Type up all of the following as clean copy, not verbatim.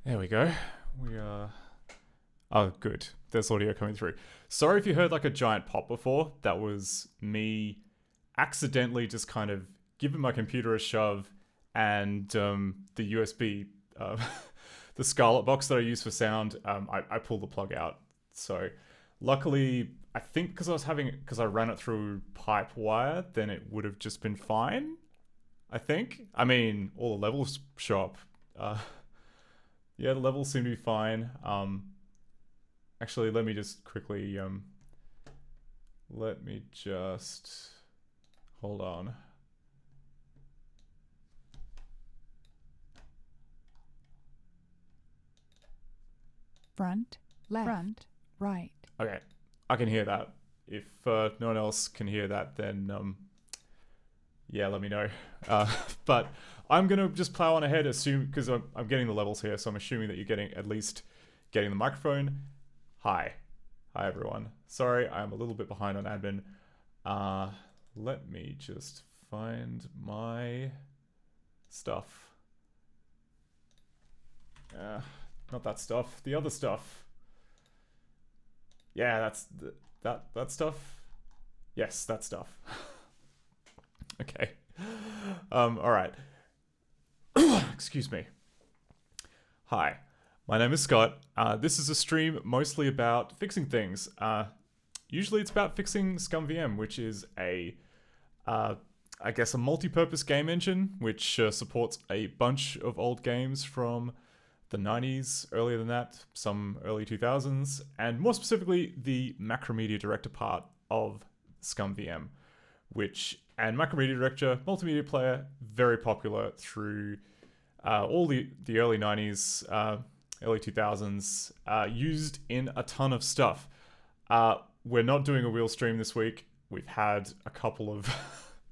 There we go. We are. Oh, good. There's audio coming through. Sorry if you heard like a giant pop before. That was me accidentally just kind of giving my computer a shove, and the USB, the Scarlet box that I use for sound, I pulled the plug out. So, luckily, I think because I ran it through pipe wire, then it would have just been fine. I think. I mean, all the levels show up. Yeah, the levels seem to be fine. Actually, let me just quickly let me just hold on. Front, left, front, right. Okay, I can hear that. If no one else can hear that, then yeah, let me know. But I'm gonna just plow on ahead, assume because I'm getting the levels here, so I'm assuming that you're getting at least getting the microphone. Hi everyone. Sorry, I'm a little bit behind on admin. Let me just find my stuff. Not that stuff. The other stuff. Yeah, that's that stuff. Yes, that stuff. Okay. All right. Excuse me. Hi, my name is Scott. This is a stream mostly about fixing things. Usually it's about fixing ScummVM, which is I guess a multi-purpose game engine, which supports a bunch of old games from the 90s, earlier than that, some early 2000s, and more specifically, the Macromedia Director part of ScummVM, and Macromedia Director, multimedia player, very popular through all the early 90s, early 2000s, used in a ton of stuff. We're not doing a wheel stream this week. We've had a couple of...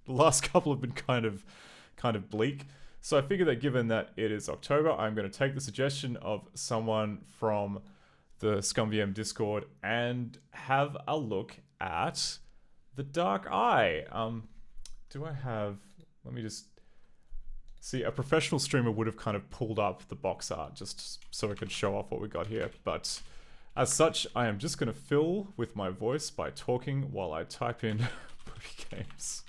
the last couple have been kind of bleak. So I figured that given that it is October, I'm going to take the suggestion of someone from the ScummVM Discord and have a look at the Dark Eye. Do I have... Let me just... See, a professional streamer would have kind of pulled up the box art just so I could show off what we got here. But as such, I am just going to fill with my voice by talking while I type in movie games.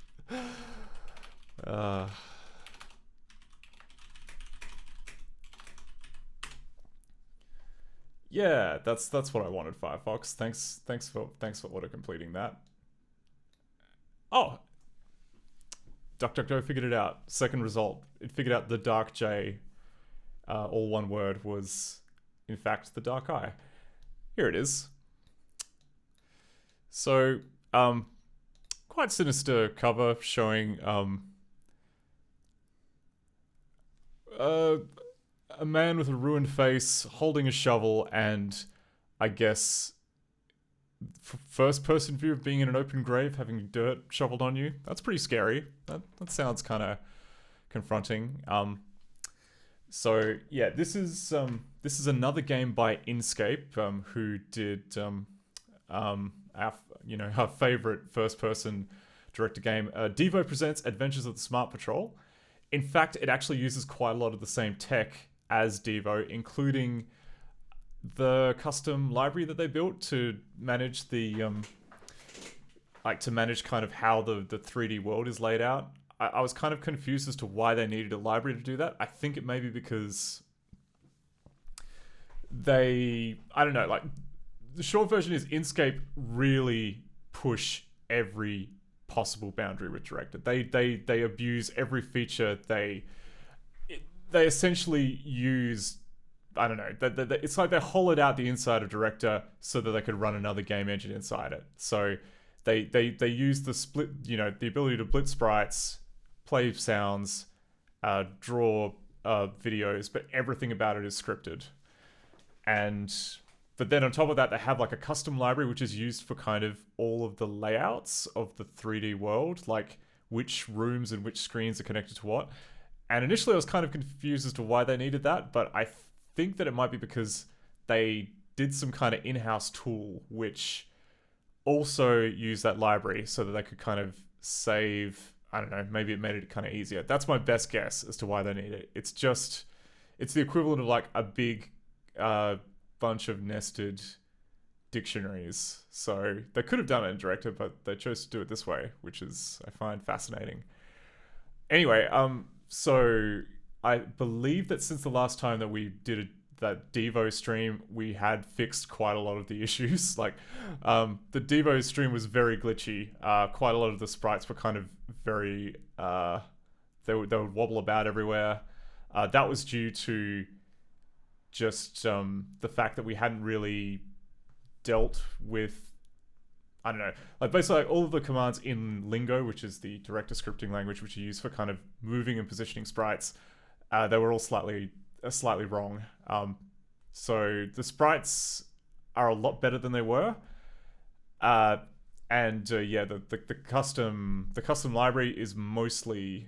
Yeah, that's what I wanted, Firefox. Thanks for auto completing that. Oh, DuckDuckGo figured it out. Second result, it figured out the Dark J, all one word, was in fact the Dark Eye. Here it is. So, quite sinister cover showing a man with a ruined face holding a shovel and, I guess, first person view of being in an open grave, having dirt shoveled on you. That's pretty scary. That sounds kind of confronting. So yeah, this is another game by Inkscape, who did our favorite first person director game, Devo Presents Adventures of the Smart Patrol. In fact, it actually uses quite a lot of the same tech as Devo, including the custom library that they built to manage the to manage kind of how the 3D world is laid out. I was kind of confused as to why they needed a library to do that. I think it may be because I don't know, like, the short version is Inkscape really push every possible boundary with Director. They abuse every feature. They essentially use, I don't know, it's like they hollowed out the inside of Director so that they could run another game engine inside it. So they use the split, the ability to blitz sprites, play sounds, draw videos, but everything about it is scripted. But then on top of that, they have like a custom library which is used for kind of all of the layouts of the 3D world, like which rooms and which screens are connected to what. And initially I was kind of confused as to why they needed that, but I think that it might be because they did some kind of in-house tool which also used that library so that they could kind of save, I don't know, maybe it made it kind of easier. That's my best guess as to why they need it. It's it's the equivalent of like a big bunch of nested dictionaries. So they could have done it in Director, but they chose to do it this way, which is I find fascinating. Anyway, so I believe that since the last time that we did that Devo stream, we had fixed quite a lot of the issues. Like, the Devo stream was very glitchy. Quite a lot of the sprites were kind of very, they would wobble about everywhere. That was due to just the fact that we hadn't really dealt with, I don't know, like basically like all of the commands in Lingo, which is the director scripting language which you use for kind of moving and positioning sprites, they were all slightly wrong. So the sprites are a lot better than they were, yeah, the custom library is mostly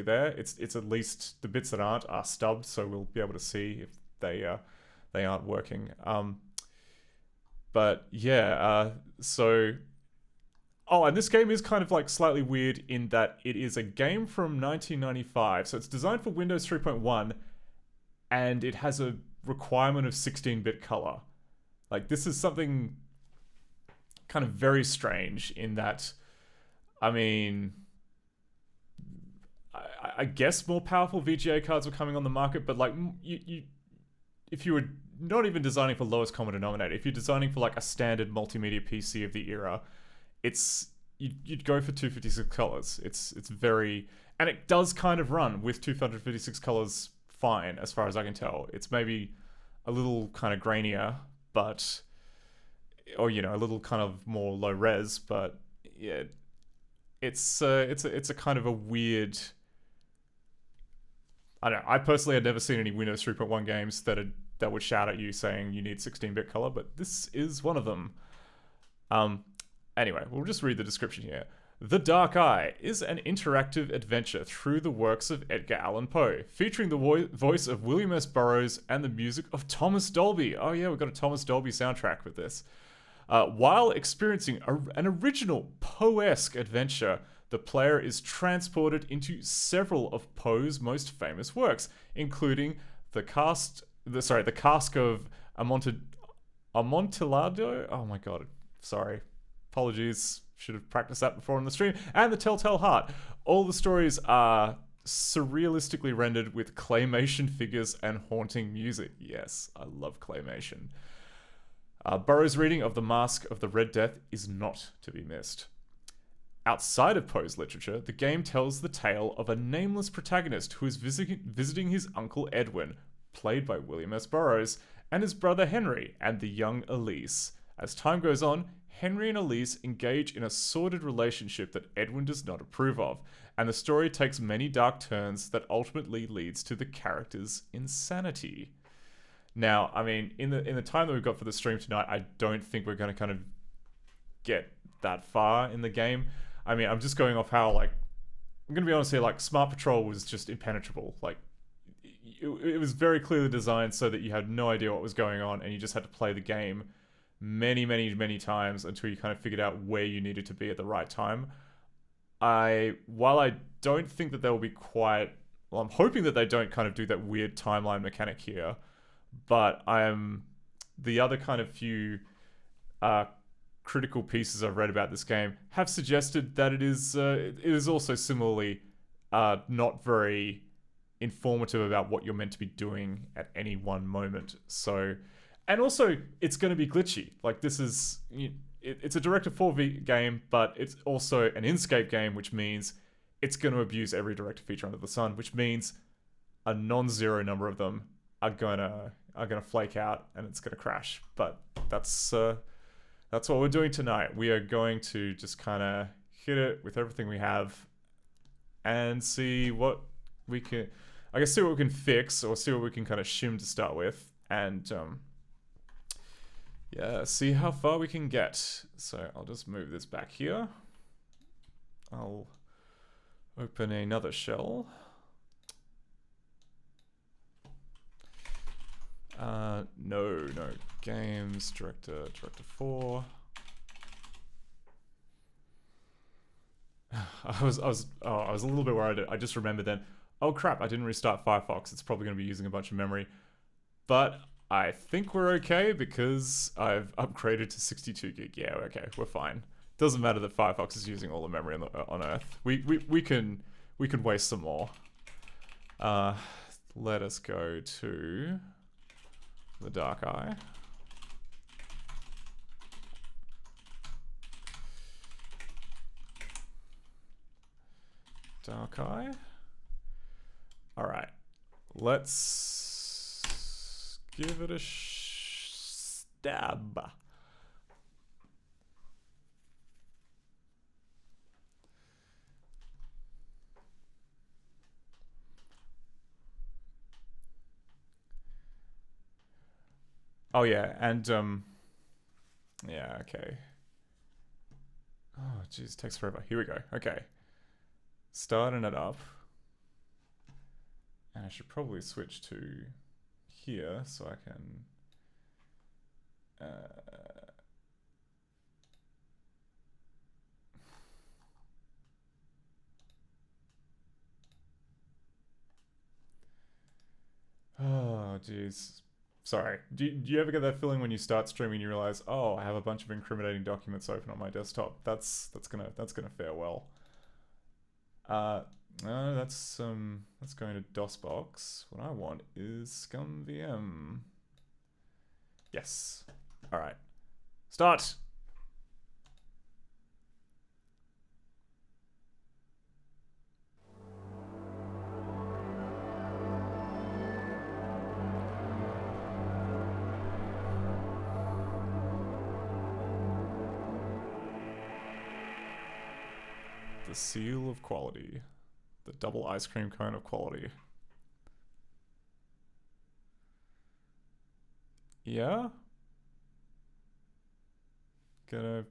there. It's at least the bits that aren't are stubbed, so we'll be able to see if they aren't working. But yeah, so... Oh, and this game is kind of like slightly weird in that it is a game from 1995. So it's designed for Windows 3.1 and it has a requirement of 16-bit color. Like, this is something kind of very strange in that, I mean, I guess more powerful VGA cards were coming on the market, but like, if you were not even designing for lowest common denominator, if you're designing for like a standard multimedia PC of the era, you'd go for 256 colors. It's very, and it does kind of run with 256 colors fine, as far as I can tell. It's maybe a little kind of grainier, but, or you know, a little kind of more low res, but yeah, it's a kind of a weird. I don't know. I personally had never seen any Windows 3.1 games that would shout at you saying you need 16-bit color, but this is one of them. Anyway, we'll just read the description here. The Dark Eye is an interactive adventure through the works of Edgar Allan Poe, featuring the voice of William S. Burroughs and the music of Thomas Dolby. Oh yeah, we've got a Thomas Dolby soundtrack with this. While experiencing an original Poe-esque adventure, the player is transported into several of Poe's most famous works, including the Cask of Amontillado. Oh my god, sorry. Apologies, should have practiced that before on the stream. And The Telltale Heart. All the stories are surrealistically rendered with claymation figures and haunting music. Yes, I love claymation. Burroughs' reading of The Mask of the Red Death is not to be missed. Outside of Poe's literature, the game tells the tale of a nameless protagonist who is visiting his uncle Edwin, played by William S. Burroughs, and his brother Henry, and the young Elise. As time goes on, Henry and Elise engage in a sordid relationship that Edwin does not approve of, and the story takes many dark turns that ultimately leads to the character's insanity. Now, I mean, in the time that we've got for the stream tonight, I don't think we're going to kind of get that far in the game. I mean, I'm just going off how, like, I'm going to be honest here, like, Smart Patrol was just impenetrable. Like, it was very clearly designed so that you had no idea what was going on, and you just had to play the game many times until you kind of figured out where you needed to be at the right time. While I don't think that they'll be quite... Well, I'm hoping that they don't kind of do that weird timeline mechanic here, but the other kind of few critical pieces I've read about this game have suggested that it is also similarly not very informative about what you're meant to be doing at any one moment. So, and also it's going to be glitchy. Like, this is, it's a Directive 4V game, but it's also an Inkscape game, which means it's going to abuse every Directive feature under the sun, which means a non-zero number of them are gonna flake out and it's gonna crash. But that's what we're doing tonight. We are going to just kind of hit it with everything we have and see what we can, I guess, see what we can fix or see what we can kind of shim to start with, and yeah, see how far we can get. So I'll just move this back here. I'll open another shell. No, games, director 4. I was a little bit worried. I just remembered then. Oh crap, I didn't restart Firefox. It's probably going to be using a bunch of memory. But I think we're okay because I've upgraded to 62 gig. Yeah, okay, we're fine. Doesn't matter that Firefox is using all the memory on Earth. We can waste some more. Let us go to the dark eye. Dark eye. All right, let's give it a stab. Oh yeah, and yeah, okay. Oh jeez, takes forever. Here we go. Okay, starting it up, and I should probably switch to here so I can. Oh jeez. Sorry. Do you ever get that feeling when you start streaming and you realize, oh, I have a bunch of incriminating documents open on my desktop? That's gonna fare well. No, that's going to DOSBox. What I want is ScummVM. Yes. All right. Start. The seal of quality. The double ice cream cone of quality. Yeah? Gonna...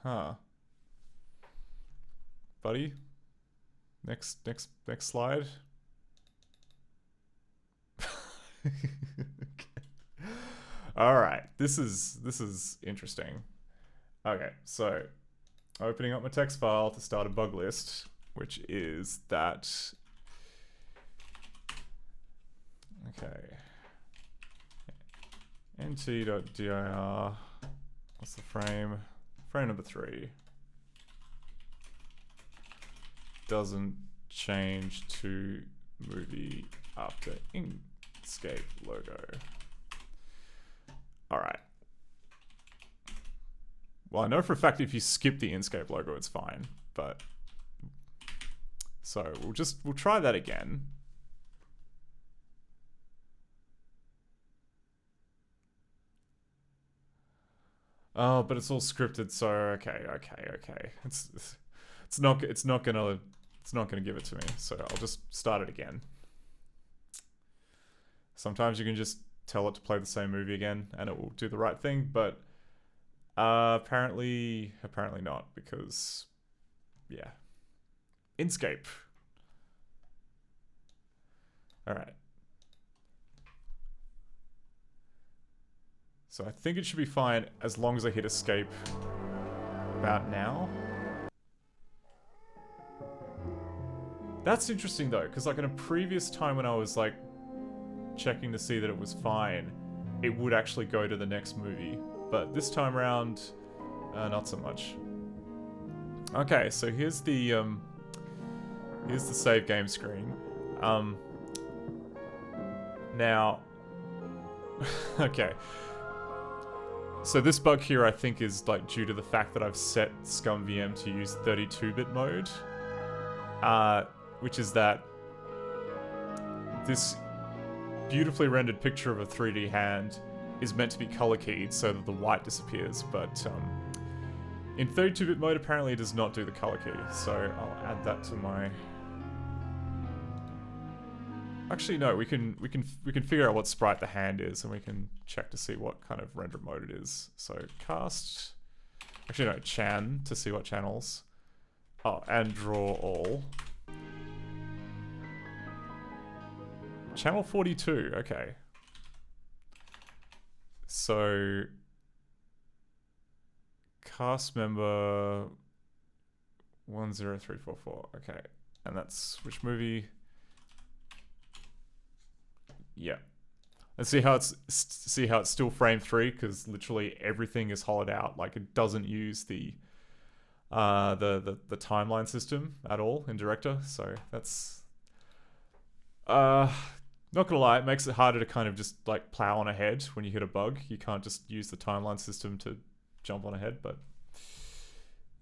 Huh. Buddy? Next slide. Okay. All right. This is interesting. Okay, so opening up my text file to start a bug list, which is that. Okay. nt.dir. What's the frame? Frame number 3. Doesn't change to movie after Inkscape logo. All right. Well, I know for a fact if you skip the Inkscape logo, it's fine, but so we'll try that again. Oh, but it's all scripted, so okay. It's not gonna give it to me, so I'll just start it again. Sometimes you can just tell it to play the same movie again, and it will do the right thing, but apparently not, because yeah, Inkscape. All right. So I think it should be fine as long as I hit escape about now. That's interesting though, because like in a previous time when I was like checking to see that it was fine, it would actually go to the next movie. But this time around, not so much. Okay, so here's the save game screen. Now, okay. So this bug here, I think, is like due to the fact that I've set ScummVM to use 32-bit mode, which is that this beautifully rendered picture of a 3D hand is meant to be color keyed so that the white disappears, but in 32-bit mode apparently it does not do the color key, so I'll add that to my... Actually no, we can figure out what sprite the hand is, and we can check to see what kind of render mode it is. So cast, actually no, chan to see what channels. Oh, and draw all. Channel 42, okay. So cast member 10344. Okay, and that's which movie? Yeah. Let's see how it's still frame 3, because literally everything is hollowed out. Like, it doesn't use the timeline system at all in Director. So that's not gonna lie, it makes it harder to kind of just like plow on ahead when you hit a bug. You can't just use the timeline system to jump on ahead, but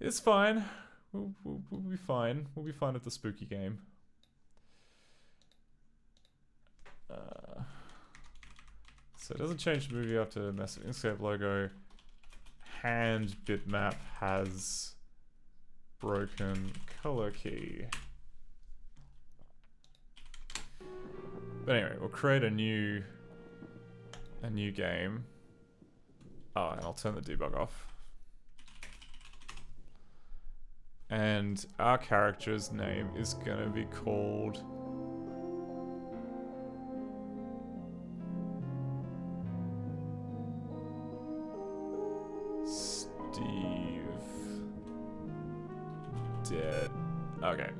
it's fine. We'll be fine. We'll be fine at the spooky game. So it doesn't change the movie after massive Inkscape logo. Hand bitmap has broken color key. But anyway, we'll create a new game. Oh, and I'll turn the debug off. And our character's name is gonna be called Steve Dead. Okay.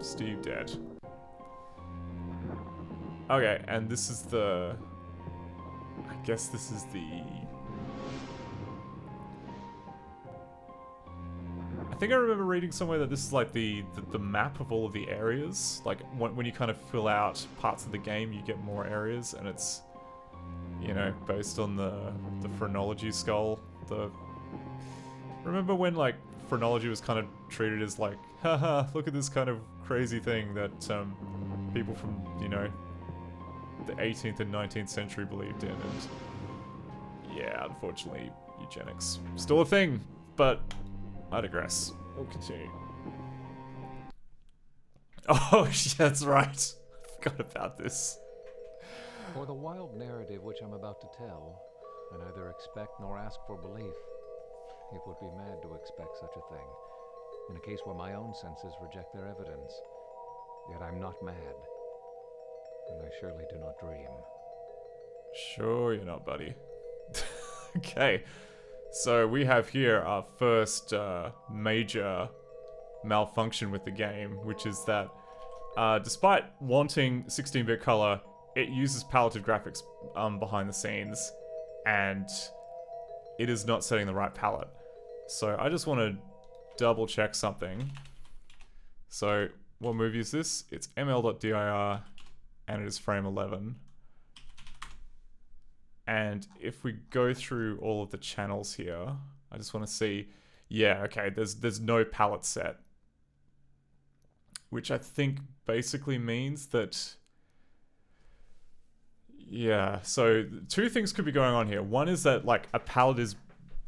Steve Dead. Okay, and this is the... I guess this is the... I think I remember reading somewhere that this is like the map of all of the areas. Like, when you kind of fill out parts of the game, you get more areas, and it's, you know, based on the phrenology skull. Remember when, like, phrenology was kind of treated as like, haha, look at this kind of crazy thing that people from, you know, the 18th and 19th century believed in, and yeah, unfortunately, eugenics still a thing, but I digress. We'll continue. Oh, yeah, that's right. I forgot about this. For the wild narrative which I'm about to tell, I neither expect nor ask for belief. It would be mad to expect such a thing, in a case where my own senses reject their evidence. Yet I'm not mad, and I surely do not dream. Sure you're not, buddy. Okay, so we have here our first major malfunction with the game, which is that despite wanting 16-bit color, it uses paletted graphics behind the scenes, and it is not setting the right palette. So I just want to double check something. So what movie is this? It's ml.dir, and it is frame 11. And if we go through all of the channels here, I just want to see, yeah, okay, there's no palette set. Which I think basically means that, yeah, so two things could be going on here. One is that, like, a palette is,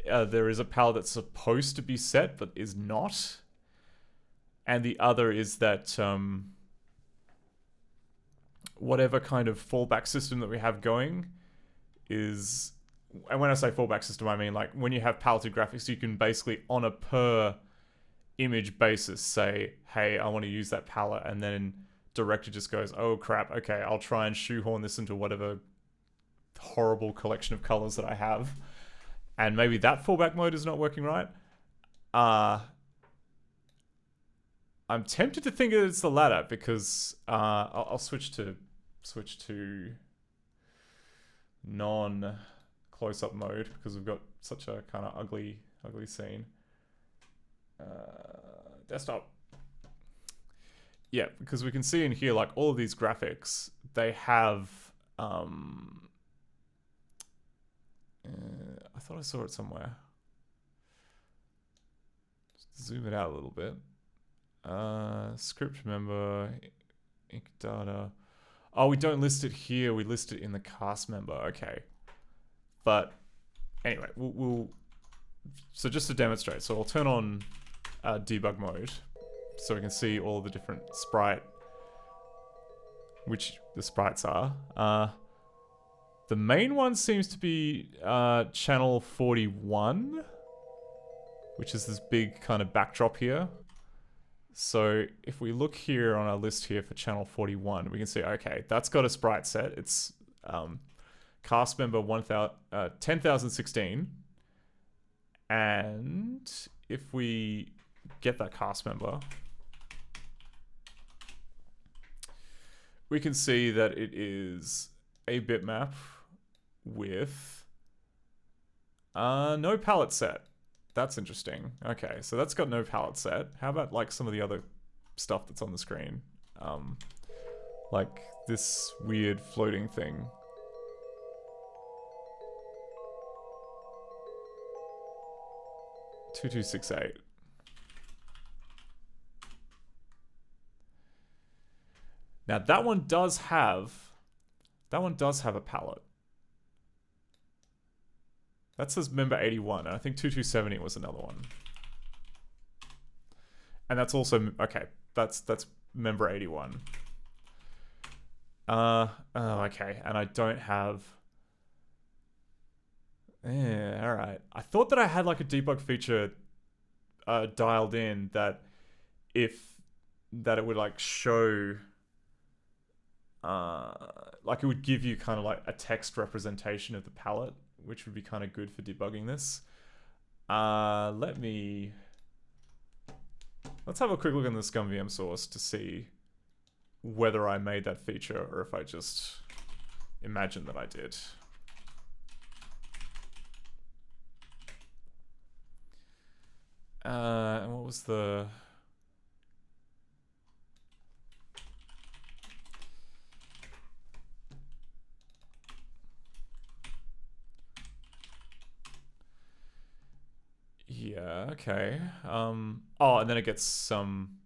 there is a palette that's supposed to be set but is not. And the other is that whatever kind of fallback system that we have going is, and when I say fallback system, I mean like when you have paletted graphics, you can basically on a per image basis say, hey, I want to use that palette, and then Director just goes, oh crap, okay, I'll try and shoehorn this into whatever horrible collection of colors that I have. And maybe that fallback mode is not working right. I'm tempted to think it's the latter, because I'll switch to non close-up mode, because we've got such a kind of ugly scene. Desktop. Yeah, because we can see in here, like, all of these graphics, they have I thought I saw it somewhere. Just zoom it out a little bit. Script member, ink data. Oh, we don't list it here. We list it in the cast member. Okay. But anyway, we'll so just to demonstrate. So I'll turn on debug mode so we can see all the different which the sprites are. The main one seems to be channel 41, which is this big kind of backdrop here. So if we look here on our list here for channel 41, we can see, okay, that's got a sprite set. It's cast member 10,016. And if we get that cast member, we can see that it is a bitmap with no palette set. That's interesting. Okay, so that's got no palette set. How about like some of the other stuff that's on the screen? Like this weird floating thing. $2268. Now that one does have a palette. That says member 81, and I think 2270 was another one. And that's also okay. That's member 81. Oh, okay. And I don't have. Yeah, all right. I thought that I had like a debug feature dialed in that it would like show. Like it would give you kind of like a text representation of the palette, which would be kind of good for debugging this. Let's have a quick look in the ScummVM source to see whether I made that feature or if I just imagined that I did. And what was the... Yeah, okay. Oh, and then it gets some...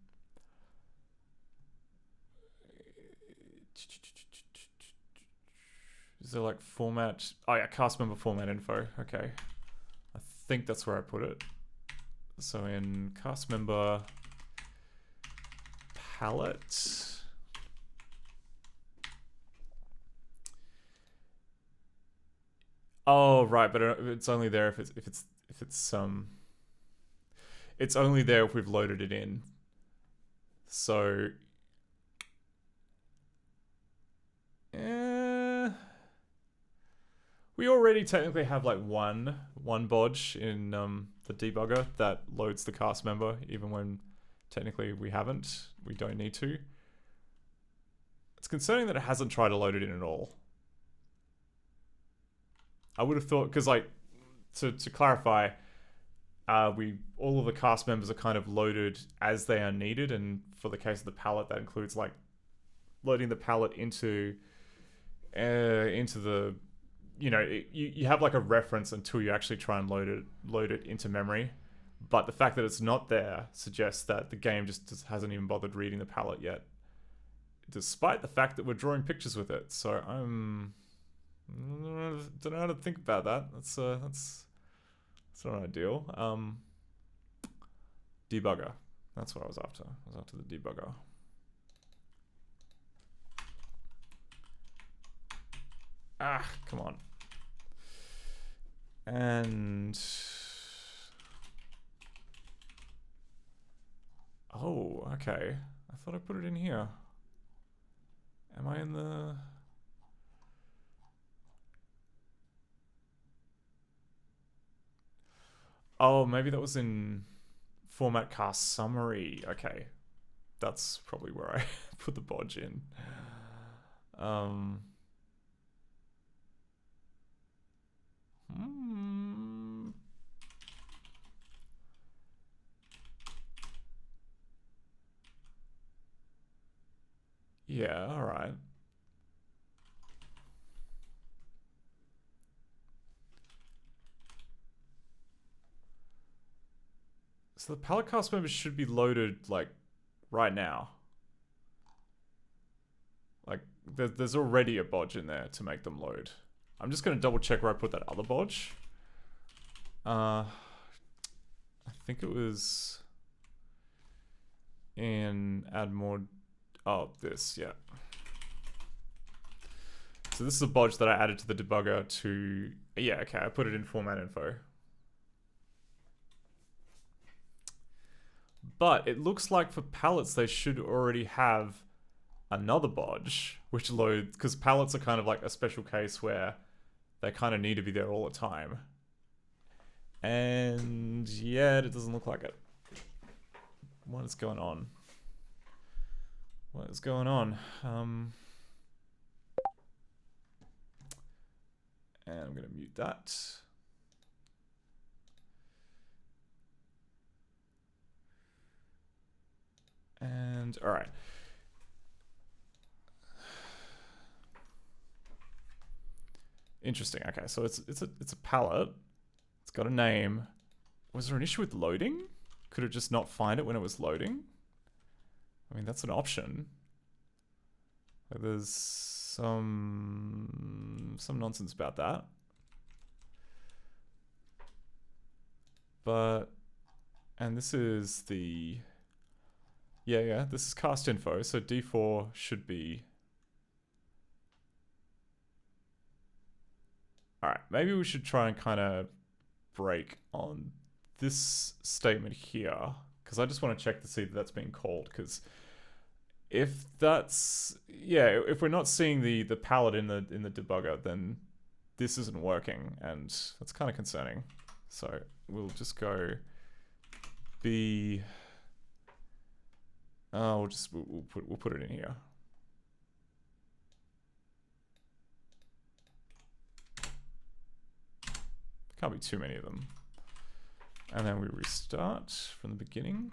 Is there like format? Oh yeah, cast member format info. Okay. I think that's where I put it. So in cast member palette. Oh, right, but it's only there if it's only there if we've loaded it in. So we already technically have like one bodge in the debugger that loads the cast member, even when technically we don't need to. It's concerning that it hasn't tried to load it in at all. I would have thought, because like to clarify, all of the cast members are kind of loaded as they are needed, and for the case of the palette, that includes like loading the palette into the, you know, you have like a reference until you actually try and load it into memory. But the fact that it's not there suggests that the game just hasn't even bothered reading the palette yet, despite the fact that we're drawing pictures with it. So I don't know how to think about that. That's not ideal. Debugger. That's what I was after. I was after the debugger. Ah, come on. And... Oh, okay. I thought I put it in here. Am I in the... Oh, maybe that was in format cast summary. Okay. That's probably where I put the bodge in. Yeah, all right. So the palette cast members should be loaded like right now. Like there's already a bodge in there to make them load. I'm just gonna double check where I put that other bodge. I think it was in add more. Oh, this, yeah. So this is a bodge that I added to the debugger to, yeah, okay, I put it in format info. But it looks like for palettes, they should already have another bodge, which loads, because palettes are kind of like a special case where they kind of need to be there all the time. And yeah, it doesn't look like it. What is going on? What is going on? And I'm going to mute that. And all right. Interesting. Okay, so it's a palette. It's got a name. Was there an issue with loading? Could it just not find it when it was loading? I mean, that's an option. Like, there's some nonsense about that. But, and this is the, yeah, this is cast info. So D4 should be. All right, maybe we should try and kind of break on this statement here, because I just want to check to see that that's being called, because if that's, yeah, if we're not seeing the palette in the debugger, then this isn't working, and that's kind of concerning. So we'll just go B. We'll put it in here. Can't be too many of them. And then we restart from the beginning.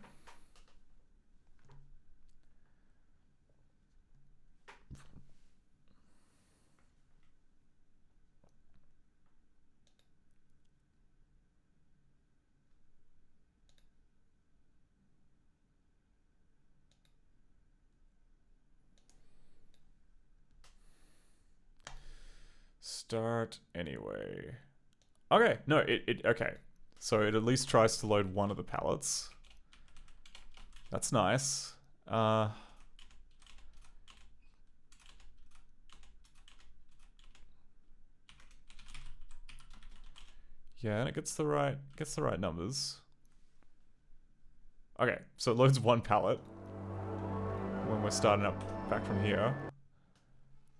Start anyway. Okay, no, okay. So it at least tries to load one of the palettes. That's nice. Yeah, and it gets the right numbers. Okay, so it loads one palette when we're starting up back from here.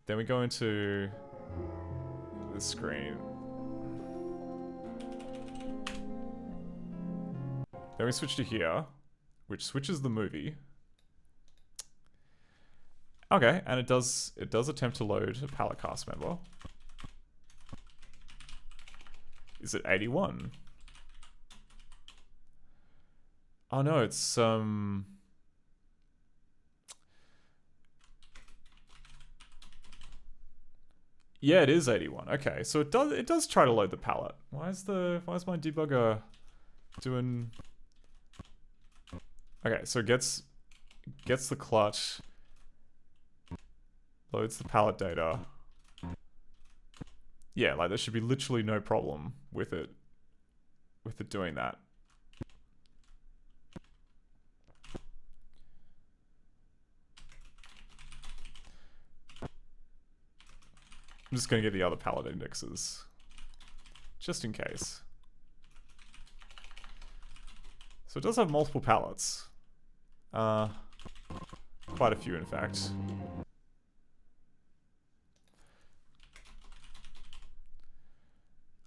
Then we go into the screen. Then we switch to here, which switches the movie. Okay, and it does attempt to load a palette cast member. Is it 81? Oh no, it's yeah, it is 81. Okay, so it does try to load the palette. Why is my debugger doing? Okay, so it gets the clutch, loads the palette data. Yeah, like there should be literally no problem with it doing that. I'm just gonna get the other palette indexes, just in case. So it does have multiple palettes. Quite a few, in fact.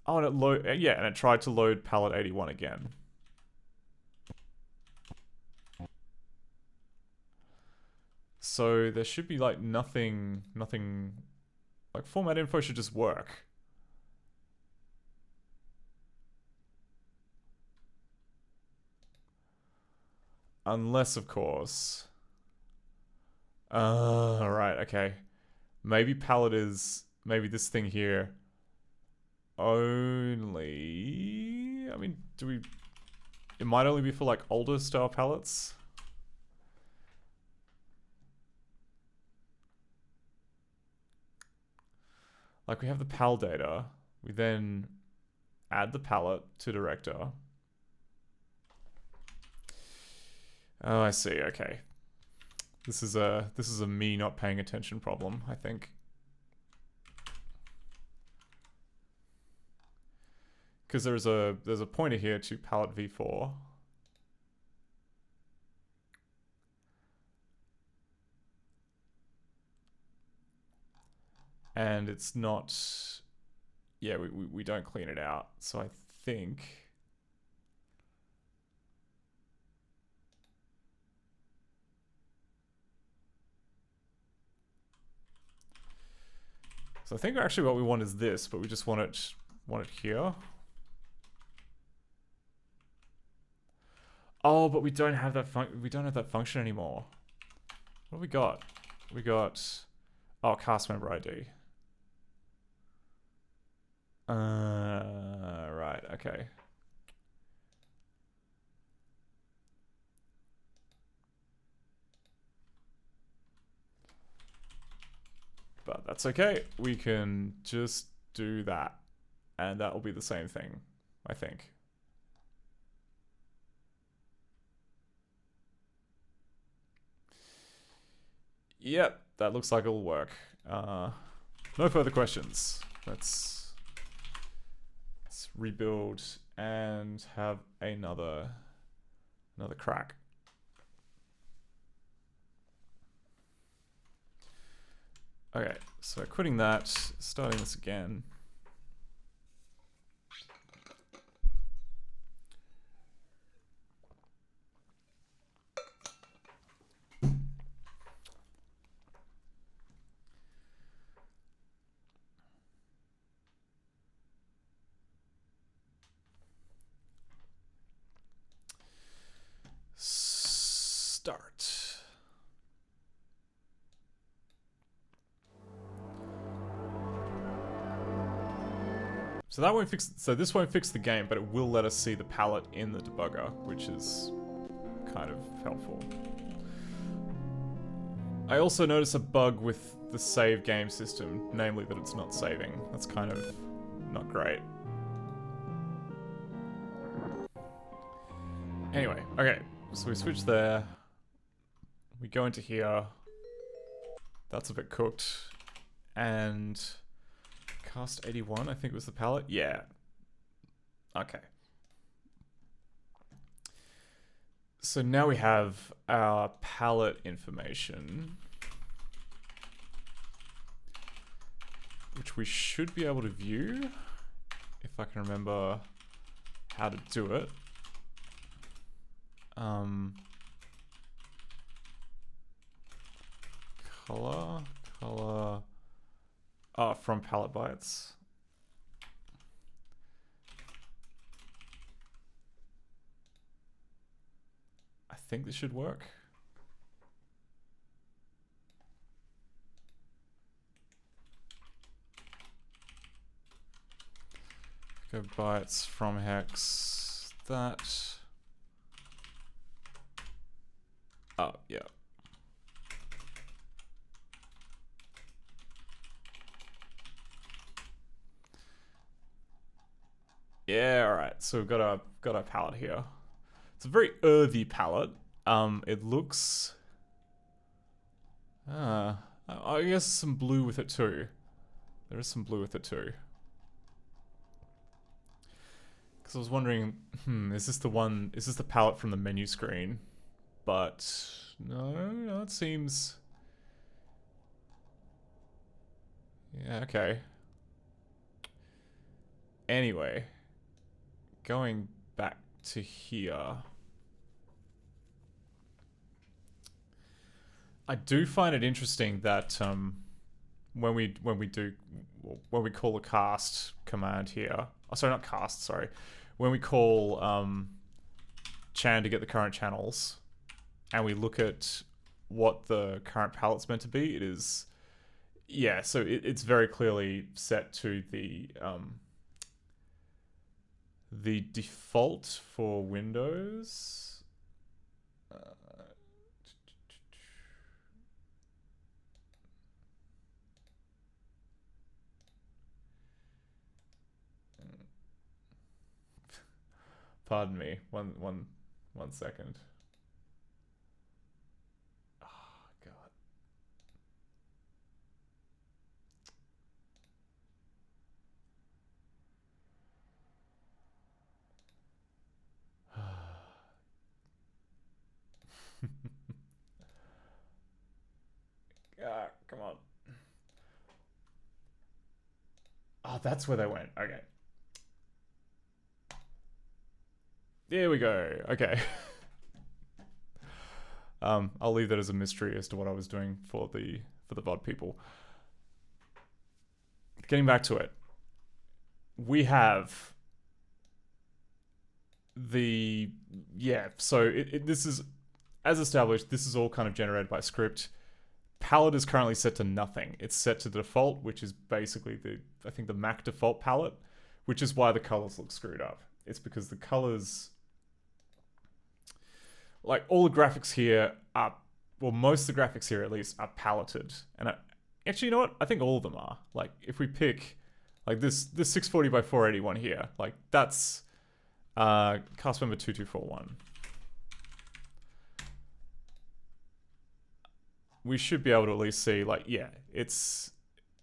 Oh, and it tried to load palette 81 again. So there should be like nothing, like format info should just work. Unless, of course. Right, okay. Maybe palette is, maybe this thing here only, I mean, it might only be for like older style palettes. Like we have the pal data, we then add the palette to director. Oh, I see, okay. This is a me not paying attention problem, I think. Because there's a pointer here to palette v4. And it's not, yeah, we don't clean it out. So I think So I think actually what we want is this, but we just want it here. Oh, but we don't have that function anymore. What have we got? We got cast member ID. Right, okay. But that's okay. We can just do that. And that will be the same thing, I think. Yep, that looks like it'll work. No further questions. Let's rebuild and have another crack. Okay, so quitting that, starting this again. Start. So that won't fix. So this won't fix the game, but it will let us see the palette in the debugger, which is kind of helpful. I also notice a bug with the save game system, namely that it's not saving. That's kind of not great. Anyway, okay, so we switch there. We go into here. That's a bit cooked. And cast 81, I think was the palette. Yeah. Okay. So now we have our palette information, which we should be able to view if I can remember how to do it. Color, from palette bytes. I think this should work. Go bytes from hex, that. Oh, yeah. Yeah, alright, so we've got our palette here. It's a very earthy palette. It looks... I guess some blue with it too. There is some blue with it too. Because I was wondering, is this the palette from the menu screen? But no, it seems... Yeah, okay. Anyway, going back to here. I do find it interesting that when we call a cast command here, oh sorry, not cast, sorry, when we call chan to get the current channels, and we look at what the current palette's meant to be, it is, yeah, so it's very clearly set to the default for Windows. Pardon me. One second. Oh, God. Come on. Oh, that's where they went. Okay. There we go. Okay. I'll leave that as a mystery as to what I was doing for the VOD people. getting back to it, we have the, so this is, as established, this is all kind of generated by script. Palette is currently set to nothing. It's set to the default, which is basically I think the Mac default palette, which is why the colors look screwed up. It's because the colors, like all the graphics here are, well, most of the graphics here at least are paletted. And actually, you know what? I think all of them are. Like if we pick like this 640 by 481 here, like that's cast member 2241. We should be able to at least see, like, yeah, it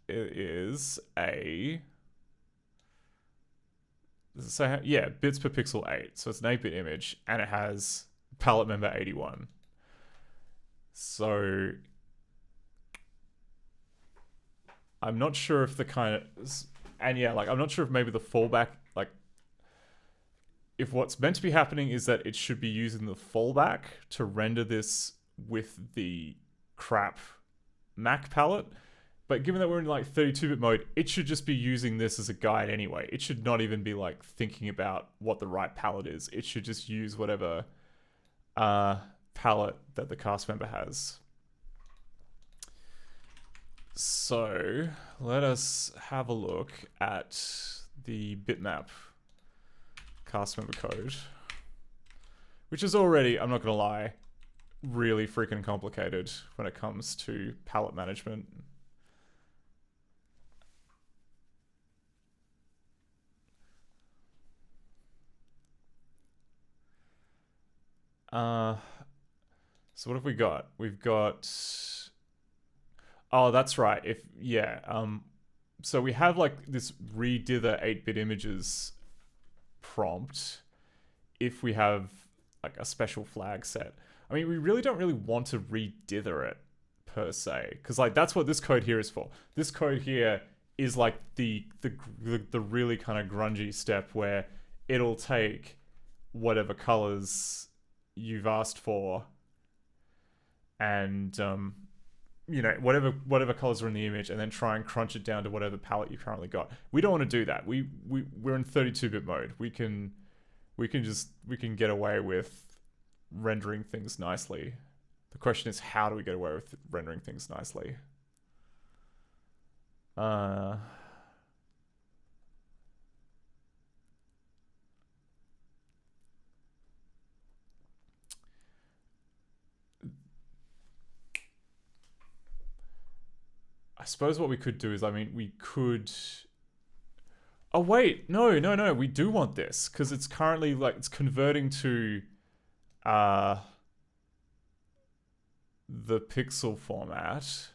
is a, so yeah, bits per pixel 8. So it's an 8-bit image, and it has palette member 81. So I'm not sure if the kind of, and yeah, like I'm not sure if maybe the fallback, like if what's meant to be happening is that it should be using the fallback to render this with the crap Mac palette, but given that we're in like 32-bit mode, it should just be using this as a guide anyway. It should not even be like thinking about what the right palette is. It should just use whatever palette that the cast member has. So let us have a look at the bitmap cast member code, which is already, I'm not gonna lie, really freaking complicated when it comes to palette management. So what have we got? We've got, oh, that's right. So we have like this redither 8-bit images prompt if we have like a special flag set. I mean, we really don't really want to redither it per se, because like that's what this code here is for. This code here is like the really kind of grungy step where it'll take whatever colors you've asked for and you know, whatever colors are in the image, and then try and crunch it down to whatever palette you currently got. We don't want to do that. We're in 32-bit mode. We can get away with rendering things nicely. The question is, how do we get away with rendering things nicely? I suppose what we could do is, I mean, we could... Oh, wait. No. We do want this, because it's currently, like, it's converting to the pixel format.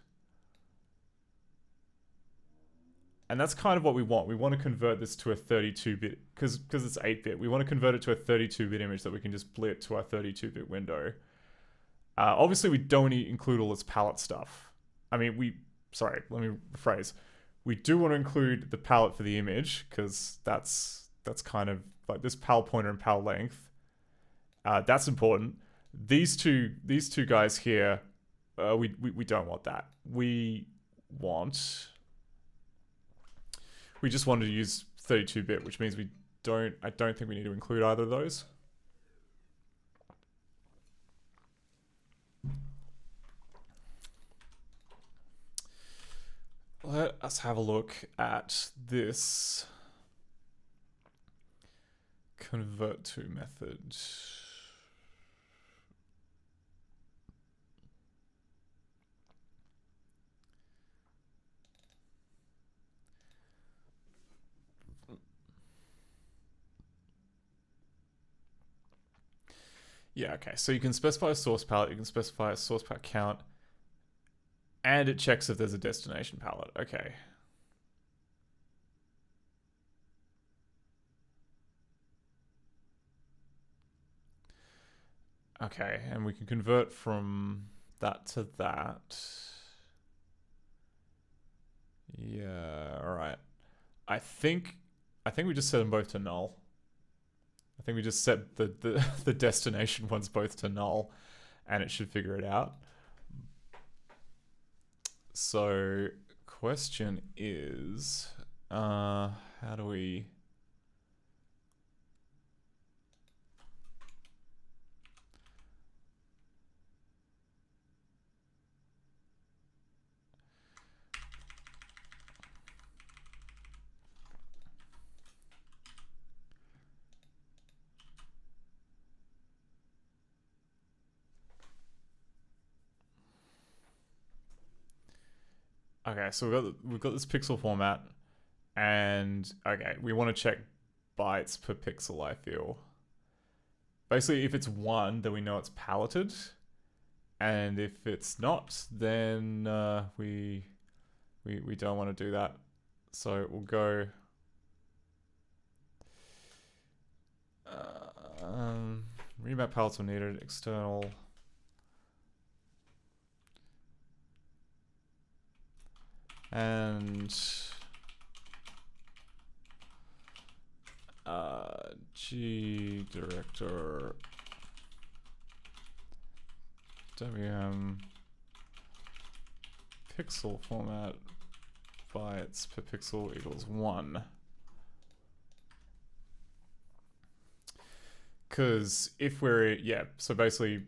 And that's kind of what we want. We want to convert this to a 32-bit, because it's 8-bit. We want to convert it to a 32-bit image that we can just blit to our 32-bit window. Obviously, we don't include all this palette stuff. I mean, sorry, let me rephrase. We do want to include the palette for the image, because that's kind of like this pal pointer and pal length. That's important. These two guys here, we don't want that. We just wanted to use 32-bit, which means I don't think we need to include either of those. Let us have a look at this convert to method. Yeah, okay. So you can specify a source palette, you can specify a source palette count, and it checks if there's a destination palette. Okay. Okay, and we can convert from that to that. Yeah, all right. I think we just set them both to null. I think we just set the destination ones both to null, and it should figure it out. So question is, how do we... Okay, so we've got this pixel format, and okay, we want to check bytes per pixel, I feel. Basically, if it's 1, then we know it's paletted, and if it's not, then we don't want to do that. So we'll go remap palettes are needed, external. And G director WM pixel format bytes per pixel equals 1. Because if we're, yeah, so basically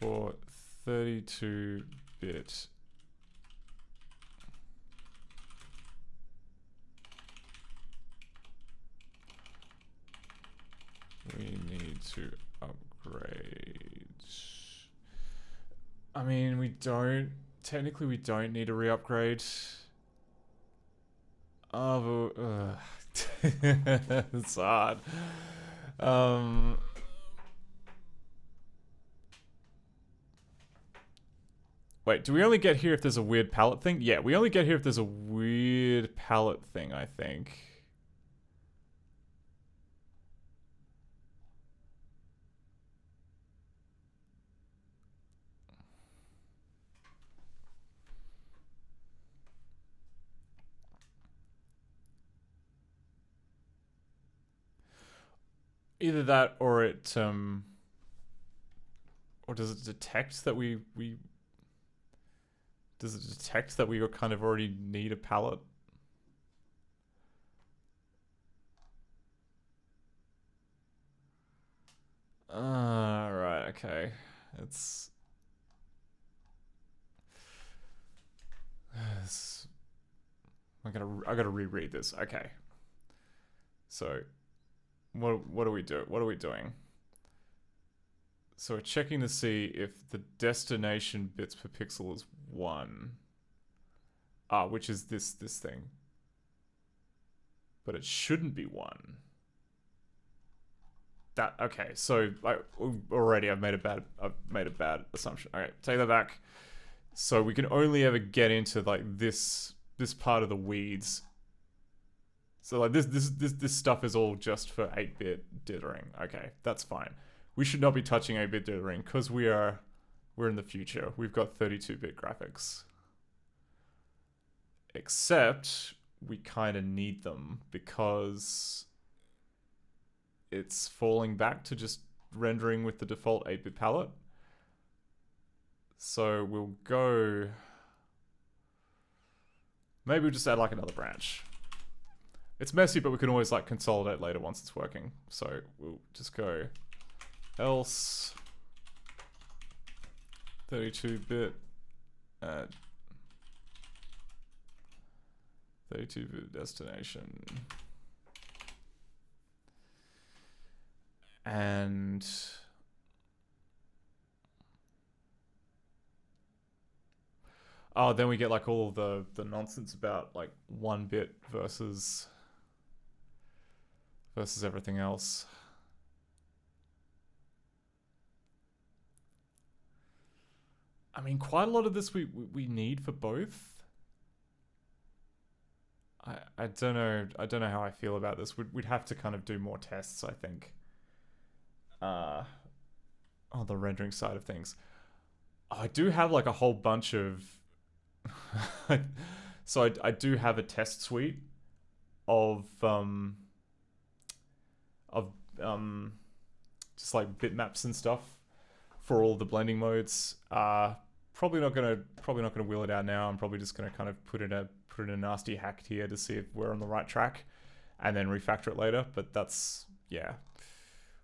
for 32-bit we need to upgrade. I mean, technically we don't need a re-upgrade. Oh, it's hard. Wait, do we only get here if there's a weird palette thing? Yeah, we only get here if there's a weird palette thing, I think. Either that or it, or does it detect that we does it detect that we kind of already need a palette? Right, okay. I gotta reread this. Okay. So what do we do? What are we doing? So we're checking to see if the destination bits per pixel is 1. Which is this thing. But it shouldn't be 1. Okay, so already I've made a bad assumption. Okay, take that back. So we can only ever get into like this part of the weeds. So like this stuff is all just for 8-bit dithering. Okay, that's fine. We should not be touching 8-bit dithering because we're in the future. We've got 32-bit graphics. Except we kind of need them because it's falling back to just rendering with the default 8-bit palette. So we'll go... Maybe we'll just add like another branch. It's messy, but we can always like consolidate later once it's working. So we'll just go else 32-bit add 32-bit destination. And then we get like all the nonsense about like 1-bit versus everything else. I mean, quite a lot of this we need for both. I don't know how I feel about this. We'd have to kind of do more tests, I think. On the rendering side of things. I do have like a whole bunch of so I do have a test suite of just like bitmaps and stuff for all the blending modes. Probably not gonna wheel it out now. I'm probably just gonna kind of put in a nasty hack here to see if we're on the right track, and then refactor it later. But that's, yeah.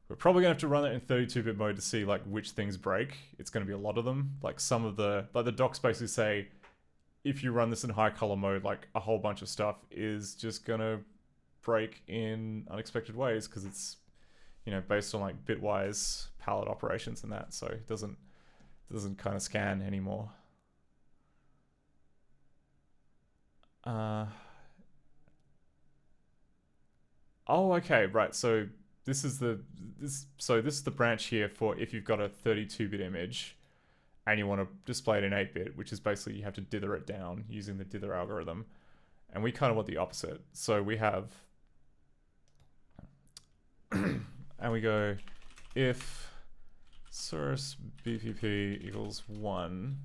We're probably gonna have to run it in 32-bit mode to see like which things break. It's gonna be a lot of them. Like some of the docs basically say, if you run this in high color mode, like a whole bunch of stuff is just gonna break in unexpected ways because it's, you know, based on like bitwise palette operations and that, so it doesn't kind of scan anymore. Oh, okay, right. So this is the branch here for if you've got a 32-bit image and you want to display it in 8-bit, which is basically you have to dither it down using the dither algorithm. And we kind of want the opposite. So we have and we go if source BPP equals 1,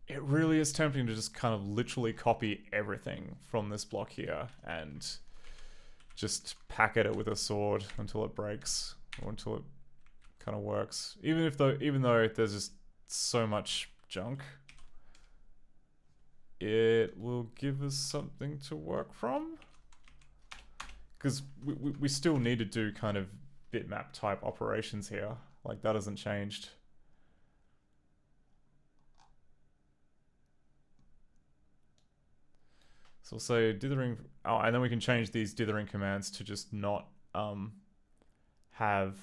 it really is tempting to just kind of literally copy everything from this block here and just pack at it with a sword until it breaks or until it kind of works. Even though there's just so much junk, it will give us something to work from. Because we still need to do kind of bitmap type operations here. Like that hasn't changed. So we'll say dithering, oh, and then we can change these dithering commands to just not have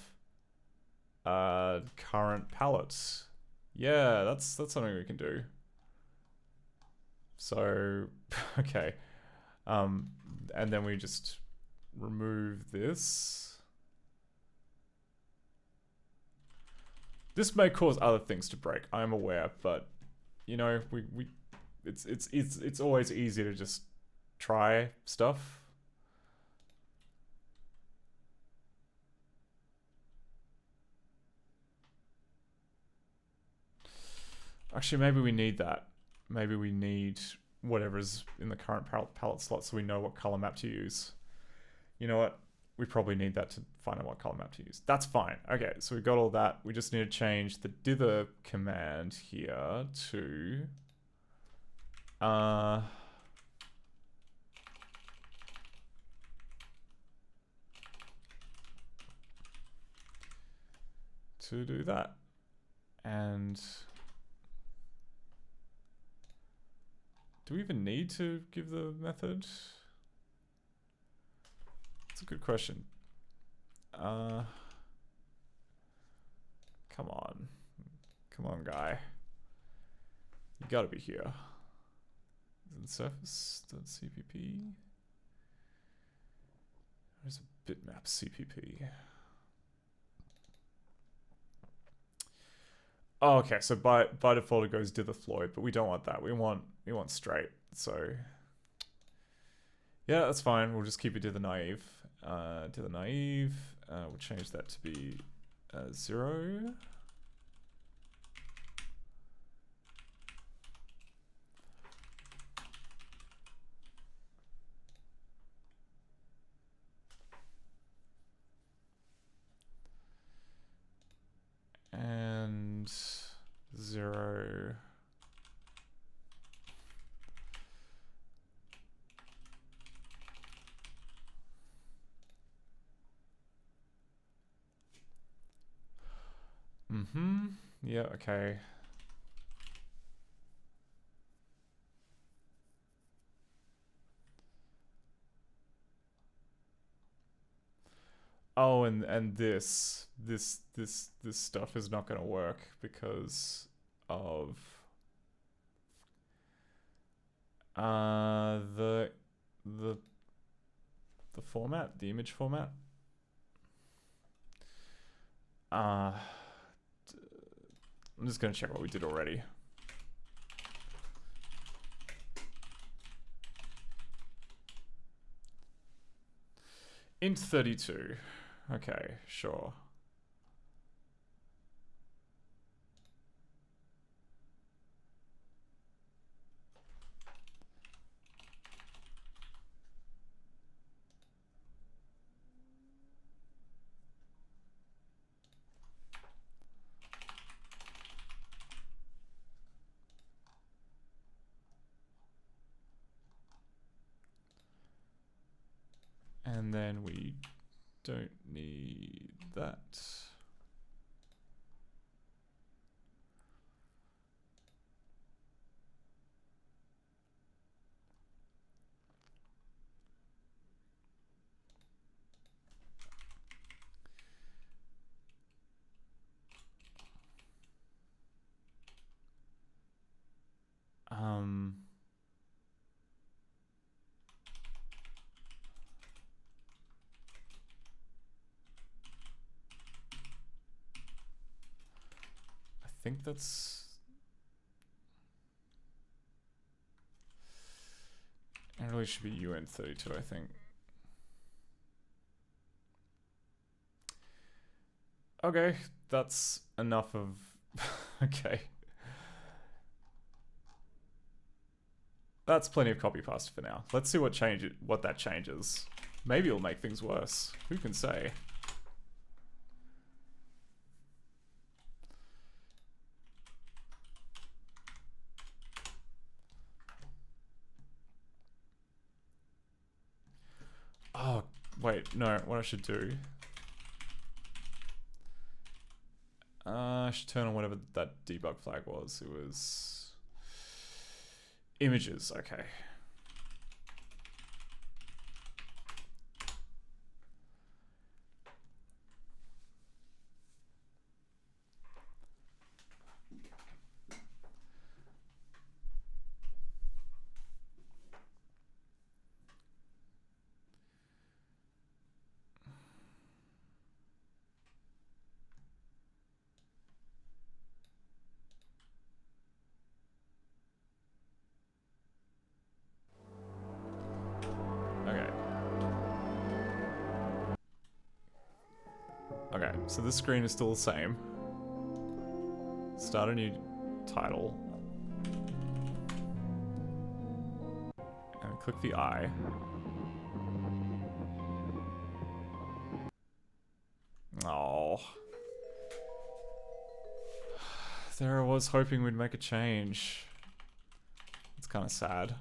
current palettes. Yeah, that's something we can do. So, okay. And then we just remove this. This may cause other things to break, I'm aware, but you know, it's always easier to just try stuff. Actually, maybe we need that. Maybe we need whatever's in the current palette slot so we know what color map to use. You know what? We probably need that to find out what color map to use. That's fine. Okay, so we got all that. We just need to change the dither command here to do that. And do we even need to give the method? That's a good question. Come on. Come on, guy. You gotta be here. Is it surface.cpp? There's a bitmap CPP. Oh, okay, so by default it goes dither Floyd, but we don't want that. We want straight. So yeah, that's fine. We'll just keep it dither naive. Dither naive. We'll change that to be 0. And 0. Yeah, okay. Oh, and this stuff is not going to work because of the format, the image format. I'm just going to check what we did already. int 32. Okay, sure. And then we don't need that. I think that's... It really should be UN32, I think. Okay, that's enough of... Okay. That's plenty of copy paste for now. Let's see what that changes. Maybe it'll make things worse. Who can say? Oh, wait, no, what I should do... I should turn on whatever that debug flag was. It was... Images, okay. Okay, so this screen is still the same. Start a new title. And click the eye. Oh. There I was hoping we'd make a change. It's kind of sad.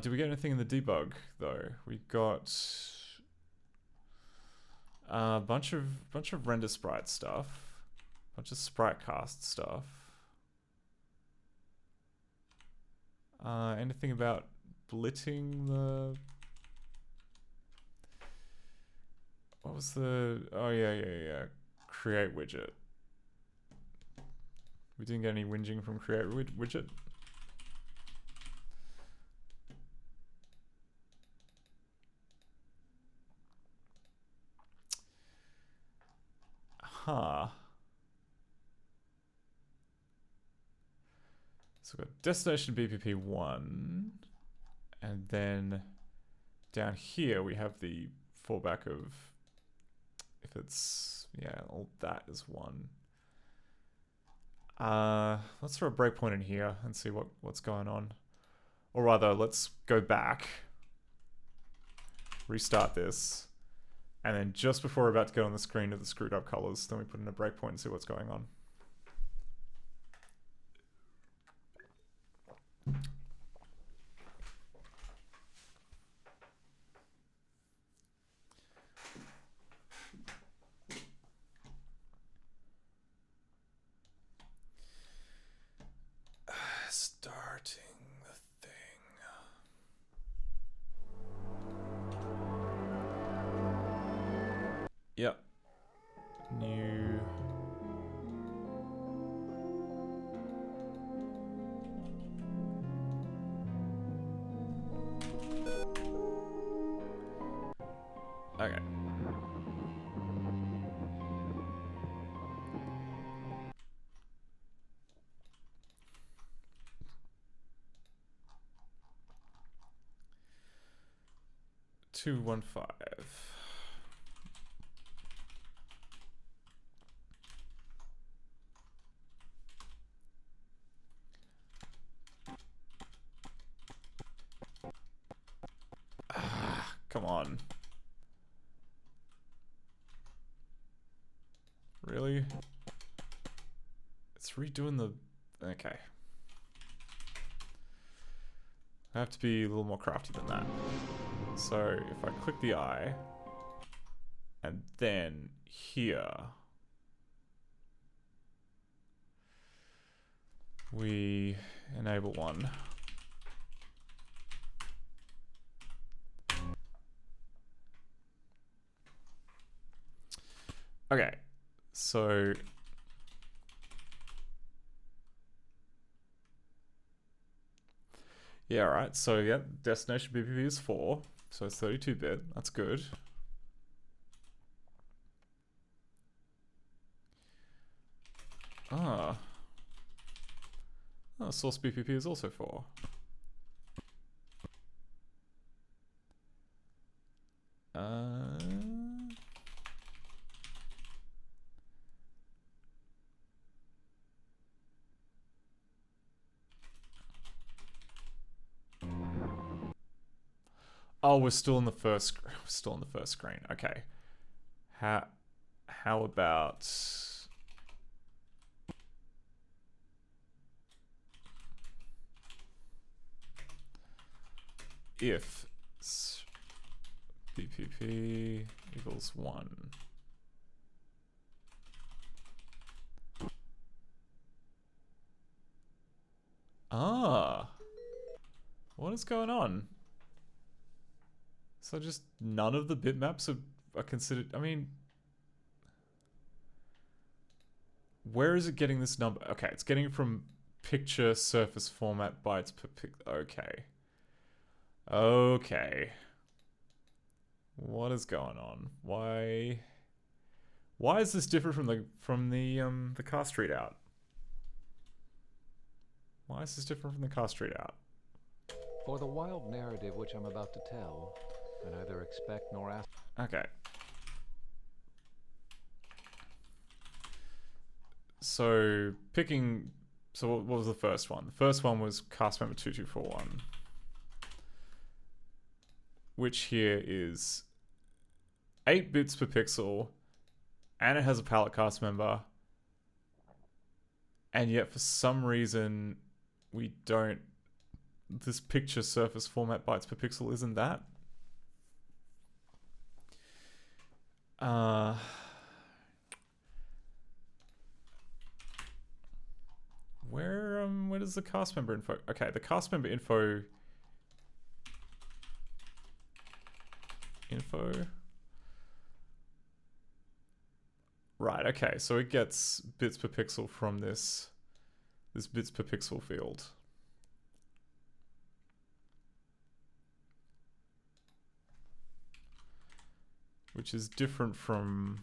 Did we get anything in the debug though? We got a bunch of render sprite stuff, bunch of sprite cast stuff. Anything about blitting the... What was the... Oh yeah. Create widget. We didn't get any whinging from create widget. Huh. So we've got destination BPP1, and then down here we have the fallback of, if it's, yeah, all that is 1. Let's throw a breakpoint in here and see what's going on. Or rather, let's go back, restart this, and then just before we're about to get on the screen to the screwed up colors, then we put in a breakpoint and see what's going on. Starting the thing. Yep. New. Okay. 215. Come on. Really? It's redoing the... Okay. I have to be a little more crafty than that. So if I click the eye, and then here, we enable one. Okay, so yeah, alright, so yeah, destination BPP is 4, so it's 32-bit, that's good. Ah. Oh, source BPP is also 4. Oh, we're still in the first. We're still in the first screen. Okay. How about? If BPP equals 1. Ah. What is going on? So just none of the bitmaps are considered... I mean... Where is it getting this number? Okay, it's getting it from picture surface format bytes per okay. Okay. What is going on? Why is this different from the cast readout? Why is this different from the cast readout? For the wild narrative which I'm about to tell, I neither expect nor ask. Okay. So what was the first one? The first one was cast member 2241, which here is 8 bits per pixel, and it has a palette cast member, and yet for some reason we don't. This picture surface format bytes per pixel isn't that. Where does the cast member info? Okay, the cast member info. Right. Okay, so it gets bits per pixel from this bits per pixel field. Which is different from...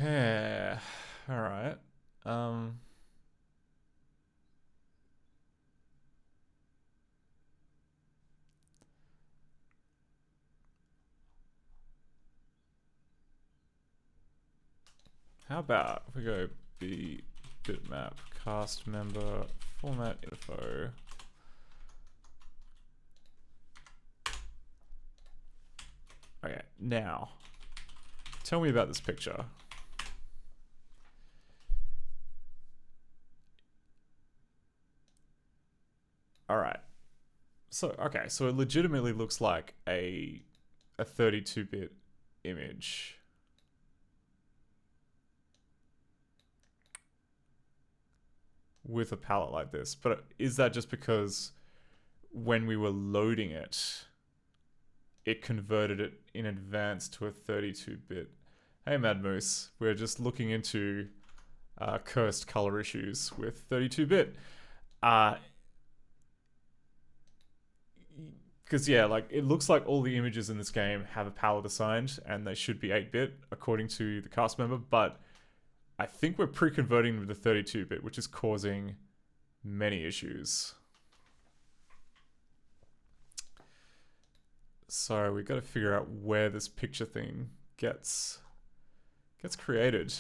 Yeah. All right. How about if we go bitmap cast member format info. Okay, now tell me about this picture. All right. So, okay, so it legitimately looks like a 32-bit image. With a palette like this. But is that just because when we were loading it, it converted it in advance to a 32-bit? Hey, Mad Moose, we're just looking into cursed color issues with 32-bit. Because, yeah, like, it looks like all the images in this game have a palette assigned, and they should be 8-bit, according to the cast member, but I think we're pre-converting with the 32-bit, which is causing many issues. So we got to figure out where this picture thing gets created.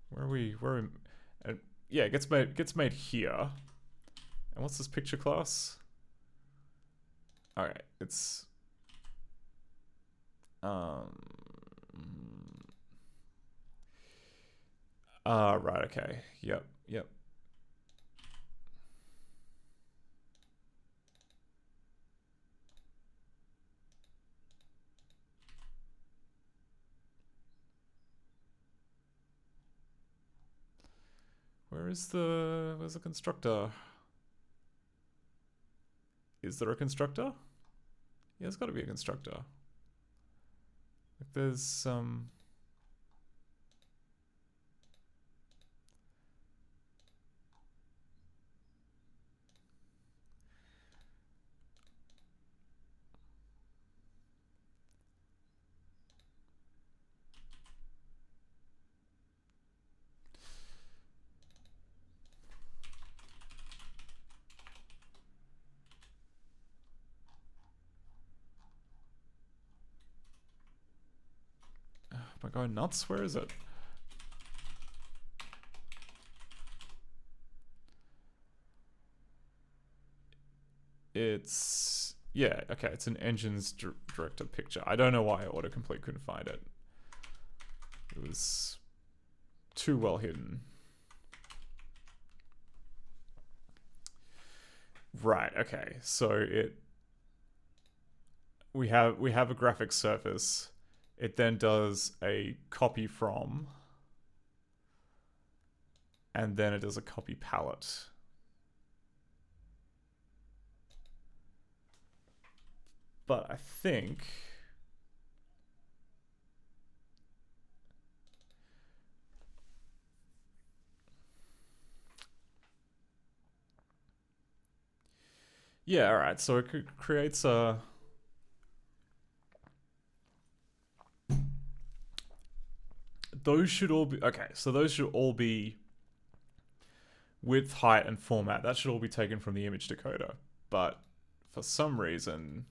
Where are we? Yeah, it gets made here. And what's this picture class? All right, it's right, okay. Yep. Where's the constructor? Is there a constructor? Yeah, there's got to be a constructor. Like there's some. Am I going nuts? Where is it? It's, yeah, okay, it's an engines director picture. I don't know why autocomplete couldn't find it. It was too well hidden. Right, okay, so we have a graphics surface. It then does a copy from, and then it does a copy palette. But I think yeah, all right. So it creates a those should all be okay. So those should all be width, height, and format. That should all be taken from the image decoder. But for some reason,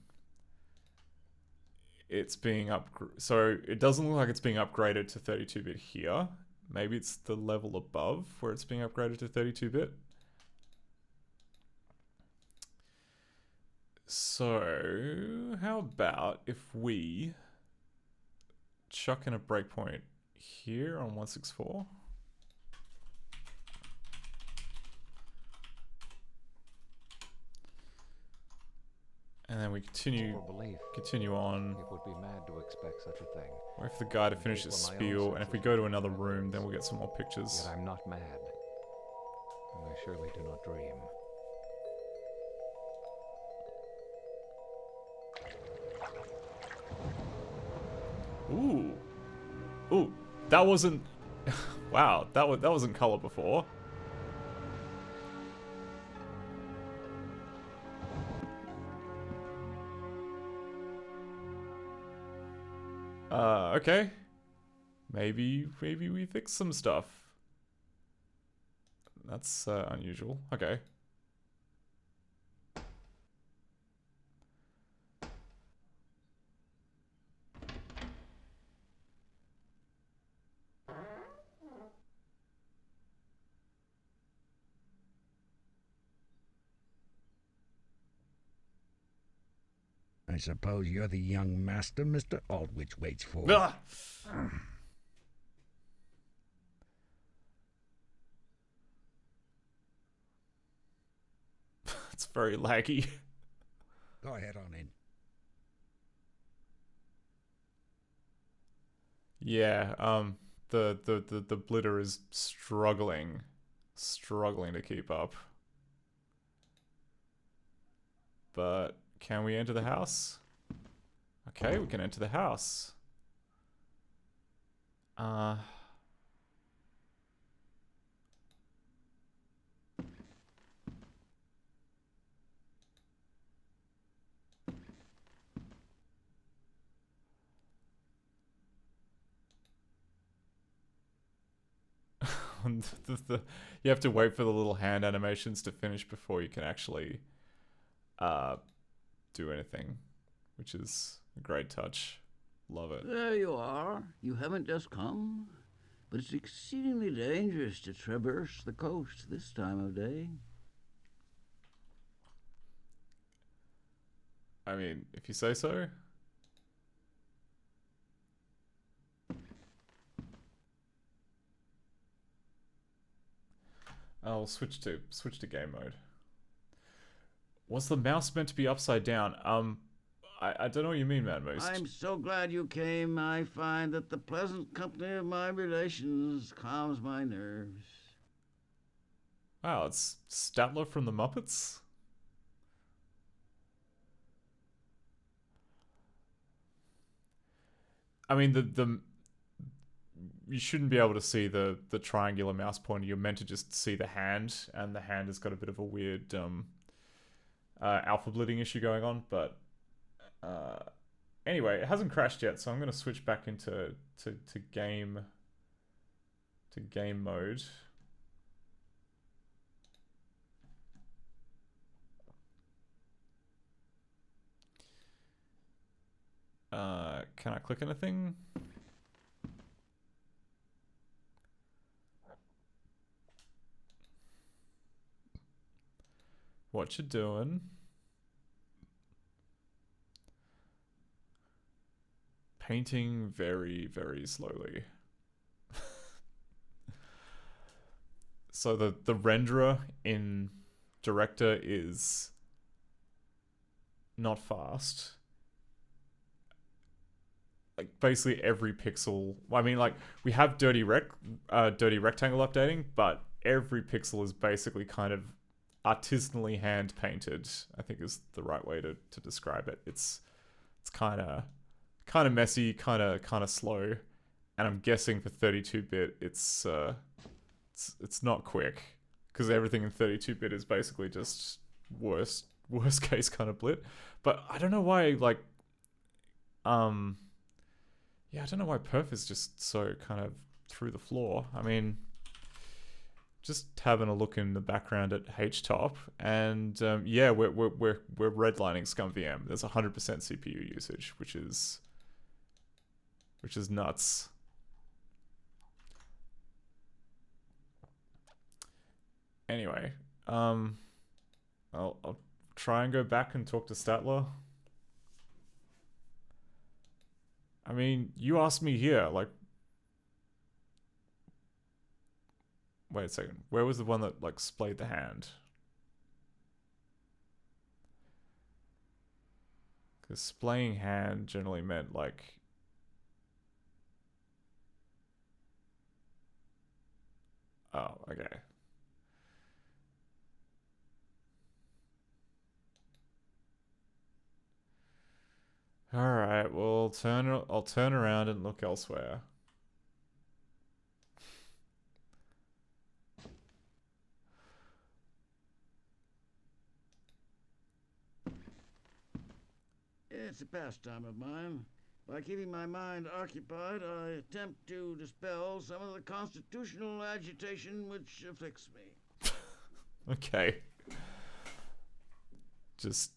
it's being so it doesn't look like it's being upgraded to 32-bit here. Maybe it's the level above where it's being upgraded to 32-bit. So how about if we chuck in a breakpoint here on 164? And then we continue on. It would be mad to expect such a thing. Wait for the guy to finish his spiel, and if we go to another room, then we'll get some more pictures. Yet I'm not mad, and I surely do not dream. Ooh, that wasn't. Wow, that wasn't color before. Okay. Maybe we fix some stuff. That's unusual. Okay. I suppose you're the young master Mr. Aldwych waits for. Ah! It's very laggy. Go ahead on in. Yeah, the blitter is struggling to keep up. But can we enter the house? Okay, we can enter the house. You have to wait for the little hand animations to finish before you can actually do anything, which is a great touch. Love it. There you are. You haven't just come, but it's exceedingly dangerous to traverse the coast this time of day. I mean, if you say so. I'll switch to game mode. Was the mouse meant to be upside down? I don't know what you mean, Man Moose. I'm so glad you came. I find that the pleasant company of my relations calms my nerves. Wow, it's Statler from the Muppets? I mean, you shouldn't be able to see the triangular mouse pointer. You're meant to just see the hand, and the hand has got a bit of a weird alpha blitting issue going on. But anyway, it hasn't crashed yet, so I'm going to switch back into game mode. Can I click anything? What you doing? Painting very, very slowly. So the renderer in Director is not fast. Like basically every pixel. I mean, like we have dirty rectangle updating, but every pixel is basically kind of artisanally hand painted. I think is the right way to describe it. It's kind of messy, kind of slow, and I'm guessing for 32-bit it's not quick because everything in 32-bit is basically just worst case kind of blit. But I don't know why I don't know why perf is just so kind of through the floor. I mean, just having a look in the background at HTOP, and yeah, we're redlining ScummVM. There's 100% CPU usage, which is nuts. Anyway, I'll try and go back and talk to Statler. I mean, you asked me here, like... Wait a second. Where was the one that, like, splayed the hand? Because splaying hand generally meant, like... Oh, okay. Alright, well, I'll turn around and look elsewhere. It's a pastime of mine. By keeping my mind occupied, I attempt to dispel some of the constitutional agitation which afflicts me. Okay. Just...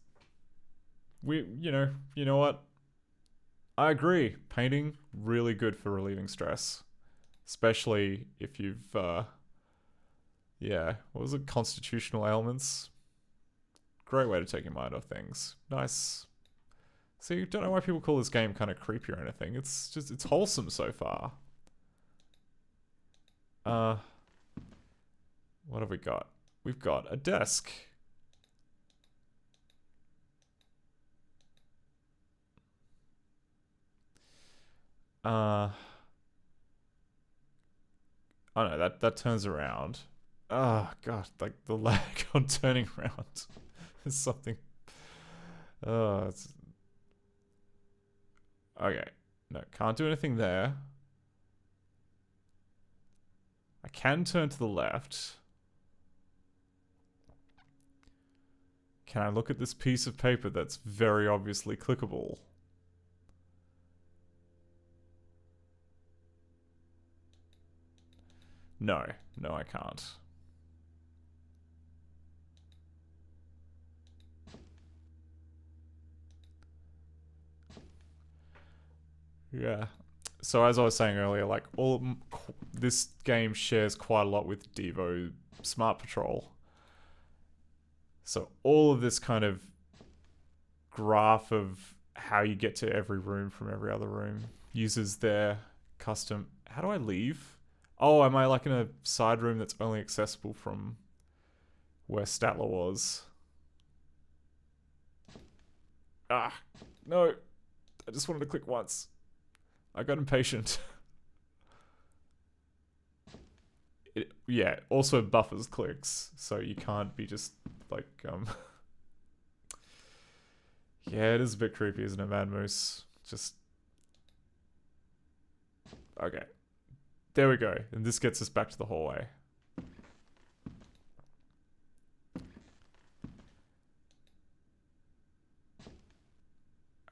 you know what? I agree. Painting, really good for relieving stress. Especially if you've, yeah, what was it? Constitutional ailments. Great way to take your mind off things. Nice. See, don't know why people call this game kind of creepy or anything. It's just, it's wholesome so far. What have we got? We've got a desk. Oh no, that turns around. Oh god, like the lag on turning around is something. It's... Okay, no, can't do anything there. I can turn to the left. Can I look at this piece of paper that's very obviously clickable? No. No, I can't. Yeah. So as I was saying earlier, like this game shares quite a lot with Devo Smart Patrol. So all of this kind of graph of how you get to every room from every other room uses their custom... How do I leave? Oh, am I like in a side room that's only accessible from where Statler was? Ah, no. I just wanted to click once. I got impatient. Yeah, also buffers clicks, so you can't be just like yeah, it is a bit creepy, isn't it, Mad Moose? Just okay. There we go. And this gets us back to the hallway.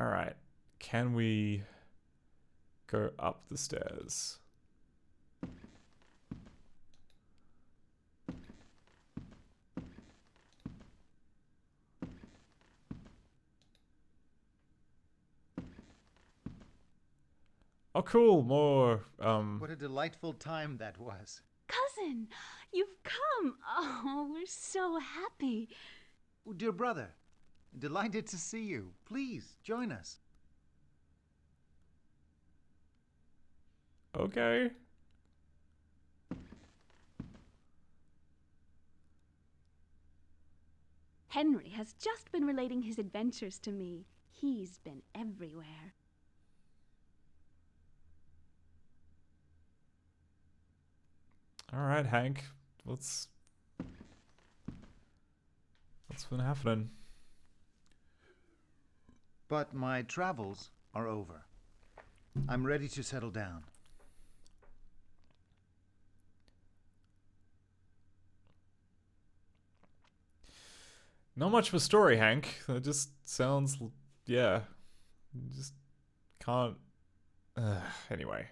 Alright. Can we go up the stairs? Oh, cool. More, What a delightful time that was. Cousin, you've come. Oh, we're so happy. Oh, dear brother, delighted to see you. Please, join us. Okay. Henry has just been relating his adventures to me. He's been everywhere. Alright, Hank. What's been happening? But my travels are over. I'm ready to settle down. Not much of a story, Hank. It just sounds... Yeah. You just can't... anyway.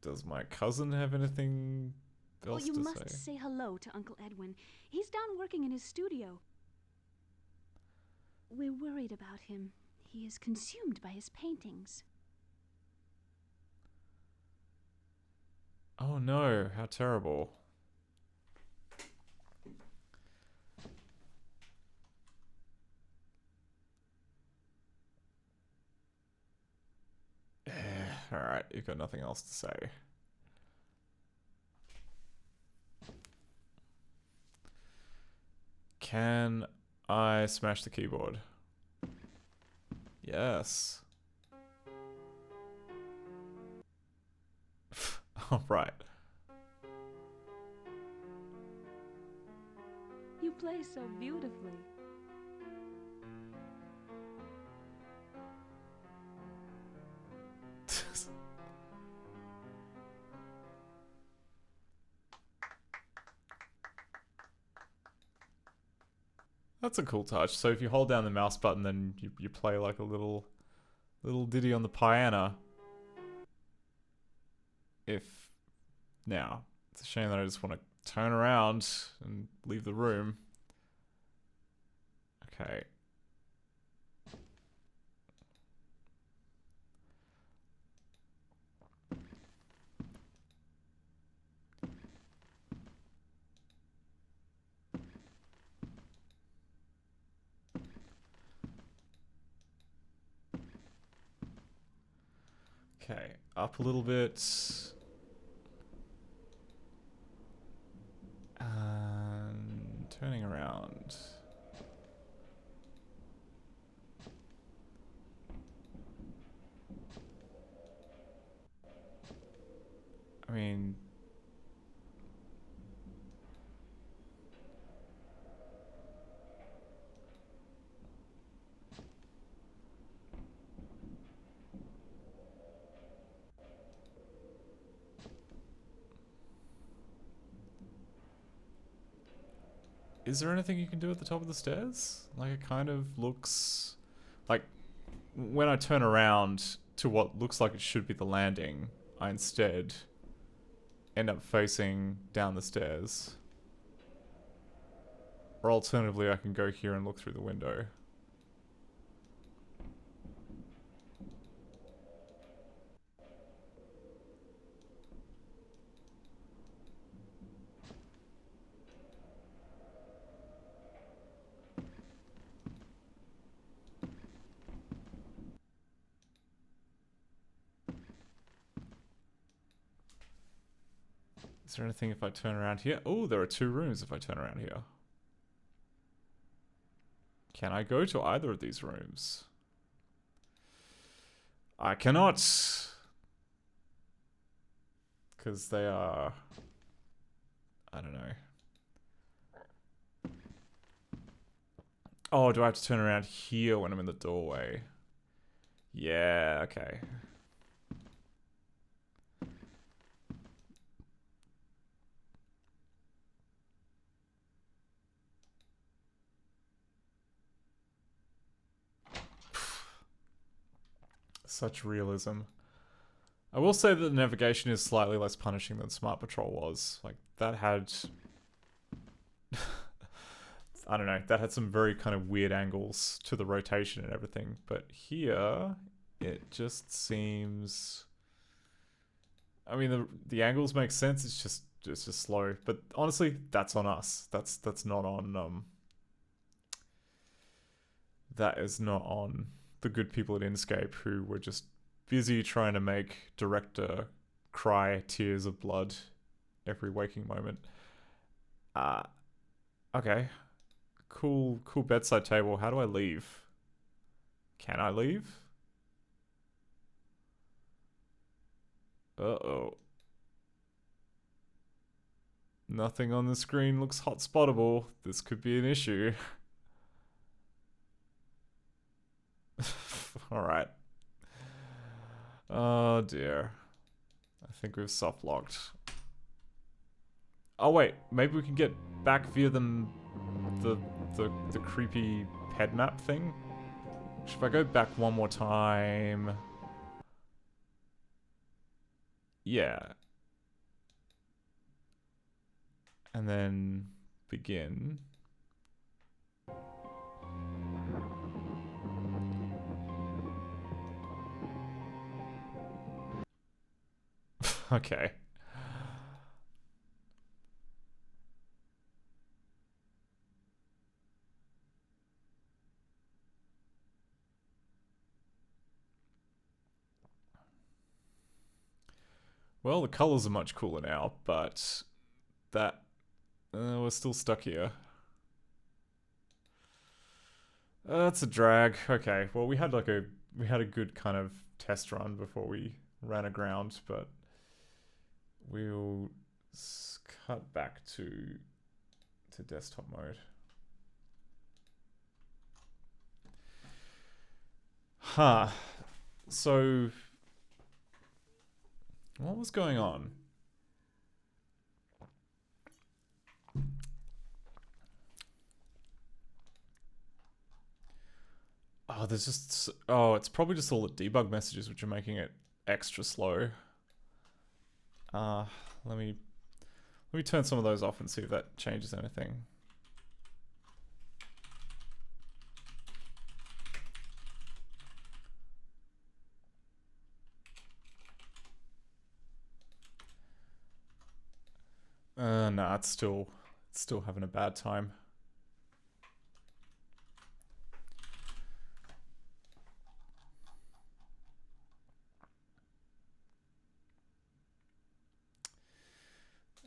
Does my cousin have anything else You to must say? say hello to Uncle Edwin. He's down working in his studio. We're worried about him. He is consumed by his paintings. Oh no, how terrible. Alright, you've got nothing else to say. Can I smash the keyboard? Yes. Alright. You play so beautifully. That's a cool touch. So if you hold down the mouse button, then you play like a little ditty on the piano. Now, it's a shame that I just want to turn around and leave the room. Okay. Okay, up a little bit. And turning around. I mean... Is there anything you can do at the top of the stairs? Like, it kind of looks... Like, when I turn around to what looks like it should be the landing, I instead end up facing down the stairs. Or alternatively, I can go here and look through the window. Is there anything if I turn around here? Oh, there are 2 rooms if I turn around here. Can I go to either of these rooms? I cannot. Because they are... I don't know. Oh, do I have to turn around here when I'm in the doorway? Yeah, okay. Such realism. I will say that the navigation is slightly less punishing than Smart Patrol was. Like, that had... I don't know, that had some very kind of weird angles to the rotation and everything. But here, it just seems... I mean, the angles make sense, it's just slow. But honestly, that's on us. That's not on... That is not on the good people at Inkscape who were just busy trying to make director cry tears of blood every waking moment. Okay. Cool bedside table. How do I leave? Can I leave? Uh-oh. Nothing on the screen looks hot-spottable. This could be an issue. Alright. Oh dear. I think we've soft locked. Oh wait, maybe we can get back via the creepy head map thing? Which if I go back one more time... Yeah. And then begin. Okay. Well, the colors are much cooler now, but that we're still stuck here. That's a drag. Okay, well we had a good kind of test run before we ran aground, but we'll cut back to desktop mode. Huh. So what was going on? Oh, there's just... Oh, it's probably just all the debug messages which are making it extra slow. Let me turn some of those off and see if that changes anything. Nah, it's still having a bad time.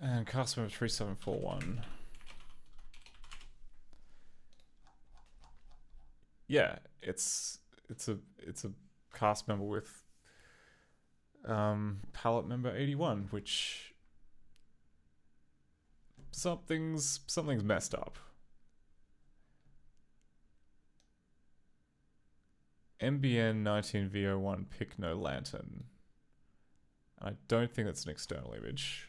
And cast member 3741. Yeah, it's a cast member with palette member 81, which something's messed up. MBN 19V01 pick no lantern. I don't think that's an external image.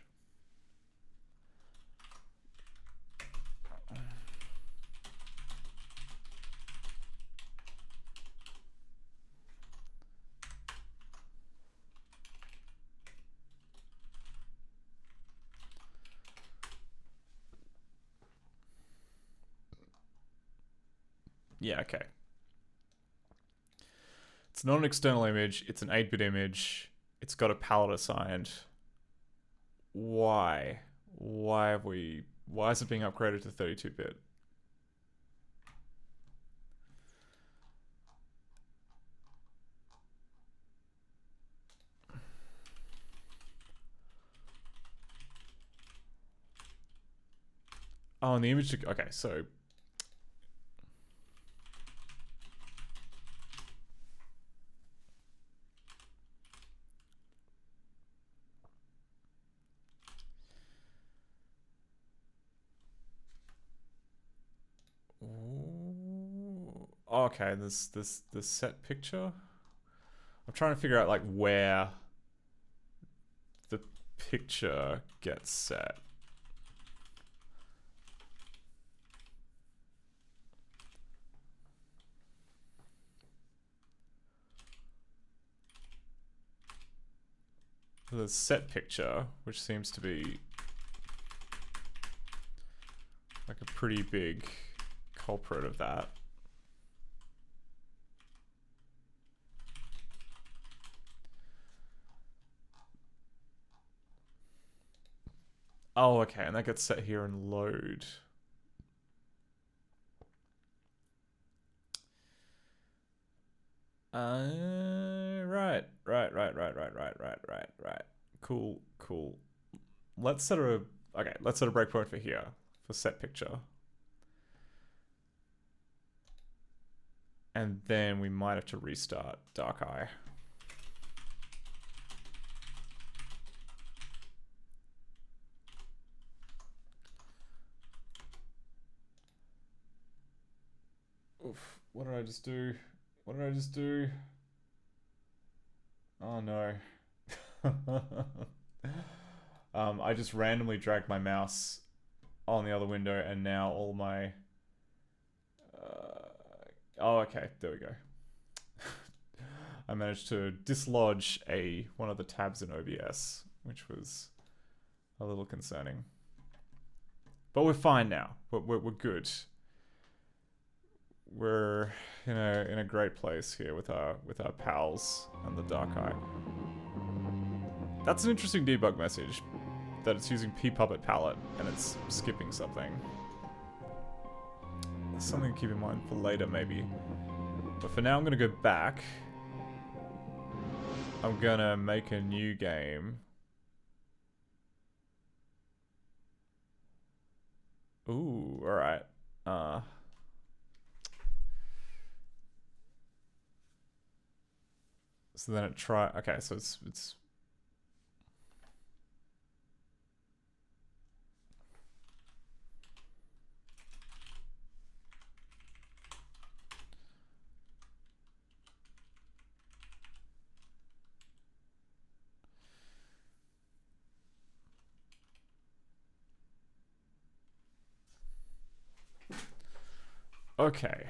Yeah, okay. It's not an external image. It's an 8-bit image. It's got a palette assigned. Why? Why is it being upgraded to 32-bit? Oh, and the image, okay, so. Okay, this set picture. I'm trying to figure out like where the picture gets set. The set picture, which seems to be like a pretty big culprit of that. Oh, okay, and that gets set here in load. Right. Cool. Let's set a breakpoint for here for set picture. And then we might have to restart Dark Eye. Oof, what did I just do? What did I just do? Oh no. I just randomly dragged my mouse on the other window and now all my... oh, okay, there we go. I managed to dislodge one of the tabs in OBS, which was a little concerning. But we're fine now. We're good. We're in a great place here with our pals and the Dark Eye. That's an interesting debug message, that it's using ppuppet palette and it's skipping something. Something to keep in mind for later, maybe. But for now, I'm gonna go back. I'm gonna make a new game. Ooh, alright. So then okay, so it's okay.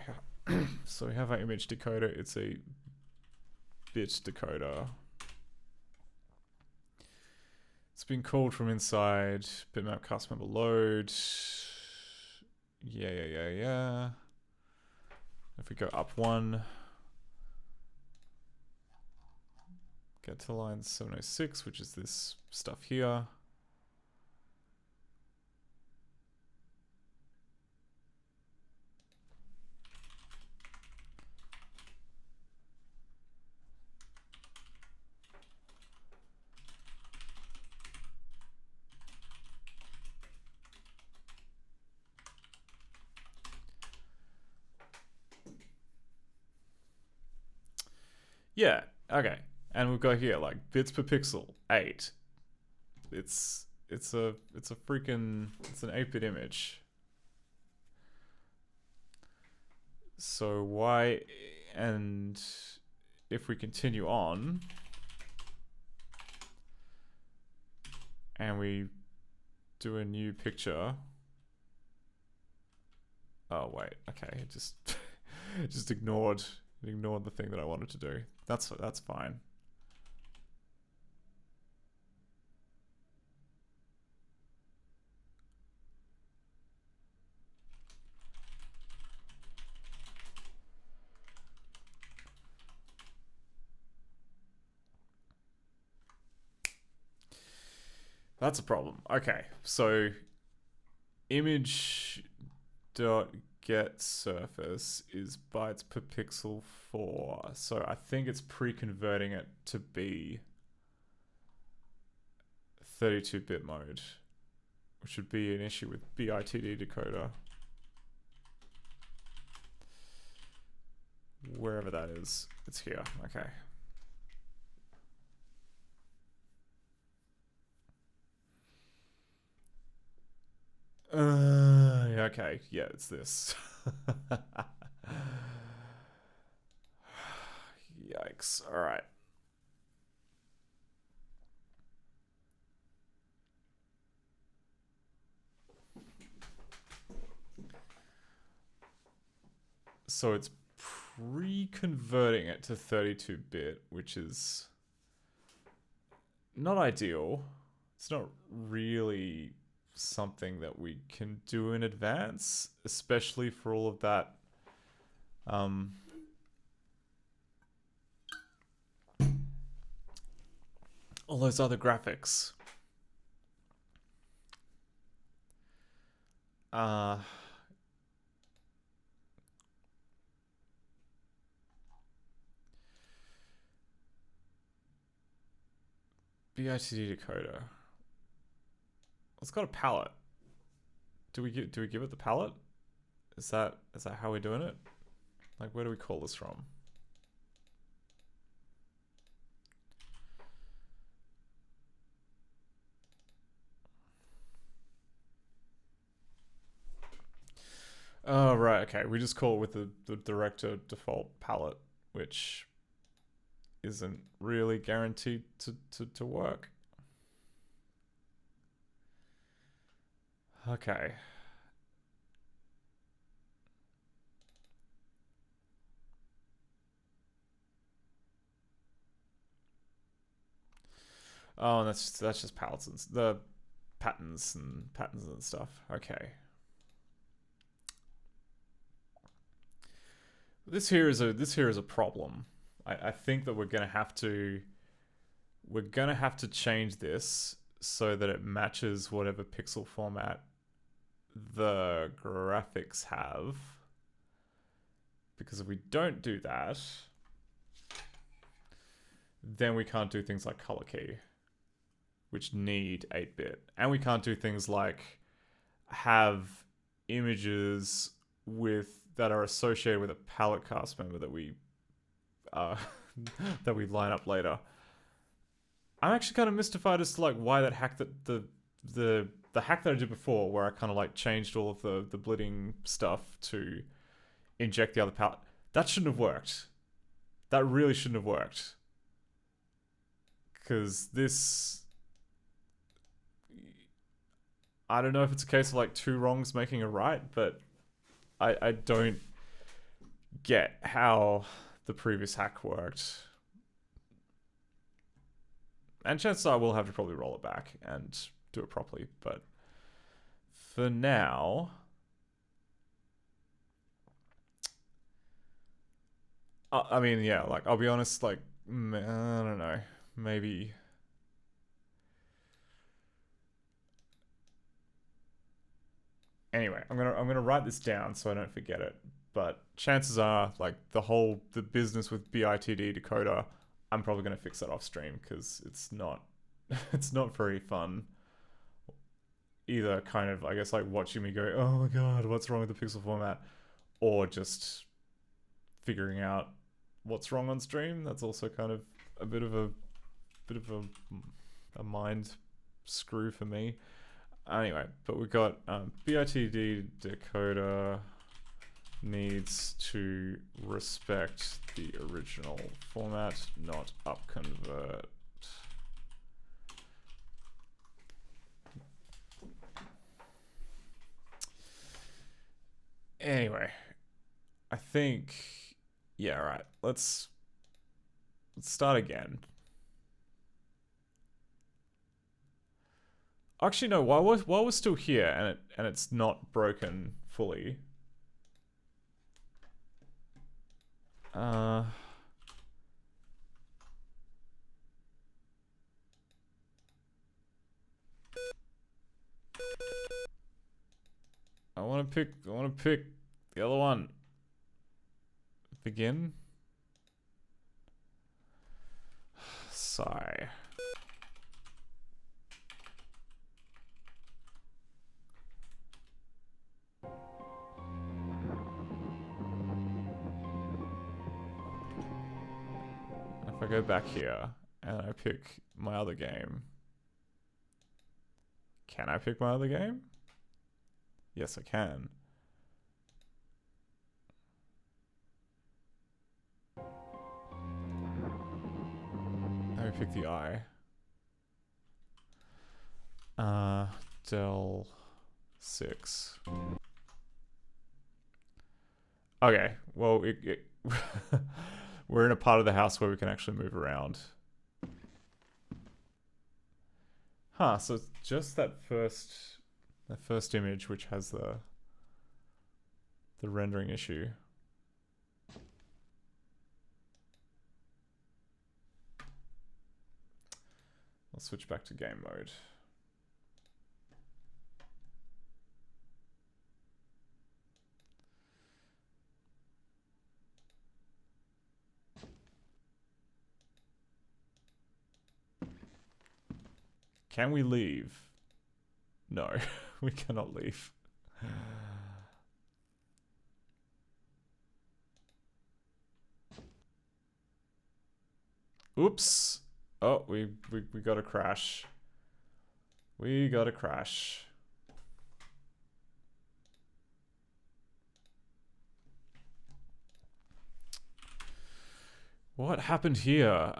So we have our image decoder. It's a bit decoder. It's been called from inside bitmap cast member load. Yeah. If we go up one, get to line 706, which is this stuff here. Yeah, okay. And we've got here like bits per pixel, 8. It's an 8-bit image. So why, and if we continue on and we do a new picture. Oh wait, okay, it just just ignored the thing that I wanted to do. That's fine. That's a problem. Okay, so image dot get surface is bytes per pixel 4. So I think it's pre-converting it to be 32-bit mode, which would be an issue with BITD decoder. Wherever that is, it's here. Okay. Okay, yeah, it's this. Yikes. All right. So it's pre-converting it to 32-bit, which is not ideal. It's not really something that we can do in advance, especially for all of that all those other graphics. BITD decoder. It's got a palette. Do we give it the palette? Is that how we're doing it? Like, where do we call this from? Oh, right, okay. We just call it with the director default palette, which isn't really guaranteed to work. Okay. Oh, and that's just palettes and the patterns and stuff. Okay. This here is a problem. I think that we're gonna have to change this so that it matches whatever pixel format the graphics have. Because if we don't do that, then we can't do things like color key, which need 8-bit. And we can't do things like have images that are associated with a palette cast member that we that we line up later. I'm actually kind of mystified as to like why that hack that the hack that I did before, where I kind of like changed all of the blidding stuff to inject the other palette. That shouldn't have worked. That really shouldn't have worked. Because this, I don't know if it's a case of like two wrongs making a right, but I don't get how the previous hack worked. And chances are we'll have to probably roll it back and do it properly, but for now, I mean, yeah, like, I'll be honest, like, I don't know, maybe. Anyway, I'm gonna write this down so I don't forget it. But chances are, like, the business with BITD decoder, I'm probably gonna fix that off stream because it's not very fun. Either kind of, I guess, like watching me go, oh my god, what's wrong with the pixel format, or just figuring out what's wrong on stream. That's also kind of a bit of a mind screw for me. Anyway, but we've got BITD decoder needs to respect the original format, not upconvert. Anyway, I think, yeah, all right. Let's start again. Actually, no. While we're still here and it's not broken fully. I want to pick the other one. Begin. Sigh. If I go back here and I pick my other game, can I pick my other game? Yes, I can. Let me pick the eye. Del 6. Okay, well, we're in a part of the house where we can actually move around. Huh, so it's just that first image which has the rendering issue. I'll switch back to game mode. Can we leave? No, we cannot leave. Oops. Oh, we got a crash. We got a crash. What happened here?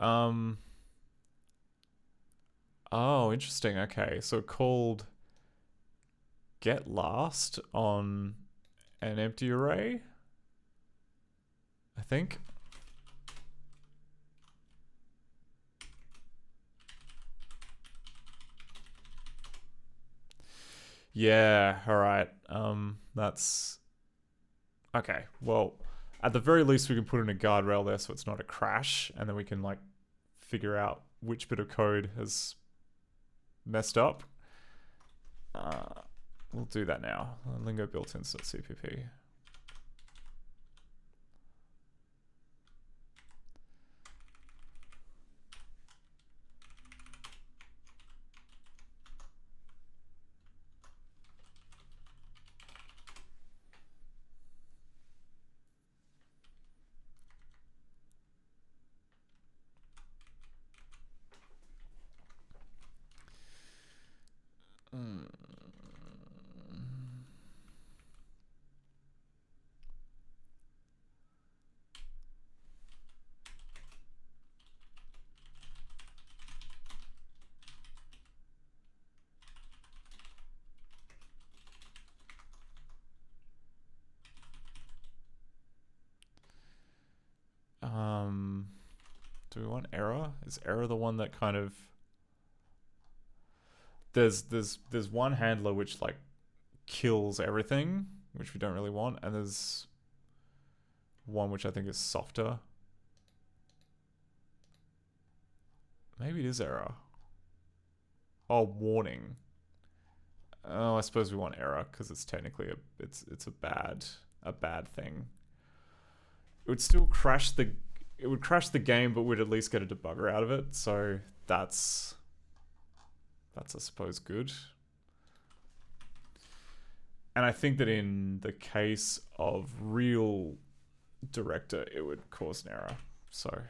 Oh, interesting. Okay, so called get last on an empty array, I think. Yeah, all right. That's okay. Well, at the very least, we can put in a guardrail there so it's not a crash, and then we can like figure out which bit of code has messed up. We'll do that now. Lingo built-ins.cpp. Do we want error? Is error the one that kind of there's one handler which like kills everything, which we don't really want, and there's one which I think is softer. Maybe it is error. Oh, warning. Oh, I suppose we want error because it's technically it's a bad thing. It would still crash the game, but we'd at least get a debugger out of it. So that's I suppose good. And I think that in the case of real director, it would cause an error. So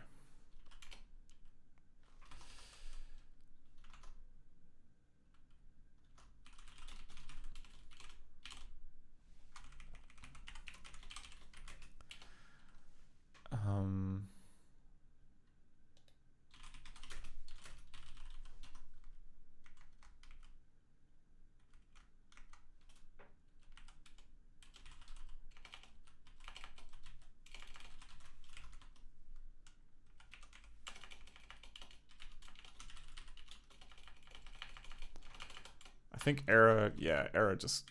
I think error, yeah, error just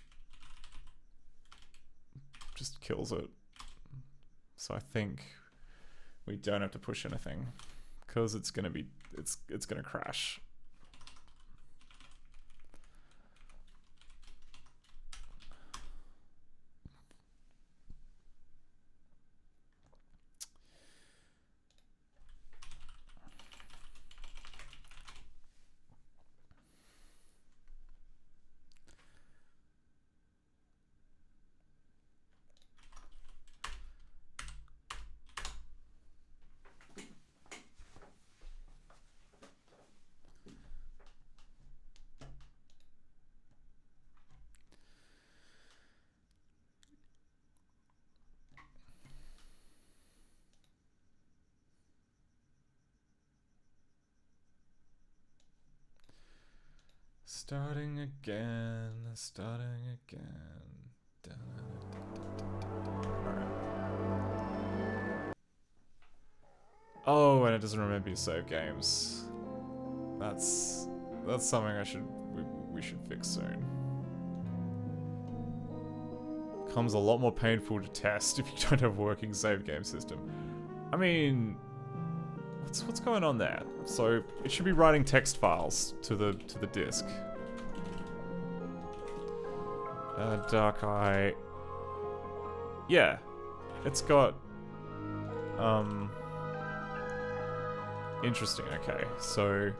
kills it. So I think we don't have to push anything because it's gonna be it's gonna crash. Starting again, starting again. Alright. Oh, and it doesn't remember your save games. That's something we should fix soon. Becomes a lot more painful to test if you don't have a working save game system. I mean, what's going on there? So it should be writing text files to the disk. Dark Eye. Yeah, it's got interesting. Okay, so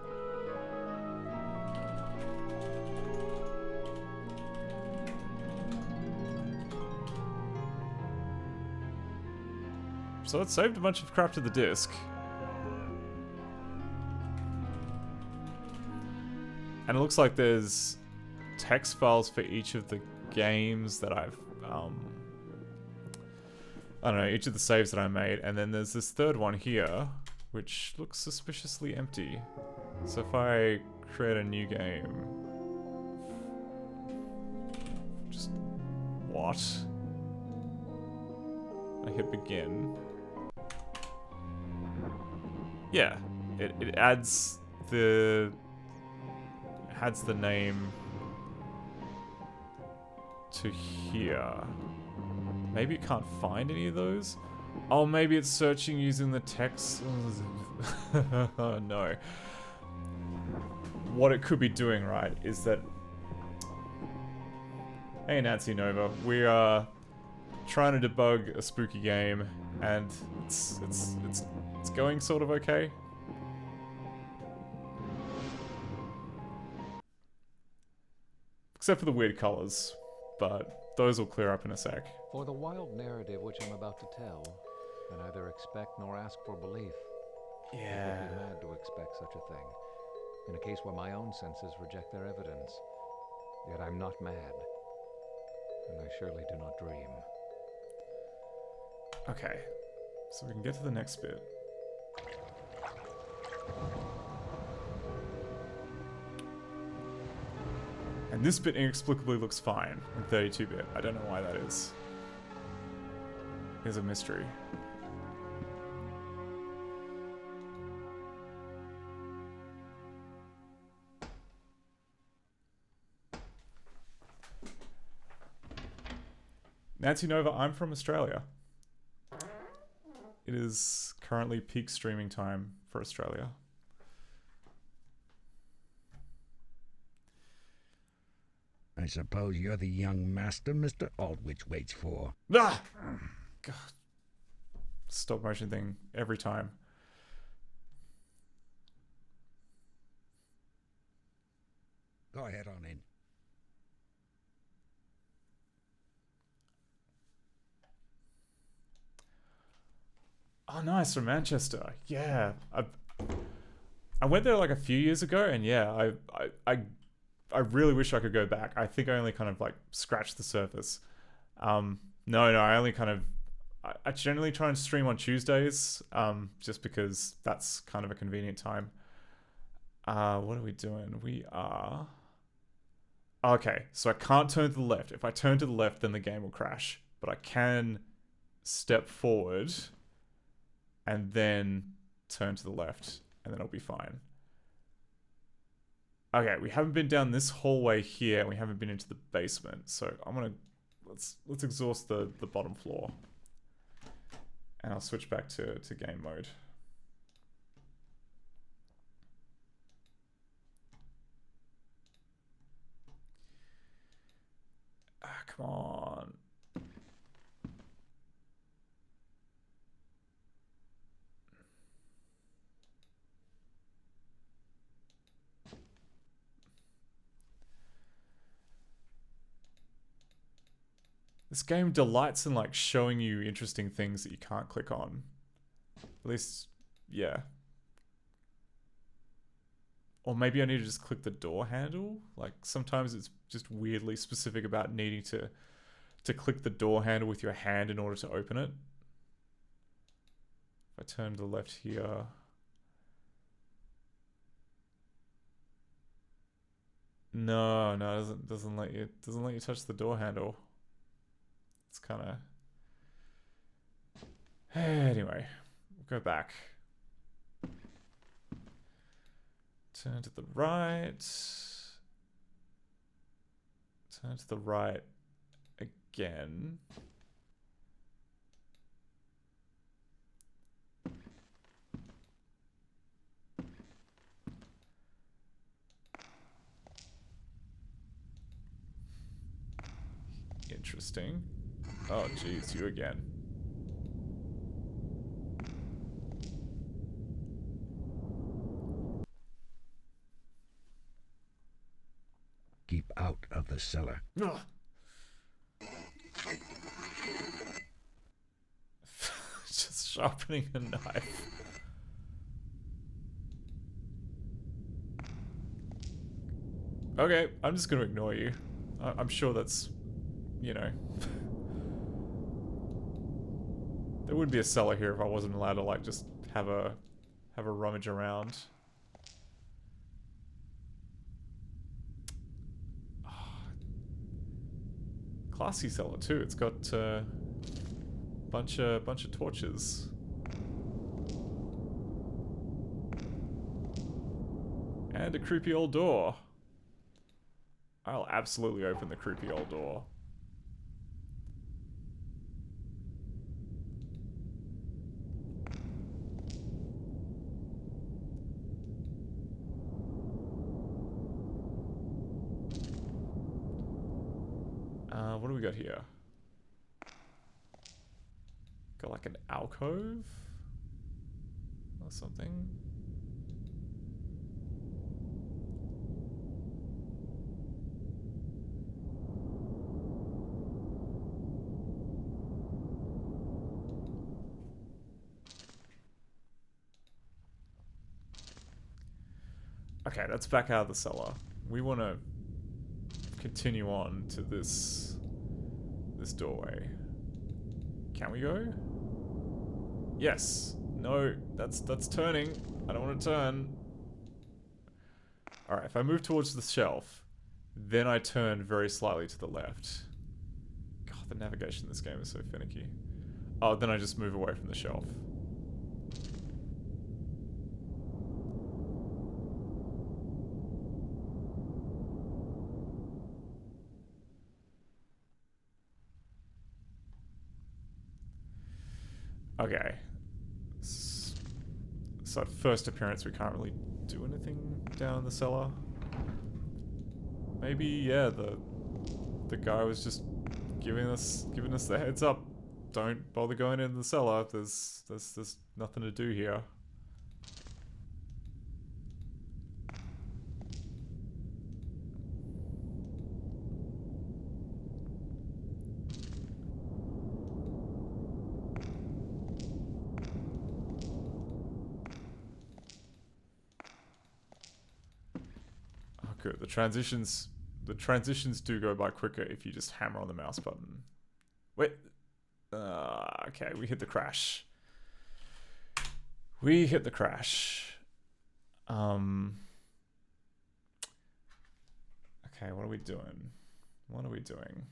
it saved a bunch of crap to the disk. And it looks like there's text files for each of the games that I've, I don't know, each of the saves that I made. And then there's this third one here, which looks suspiciously empty. So if I create a new game... Just... what? I hit begin. Yeah, it adds the name to here. Maybe it can't find any of those? Oh, maybe it's searching using the text. Oh, no. What it could be doing, right, is that... Hey, Nancy Nova. We are trying to debug a spooky game, and it's going sort of okay. Except for the weird colors, but those will clear up in a sec. For the wild narrative which I'm about to tell, I neither expect nor ask for belief. Yeah. It would be mad to expect such a thing, in a case where my own senses reject their evidence. Yet I'm not mad, and I surely do not dream. Okay, so we can get to the next bit. And this bit inexplicably looks fine in 32-bit. I don't know why that is. Here's a mystery. Nancy Nova, I'm from Australia. It is currently peak streaming time for Australia. I suppose you're the young master Mr. Aldwych waits for. Ah! God. Stop motion thing every time. Go ahead on in. Oh, nice, from Manchester. Yeah, I went there like a few years ago, and yeah, I really wish I could go back. I think I only kind of like scratched the surface. No, I only kind of... I generally try and stream on Tuesdays, just because that's kind of a convenient time. What are we doing? We are... Okay, so I can't turn to the left. If I turn to the left, then the game will crash. But I can step forward and then turn to the left, and then it'll be fine. Okay, we haven't been down this hallway here, and we haven't been into the basement, so I'm gonna... Let's exhaust the bottom floor. And I'll switch back to game mode. Come on. This game delights in like showing you interesting things that you can't click on. At least, yeah. Or maybe I need to just click the door handle. Like sometimes it's just weirdly specific about needing to click the door handle with your hand in order to open it. If I turn to the left here. No, no, it doesn't let you touch the door handle. It's kind of. Anyway, we'll go back. Turn to the right. Turn to the right again. Interesting. Oh, geez, you again. Keep out of the cellar. Ugh. Just sharpening a knife. Okay, I'm just gonna ignore you. I'm sure that's, you know. There would be a cellar here if I wasn't allowed to like just have a rummage around. Classy cellar too. It's got bunch of torches. And a creepy old door. I'll absolutely open the creepy old door. What do we got here? Got like an alcove or something. Okay, let's back out of the cellar. We want to continue on to this doorway. Can we go? Yes. No, that's turning. I don't want to turn. Alright, if I move towards the shelf, then I turn very slightly to the left. God, the navigation in this game is so finicky. Oh, then I just move away from the shelf. Okay. So at first appearance we can't really do anything down in the cellar. Maybe, yeah, the guy was just giving us the heads up. Don't bother going into the cellar. There's nothing to do here. Good. The transitions do go by quicker if you just hammer on the mouse button. Wait. Okay, we hit the crash. We hit the crash. Okay, what are we doing? What are we doing?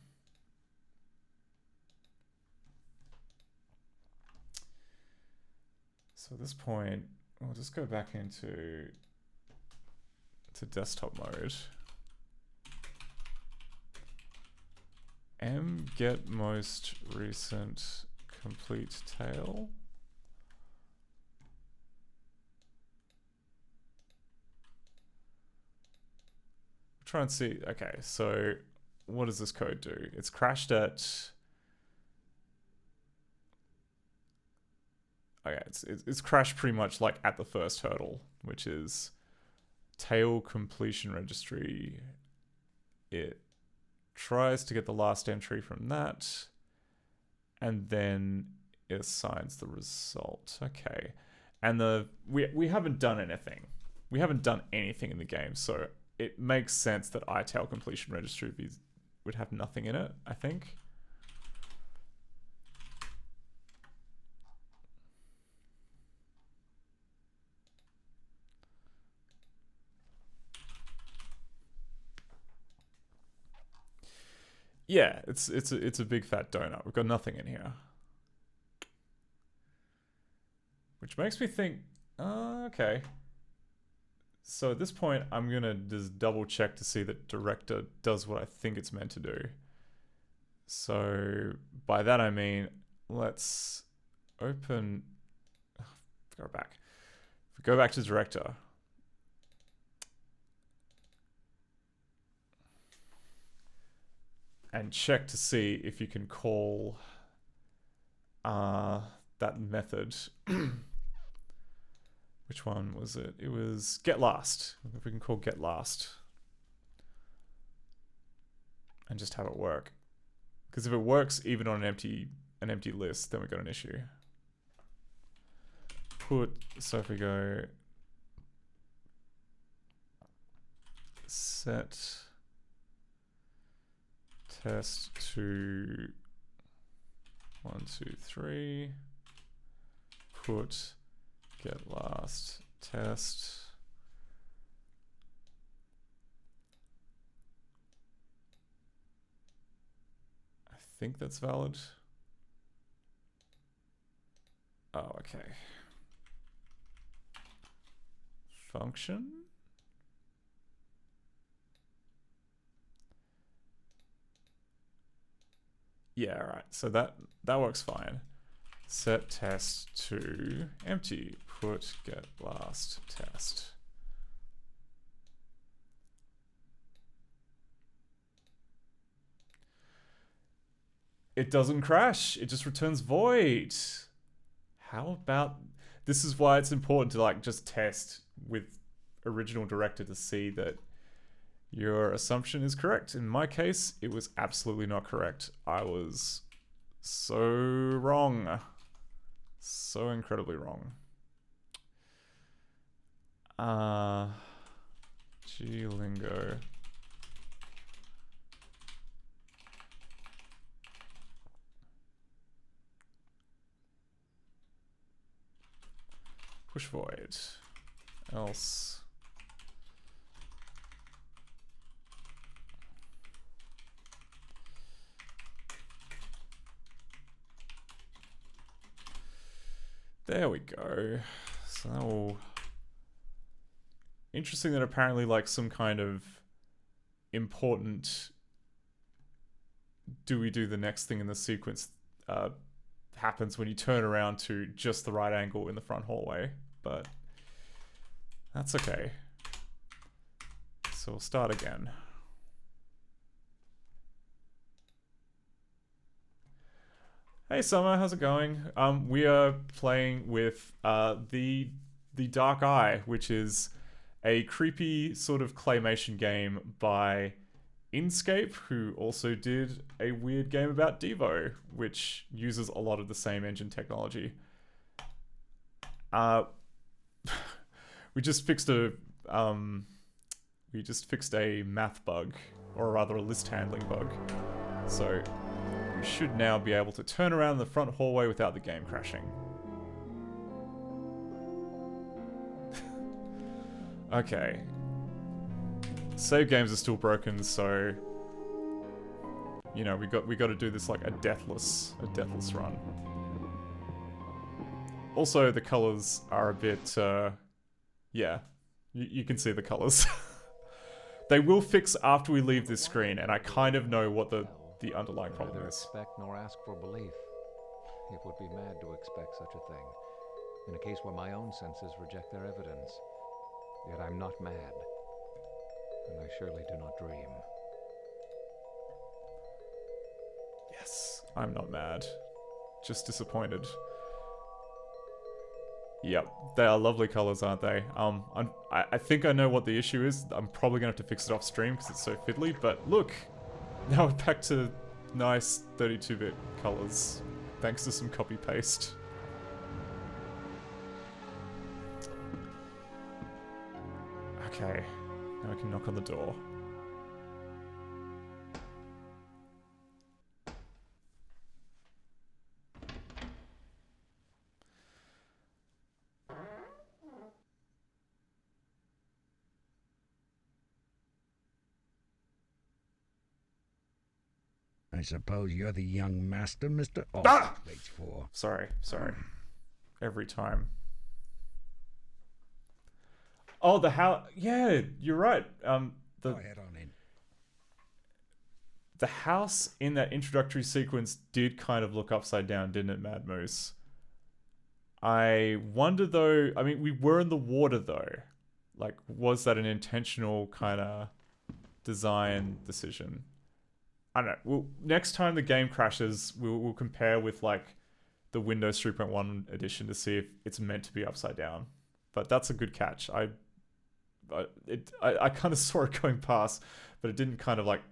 So at this point, we'll just go back into desktop mode. Get most recent complete tale. Try and see. Okay, so what does this code do? It's crashed at. Okay, it's crashed pretty much like at the first hurdle, which is tail completion registry. It tries to get the last entry from that, and then it assigns the result. Okay, and we haven't done anything. We haven't done anything in the game, so it makes sense that iTail completion registry would have nothing in it, I think. Yeah, it's a big fat donut. We've got nothing in here. Which makes me think, okay. So at this point, I'm gonna just double check to see that director does what I think it's meant to do. So by that I mean, let's open, go back. If we go back to director, and check to see if you can call that method. Which one was it? It was get last. If we can call get last. And just have it work. Because if it works even on an empty list, then we've got an issue. So if we go set test to 1, 2, 3, put get last test. I think that's valid. Oh, okay. Function. Yeah, all right. So that works fine. Set test to empty. Put get last test. It doesn't crash. It just returns void. How about... This is why it's important to like just test with original director to see that your assumption is correct. In my case, it was absolutely not correct. I was so wrong. So incredibly wrong. Glingo. Push void. Else. There we go. So that will... Interesting that apparently like some kind of important do we do the next thing in the sequence happens when you turn around to just the right angle in the front hallway, but that's okay. So we'll start again. Hey Summer, how's it going? We are playing with the Dark Eye, which is a creepy sort of claymation game by Inkscape, who also did a weird game about Devo, which uses a lot of the same engine technology. We just fixed a math bug, or rather a list handling bug. So we should now be able to turn around the front hallway without the game crashing. Okay. Save games are still broken, so you know, we got to do this like a deathless run. Also, the colors are a bit yeah, you can see the colors. They will fix after we leave this screen, and I kind of know what the underlying problem Neither is. expect nor ask for belief. It would be mad to expect such a thing, in a case where my own senses reject their evidence. Yet I'm not mad, and I surely do not dream. Yes, I'm not mad. Just disappointed. Yep, they are lovely colors, aren't they? I think I know what the issue is. I'm probably gonna have to fix it off stream because it's so fiddly, but look! Now we're back to nice 32-bit colors, thanks to some copy-paste. Okay, now we can knock on the door. I suppose you're the young master Mr. Aldwood waits for. Sorry. Every time. Oh, the house. Yeah, you're right. Go ahead on in. The house in that introductory sequence did kind of look upside down, didn't it, Mad Moose? I wonder though, I mean, we were in the water though. Like, was that an intentional kind of design decision? I don't know. Next time the game crashes, we'll compare with like the Windows 3.1 edition to see if it's meant to be upside down. But that's a good catch. I kind of saw it going past, but it didn't kind of like,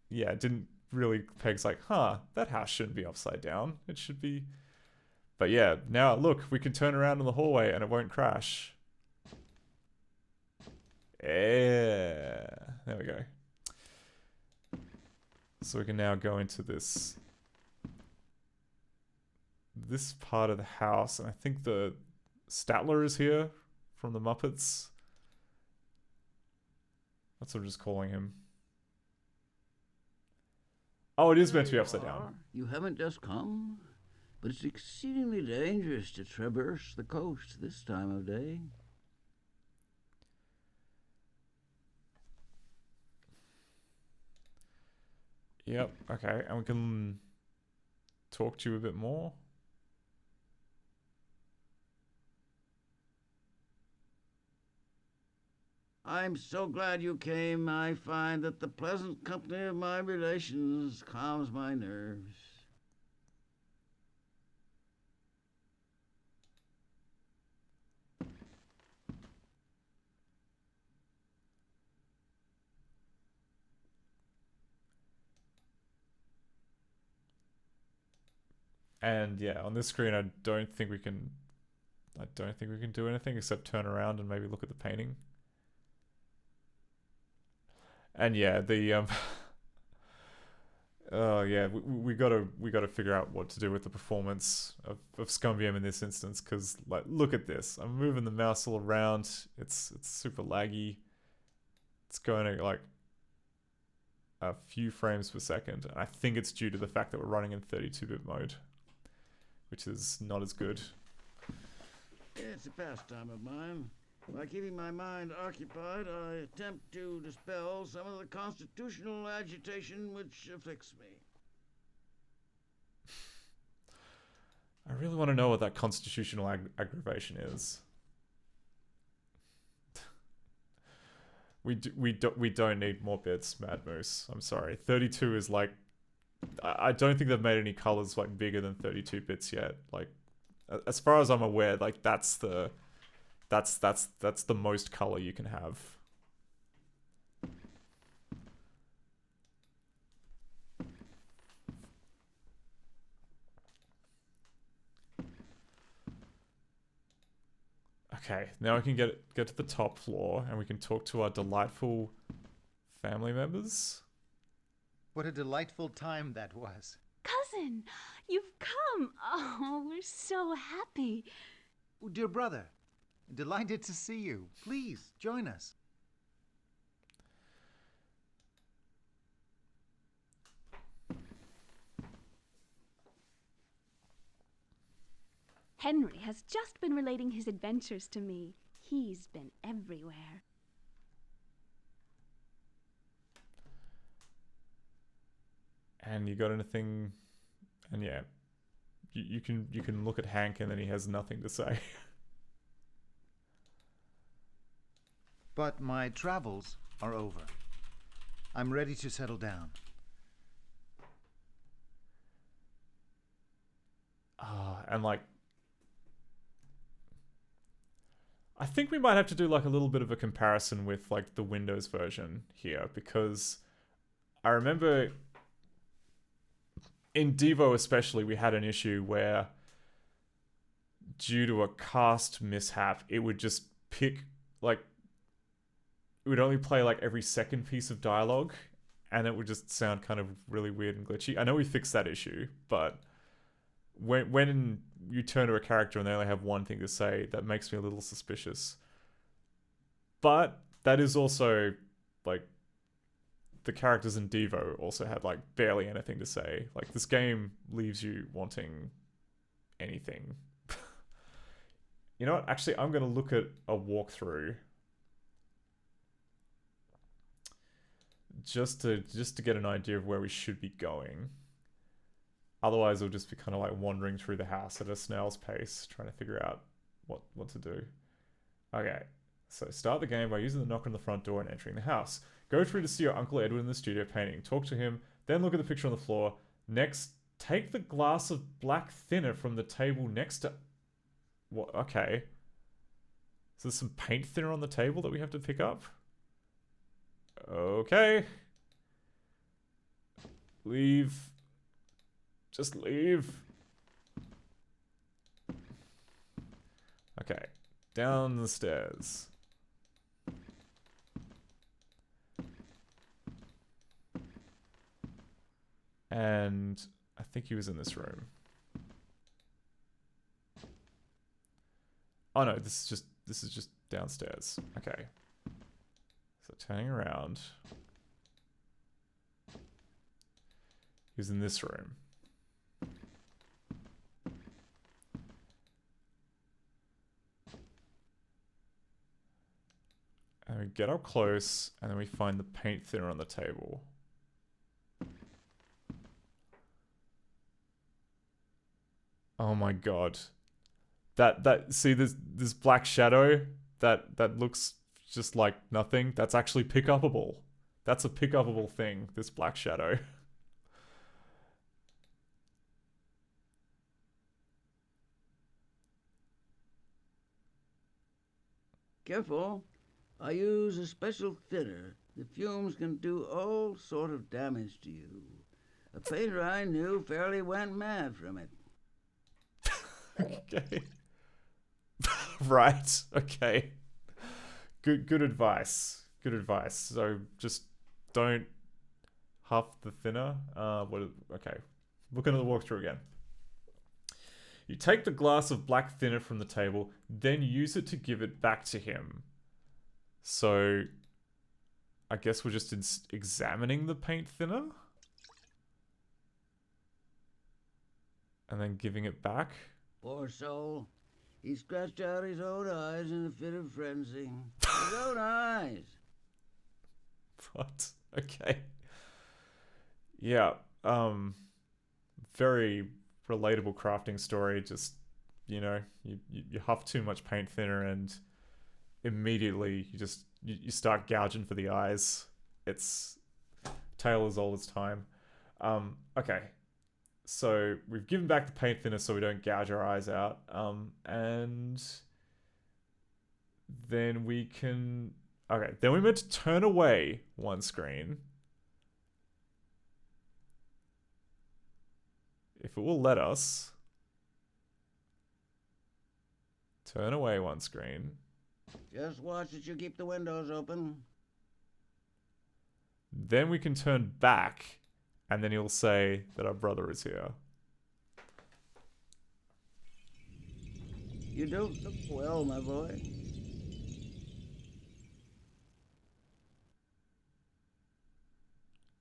yeah, it didn't really peg like, that house shouldn't be upside down. It should be. But yeah, now look, we can turn around in the hallway and it won't crash. Yeah, there we go. So we can now go into this part of the house, and I think the Statler is here from the Muppets. That's what I'm just calling him. Oh, it is meant to be upside down. You haven't just come, but it's exceedingly dangerous to traverse the coast this time of day. Yep, okay, and we can talk to you a bit more. I'm so glad you came. I find that the pleasant company of my relations calms my nerves. And yeah, on this screen, I don't think we can do anything except turn around and maybe look at the painting. And yeah, the oh yeah, we gotta figure out what to do with the performance of ScummVM in this instance, because like, look at this. I'm moving the mouse all around. It's super laggy. It's going at like a few frames per second. And I think it's due to the fact that we're running in 32-bit mode, which is not as good. It's a pastime of mine. By keeping my mind occupied, I attempt to dispel some of the constitutional agitation which afflicts me. I really want to know what that constitutional aggravation is. We don't need more bits, Mad Moose. I'm sorry. 32 is like, I don't think they've made any colors like bigger than 32 bits yet. Like, as far as I'm aware, like that's the most color you can have. Okay, now we can get to the top floor and we can talk to our delightful family members. What a delightful time that was. Cousin, you've come. Oh, we're so happy. Oh, dear brother, delighted to see you. Please, join us. Henry has just been relating his adventures to me. He's been everywhere. And you got anything? And yeah, you can look at Hank and then he has nothing to say. But my travels are over. I'm ready to settle down. And like, I think we might have to do like a little bit of a comparison with like the Windows version here, because I remember in Devo especially, we had an issue where due to a cast mishap, it would just pick like, it would only play like every second piece of dialogue and it would just sound kind of really weird and glitchy. I know we fixed that issue, but when you turn to a character and they only have one thing to say, that makes me a little suspicious. But that is also like the characters in Devo also had like barely anything to say. Like this game leaves you wanting anything. You know what? Actually, I'm going to look at a walkthrough just to get an idea of where we should be going. Otherwise, it'll just be kind of like wandering through the house at a snail's pace, trying to figure out what to do. Okay, so start the game by using the knock on the front door and entering the house. Go through to see your Uncle Edward in the studio painting. Talk to him, then look at the picture on the floor. Next, take the glass of black thinner from the table next to... What? Okay. So there's some paint thinner on the table that we have to pick up? Okay. Leave. Just leave. Okay. Down the stairs. And I think he was in this room. Oh no, this is just downstairs. Okay. So turning around. He was in this room. And we get up close, and then we find the paint thinner on the table. Oh my god. See this black shadow that looks just like nothing? That's actually pick-upable. That's a pick-upable thing, this black shadow. Careful. I use a special thinner. The fumes can do all sort of damage to you. A painter I knew fairly went mad from it. Okay. Right. Okay. Good advice. Good advice. So just don't huff the thinner. Okay. Looking at the walkthrough again. You take the glass of black thinner from the table, then use it to give it back to him. So I guess we're just examining the paint thinner? And then giving it back? Poor soul. He scratched out his own eyes in a fit of frenzy. His own eyes. What? Okay. Yeah. Very relatable crafting story. Just, you know, you huff too much paint thinner and immediately you start gouging for the eyes. It's tale as old as time. Okay. So we've given back the paint thinner so we don't gouge our eyes out. And then we can... Okay, then we meant to turn away one screen. If it will let us. Turn away one screen. Just watch that you keep the windows open. Then we can turn back. And then he'll say that our brother is here. You don't look well, my boy.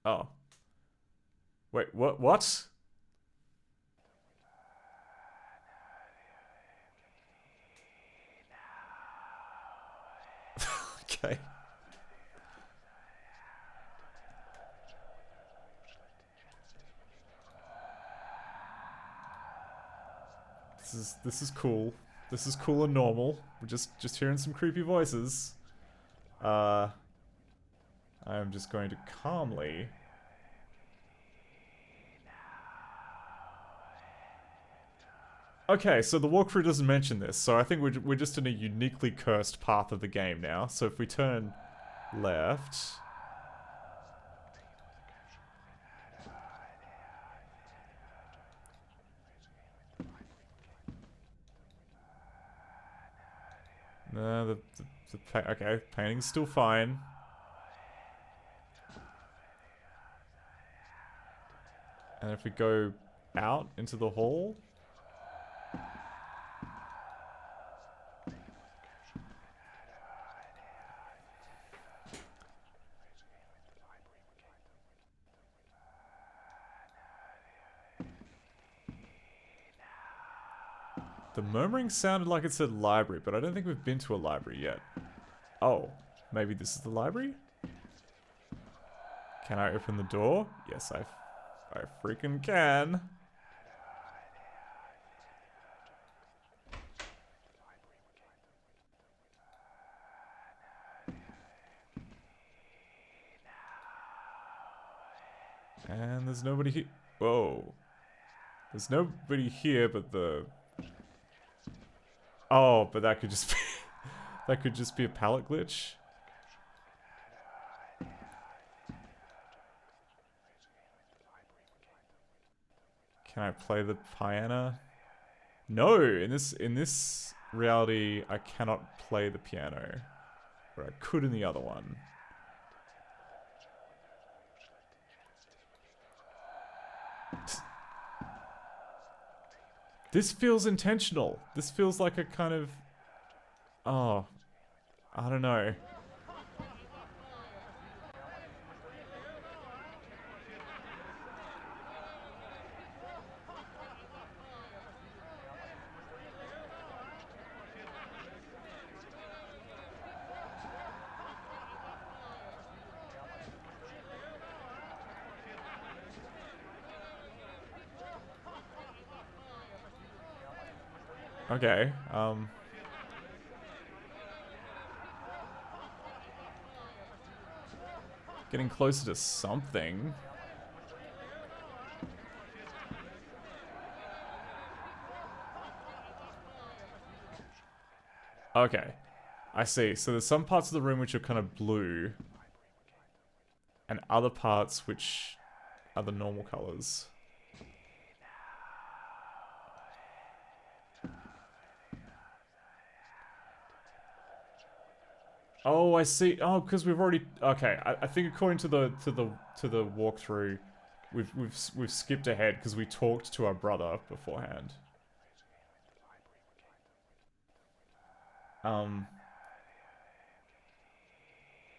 Oh. Wait, what? Okay. This is cool. This is cool and normal. We're just hearing some creepy voices. I am just going to calmly... Okay, so the walkthrough doesn't mention this, so I think we're just in a uniquely cursed path of the game now. So if we turn left... No, okay, painting's still fine. And if we go out into the hall... The murmuring sounded like it said library, but I don't think we've been to a library yet. Oh, maybe this is the library? Can I open the door? Yes, I freaking can. And there's nobody here. Whoa. There's nobody here but the... Oh, but that could just be... that could just be a palette glitch. Can I play the piano? No, in this reality, I cannot play the piano. But I could in the other one. This feels intentional. This feels like a kind of... Oh, I don't know. Okay, getting closer to something. Okay, I see. So there's some parts of the room which are kind of blue, and other parts which are the normal colors. Oh, I see. Oh, because we've already... Okay, I think according to the walkthrough, we've skipped ahead because we talked to our brother beforehand.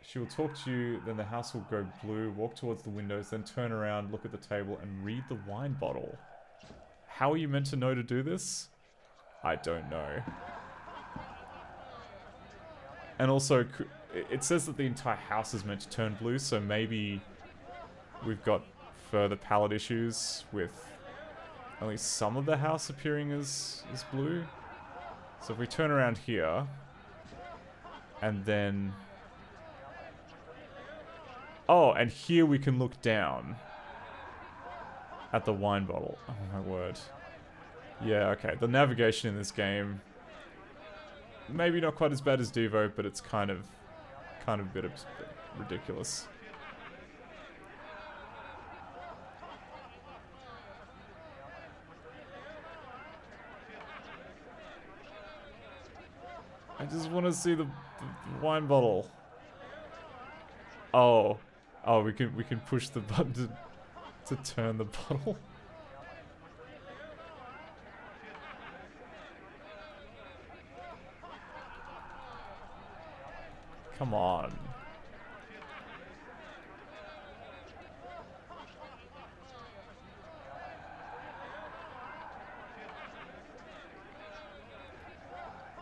She will talk to you, then the house will go blue, walk towards the windows, then turn around, look at the table, and read the wine bottle. How are you meant to know to do this? I don't know. And also, it says that the entire house is meant to turn blue, so maybe we've got further palette issues with only some of the house appearing as blue. So if we turn around here, and then... Oh, and here we can look down at the wine bottle. Oh my word. Yeah, okay. The navigation in this game... Maybe not quite as bad as Devo, but it's kind of a bit ridiculous. I just want to see the wine bottle. Oh, we can push the button to turn the bottle. Come on.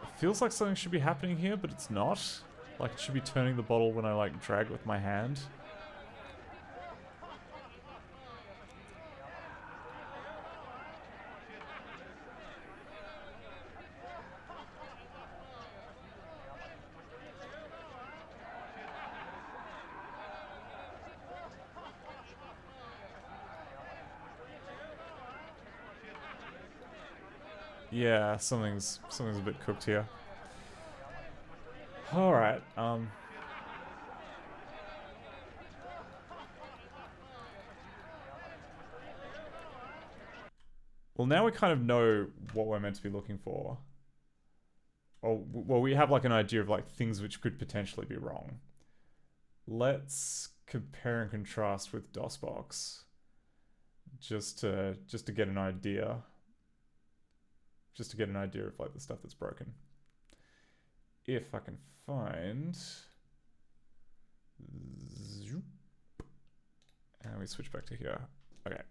It feels like something should be happening here, but it's not. Like it should be turning the bottle when I like drag with my hand. Yeah, something's a bit cooked here. Alright, well, now we kind of know what we're meant to be looking for. Or, well, we have like an idea of like things which could potentially be wrong. Let's compare and contrast with DOSBox. Just to get an idea. Just to get an idea of like the stuff that's broken. If I can find... Zoop. And we switch back to here. Okay.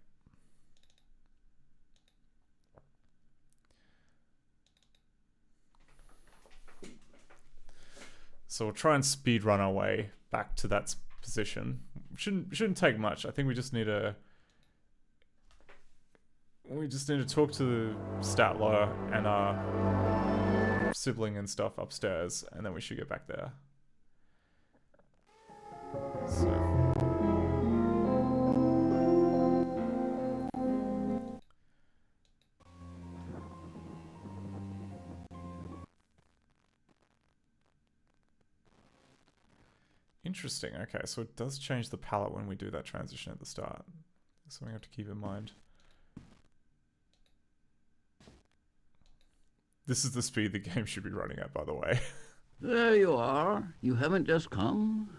So we'll try and speed run our way back to that position. Shouldn't take much. I think we just need to talk to the Statler and our sibling and stuff upstairs, and then we should get back there. So. Interesting. Okay, so it does change the palette when we do that transition at the start. Something I have to keep in mind. This is the speed the game should be running at, by the way. There you are. You haven't just come.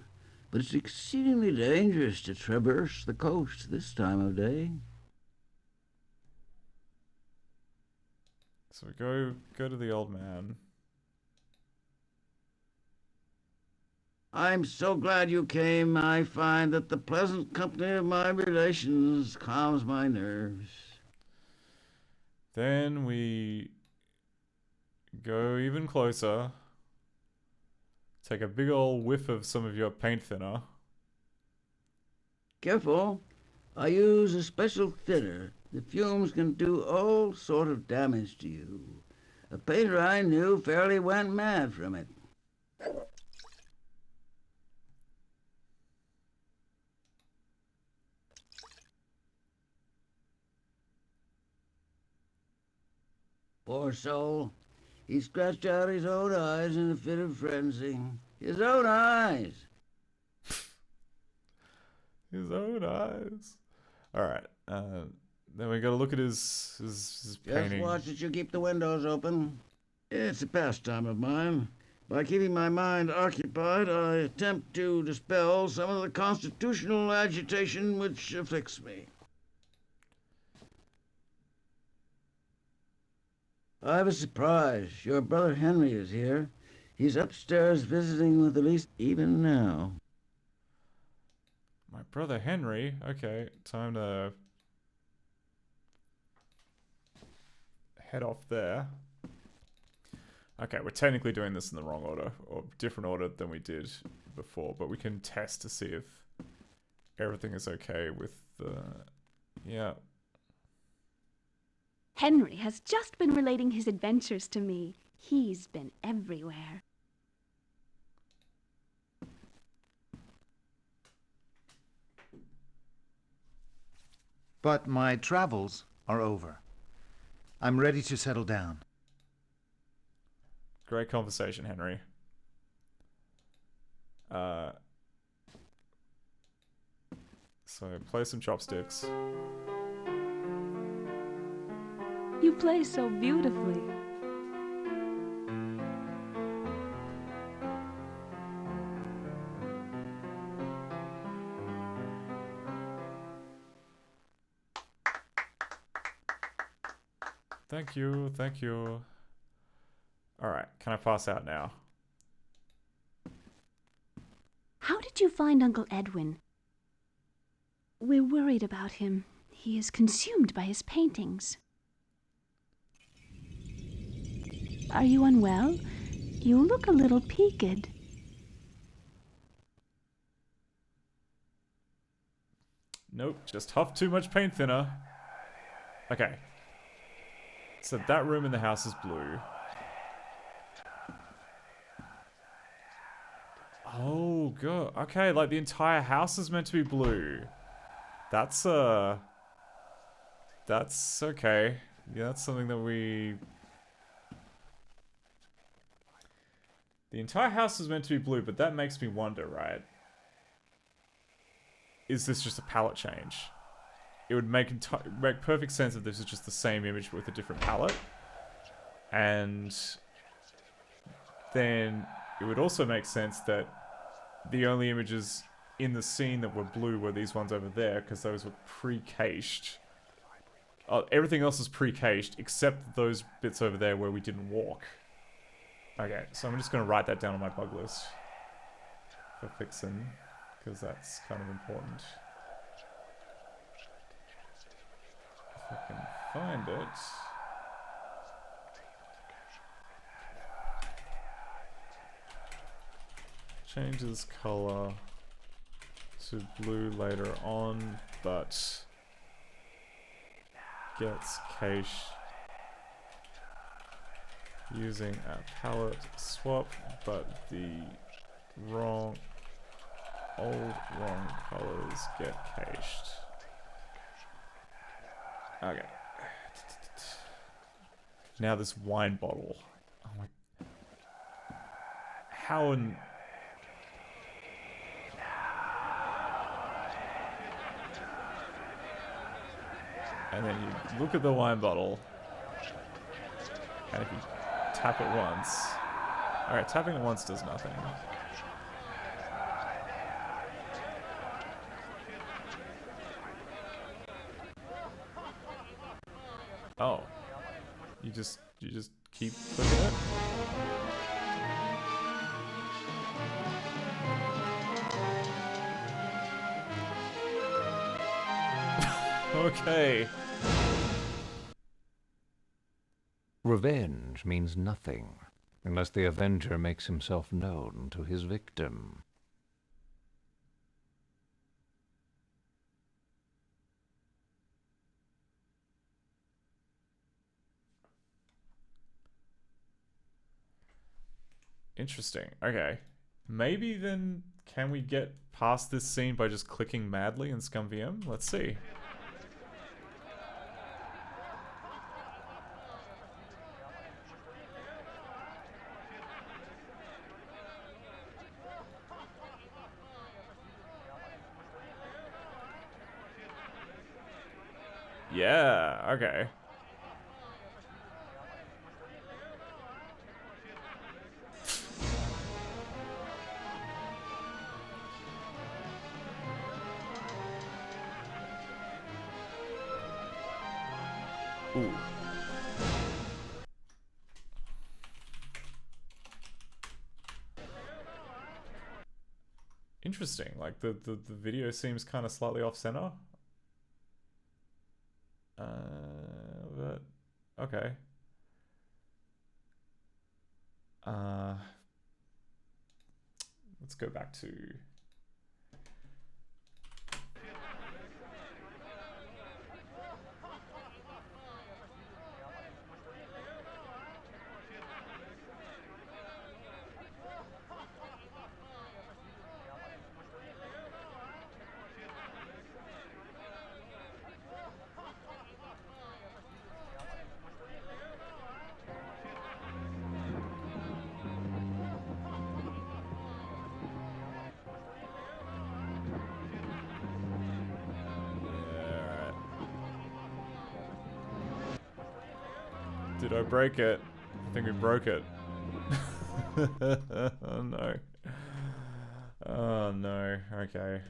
But it's exceedingly dangerous to traverse the coast this time of day. So we go to the old man. I'm so glad you came. I find that the pleasant company of my relations calms my nerves. Then we go even closer. Take a big old whiff of some of your paint thinner. Careful. I use a special thinner. The fumes can do all sort of damage to you. A painter I knew fairly went mad from it. Poor soul. He scratched out his own eyes in a fit of frenzy. His own eyes! His own eyes. Alright, then we gotta look at his painting. Just watch that you keep the windows open. It's a pastime of mine. By keeping my mind occupied, I attempt to dispel some of the constitutional agitation which afflicts me. I have a surprise. Your brother Henry is here. He's upstairs visiting with Elise even now. My brother Henry? Okay, time to head off there. Okay, we're technically doing this in the wrong order, or different order than we did before, but we can test to see if everything is okay with the... Yeah. Henry has just been relating his adventures to me. He's been everywhere. But my travels are over. I'm ready to settle down. Great conversation, Henry. So, play some chopsticks. You play so beautifully. Thank you, thank you. Alright, can I pass out now? How did you find Uncle Edwin? We're worried about him. He is consumed by his paintings. Are you unwell? You look a little peaked. Nope, just huffed too much paint thinner. Okay. So that room in the house is blue. Oh, good. Okay, like the entire house is meant to be blue. That's okay. Yeah, that's something that we... The entire house is meant to be blue, but that makes me wonder, right? Is this just a palette change? It would make perfect sense if this is just the same image with a different palette. And then it would also make sense that the only images in the scene that were blue were these ones over there, because those were pre-cached. Everything else is pre-cached, except those bits over there where we didn't walk. Okay, so I'm just going to write that down on my bug list for fixing, because that's kind of important. If I can find it. changes color to blue later on, but gets cached using a palette swap, but the wrong colors get cached. Okay. Now this wine bottle. Oh my. How in... And then you look at the wine bottle, and if you tap it once... Alright, tapping it once does nothing. Oh. You just keep clicking it? Okay. Revenge means nothing unless the avenger makes himself known to his victim. Interesting. Okay. Maybe then can we get past this scene by just clicking madly in ScummVM? Let's see. Yeah, okay. Ooh. Interesting. Like the video seems kind of slightly off center. But okay. Let's go back to Did I break it? I think we broke it. Oh no. Oh no. Okay.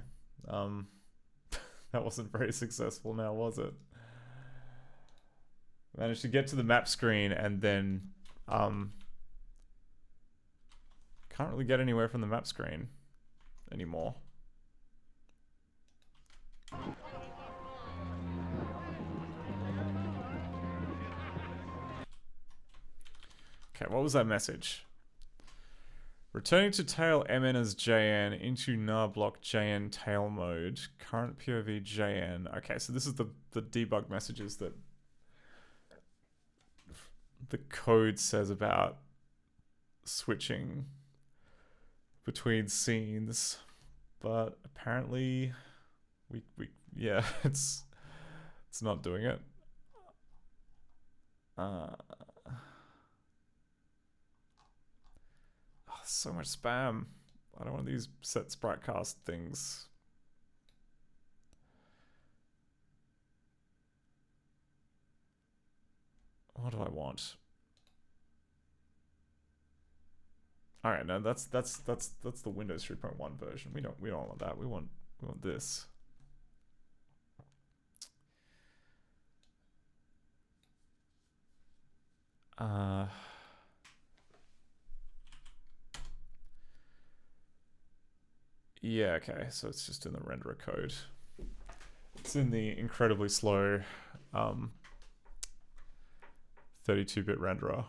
That wasn't very successful now, was it? Managed to get to the map screen and then can't really get anywhere from the map screen anymore. Okay, what was that message? Returning to tail MN as JN into nar block JN tail mode. Current POV JN. Okay, so this is the debug messages that the code says about switching between scenes. But apparently we yeah, it's not doing it. So much spam. I don't want these set sprite cast things. What do I want? All right, no, that's the Windows 3.1 version. We don't want that. We want this. Yeah, okay, so it's just in the renderer code. It's in the incredibly slow 32-bit renderer.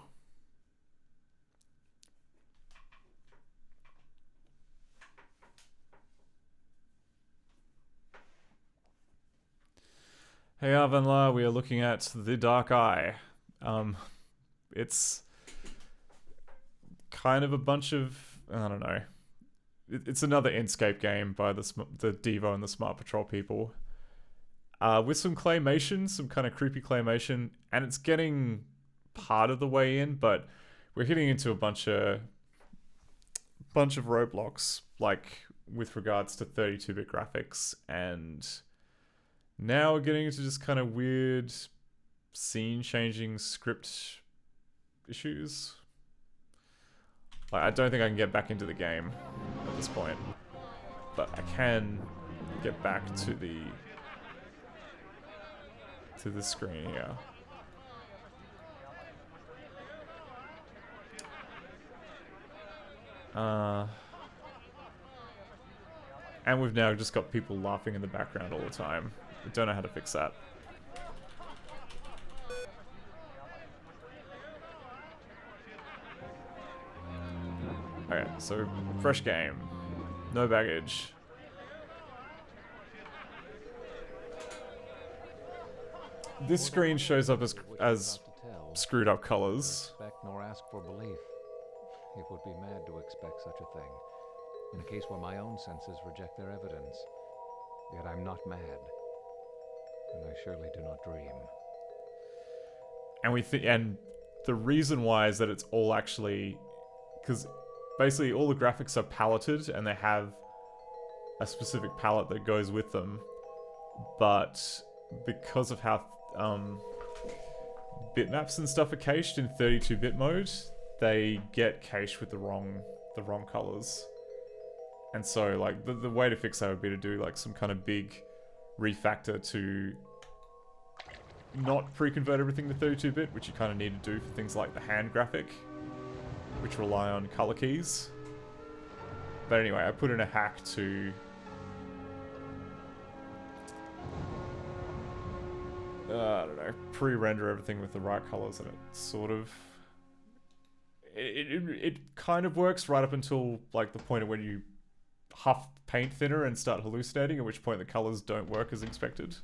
Hey Avanla, we are looking at The Dark Eye. It's kind of a bunch of, I don't know. It's another Inkscape game by the Devo and the Smart Patrol people. With some claymation, some kind of creepy claymation, and it's getting part of the way in, but we're hitting into a bunch of roadblocks, like with regards to 32-bit graphics, and now we're getting into just kind of weird scene-changing script issues. Like, I don't think I can get back into the game at this point, but I can get back to the screen here. And we've now just got people laughing in the background all the time. I don't know how to fix that. Okay, so fresh game. No baggage. This screen shows up as screwed up colors. Expect nor ask for belief. It would be mad to expect such a thing, in a case where my own senses reject their evidence. Yet I'm not mad, and I surely do not dream. And the reason why is that it's all actually, because basically all the graphics are paletted and they have a specific palette that goes with them, but because of how bitmaps and stuff are cached in 32-bit mode, they get cached with the wrong colors. And so, like, the way to fix that would be to do, like, some kind of big refactor to not pre-convert everything to 32-bit, which you kind of need to do for things like the hand graphic, which rely on color keys. But anyway, I put in a hack to I don't know, pre-render everything with the right colors, and it sort of it kind of works right up until like the point of when you huff paint thinner and start hallucinating, at which point the colors don't work as expected.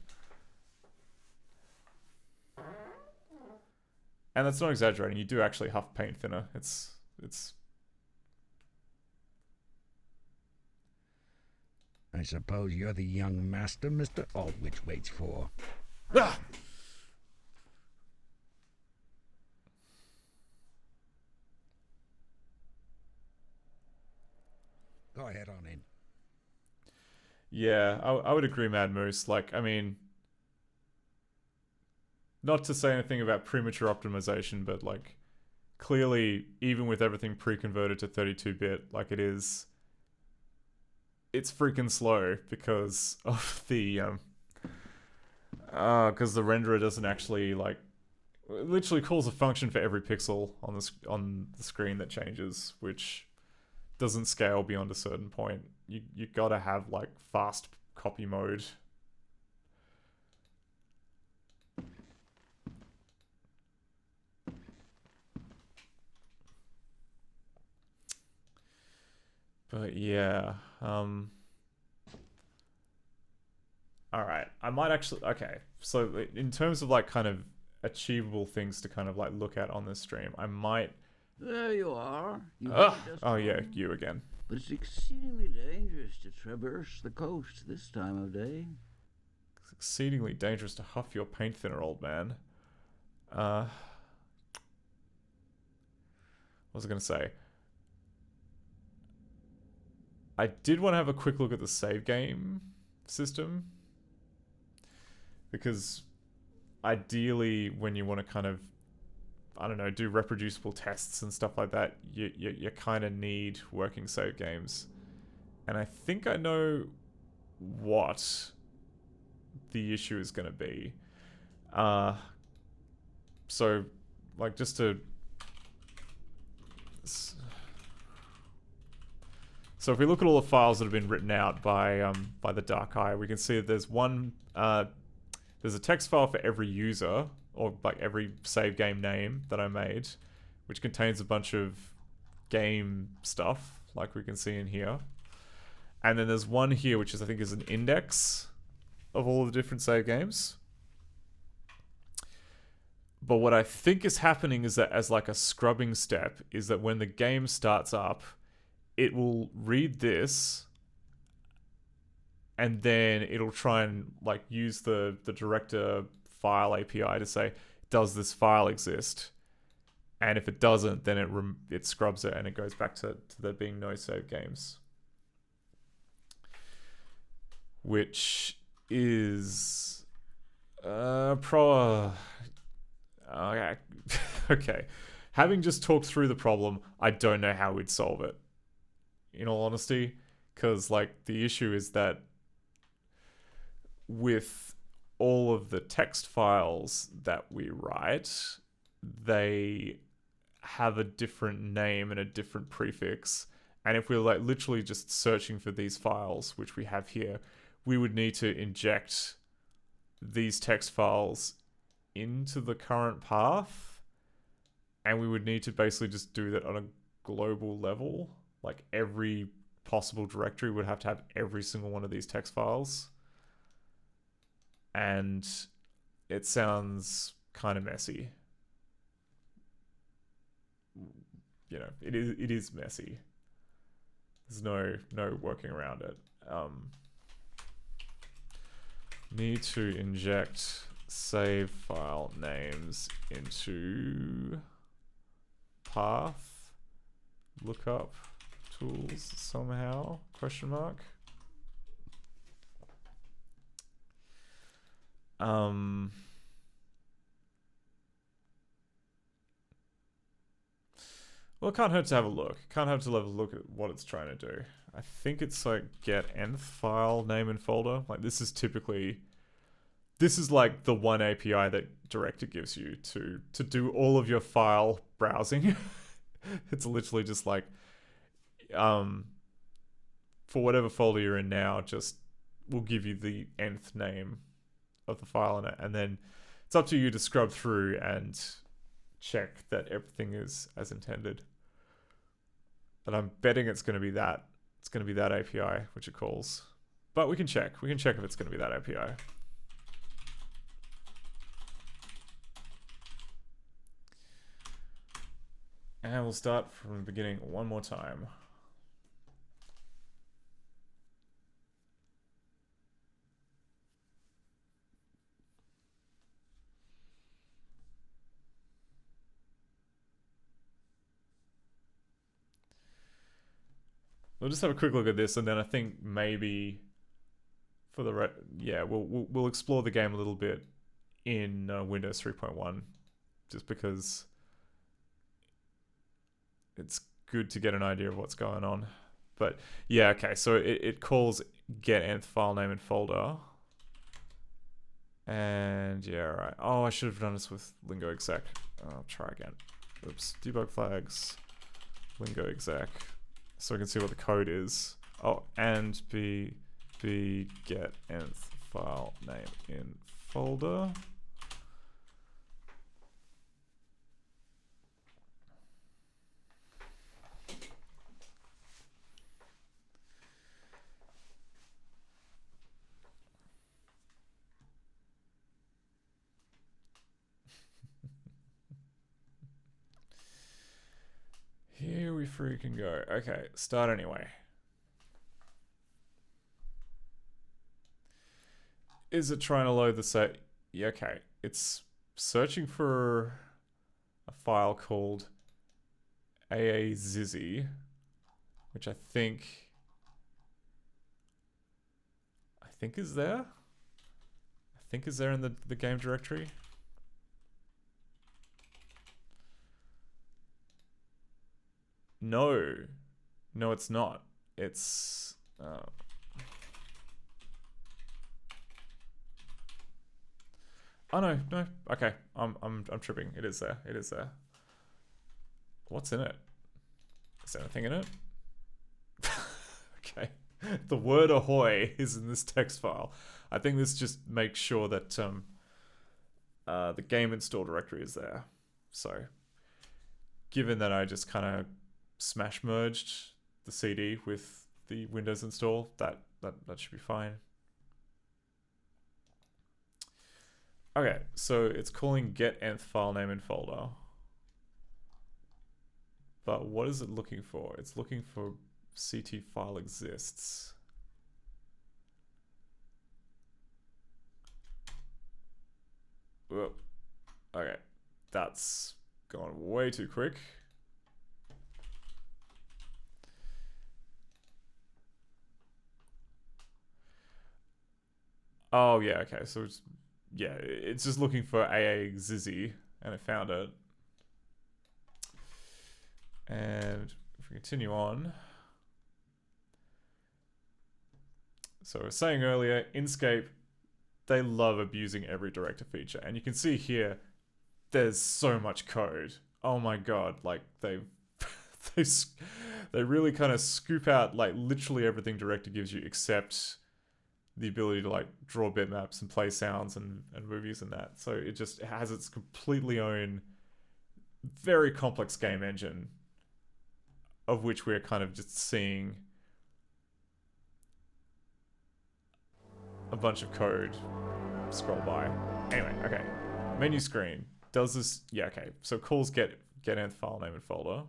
And that's not exaggerating, you do actually huff paint thinner. It's I suppose you're the young master Mr. Aldwych waits for. ah! Go ahead on in. Yeah, I would agree, Mad Moose. Like, I mean, not to say anything about premature optimization, but like, clearly, even with everything pre-converted to 32-bit, like it is, it's freaking slow because of the because the renderer doesn't actually like, it literally calls a function for every pixel on the screen that changes, which doesn't scale beyond a certain point. You gotta have like fast copy mode. But yeah, all right. I might actually, okay. So in terms of like kind of achievable things to kind of like look at on this stream, I might. There you are. Oh yeah, you again. But it's exceedingly dangerous to traverse the coast this time of day. It's exceedingly dangerous to huff your paint thinner, old man. What was I gonna say? I did want to have a quick look at the save game system, because ideally when you want to kind of, I don't know, do reproducible tests and stuff like that, you kind of need working save games. And I think I know what the issue is going to be. So, like, just to... So if we look at all the files that have been written out by the Dark Eye, we can see that there's one... there's a text file for every user, or like every save game name that I made, which contains a bunch of game stuff, like we can see in here. And then there's one here, which is, I think, is an index of all the different save games. But what I think is happening is that as like a scrubbing step is that when the game starts up, it will read this and then it'll try and like use the director file API to say, does this file exist? And if it doesn't, then it scrubs it and it goes back to there being no save games. Which is okay. Okay. Having just talked through the problem, I don't know how we'd solve it. In all honesty, because like the issue is that with all of the text files that we write, they have a different name and a different prefix. And if we're like literally just searching for these files, which we have here, we would need to inject these text files into the current path. And we would need to basically just do that on a global level. Like every possible directory would have to have every single one of these text files. And it sounds kind of messy. You know, it is messy. There's no working around it. Need to inject save file names into path lookup tools somehow, question mark. Well, it can't hurt to have a look. Can't hurt to have a look at what it's trying to do. I think it's like get nth file name and folder. Like this is like the one API that Director gives you to do all of your file browsing. It's literally just like, for whatever folder you're in now, just will give you the nth name of the file in it, and then it's up to you to scrub through and check that everything is as intended. But I'm betting it's going to be that. It's going to be that API which it calls. But we can check. We can check if it's going to be that API. And we'll start from the beginning one more time. We'll just have a quick look at this, and then I think maybe for the we'll explore the game a little bit in Windows 3.1, just because it's good to get an idea of what's going on. But yeah, okay, so it calls get nth file name and folder, and yeah, right. Oh, I should have done this with lingo exec. I'll try again. Oops, debug flags, lingo exec. So I can see what the code is. Oh, and b get nth file name in folder. Here we freaking go. Okay, start anyway. Is it trying to load the set? Yeah, okay. It's searching for a file called aazizzy, which I think is there. I think is there in the game directory. No, it's not. It's oh no. Okay, I'm tripping. It is there. What's in it? Is there anything in it? Okay, the word ahoy is in this text file. I think this just makes sure that the game install directory is there. So, given that I just kind of smash merged the CD with the Windows install, that should be fine. Okay, so it's calling get nth file name and folder. But what is it looking for? It's looking for CT file exists. Whoop. Okay, that's gone way too quick. Oh yeah, okay, so it's just looking for AA Zizzy, and it found it. And if we continue on, so I was saying earlier, Inkscape, they love abusing every director feature, and you can see here, there's so much code. Oh my god, like they really kind of scoop out like literally everything director gives you, except the ability to like draw bitmaps and play sounds and movies and that. So it just has its completely own very complex game engine, of which we're kind of just seeing a bunch of code scroll by. Anyway, okay. Menu screen. Does this... Yeah, okay. So calls get nth file name and folder.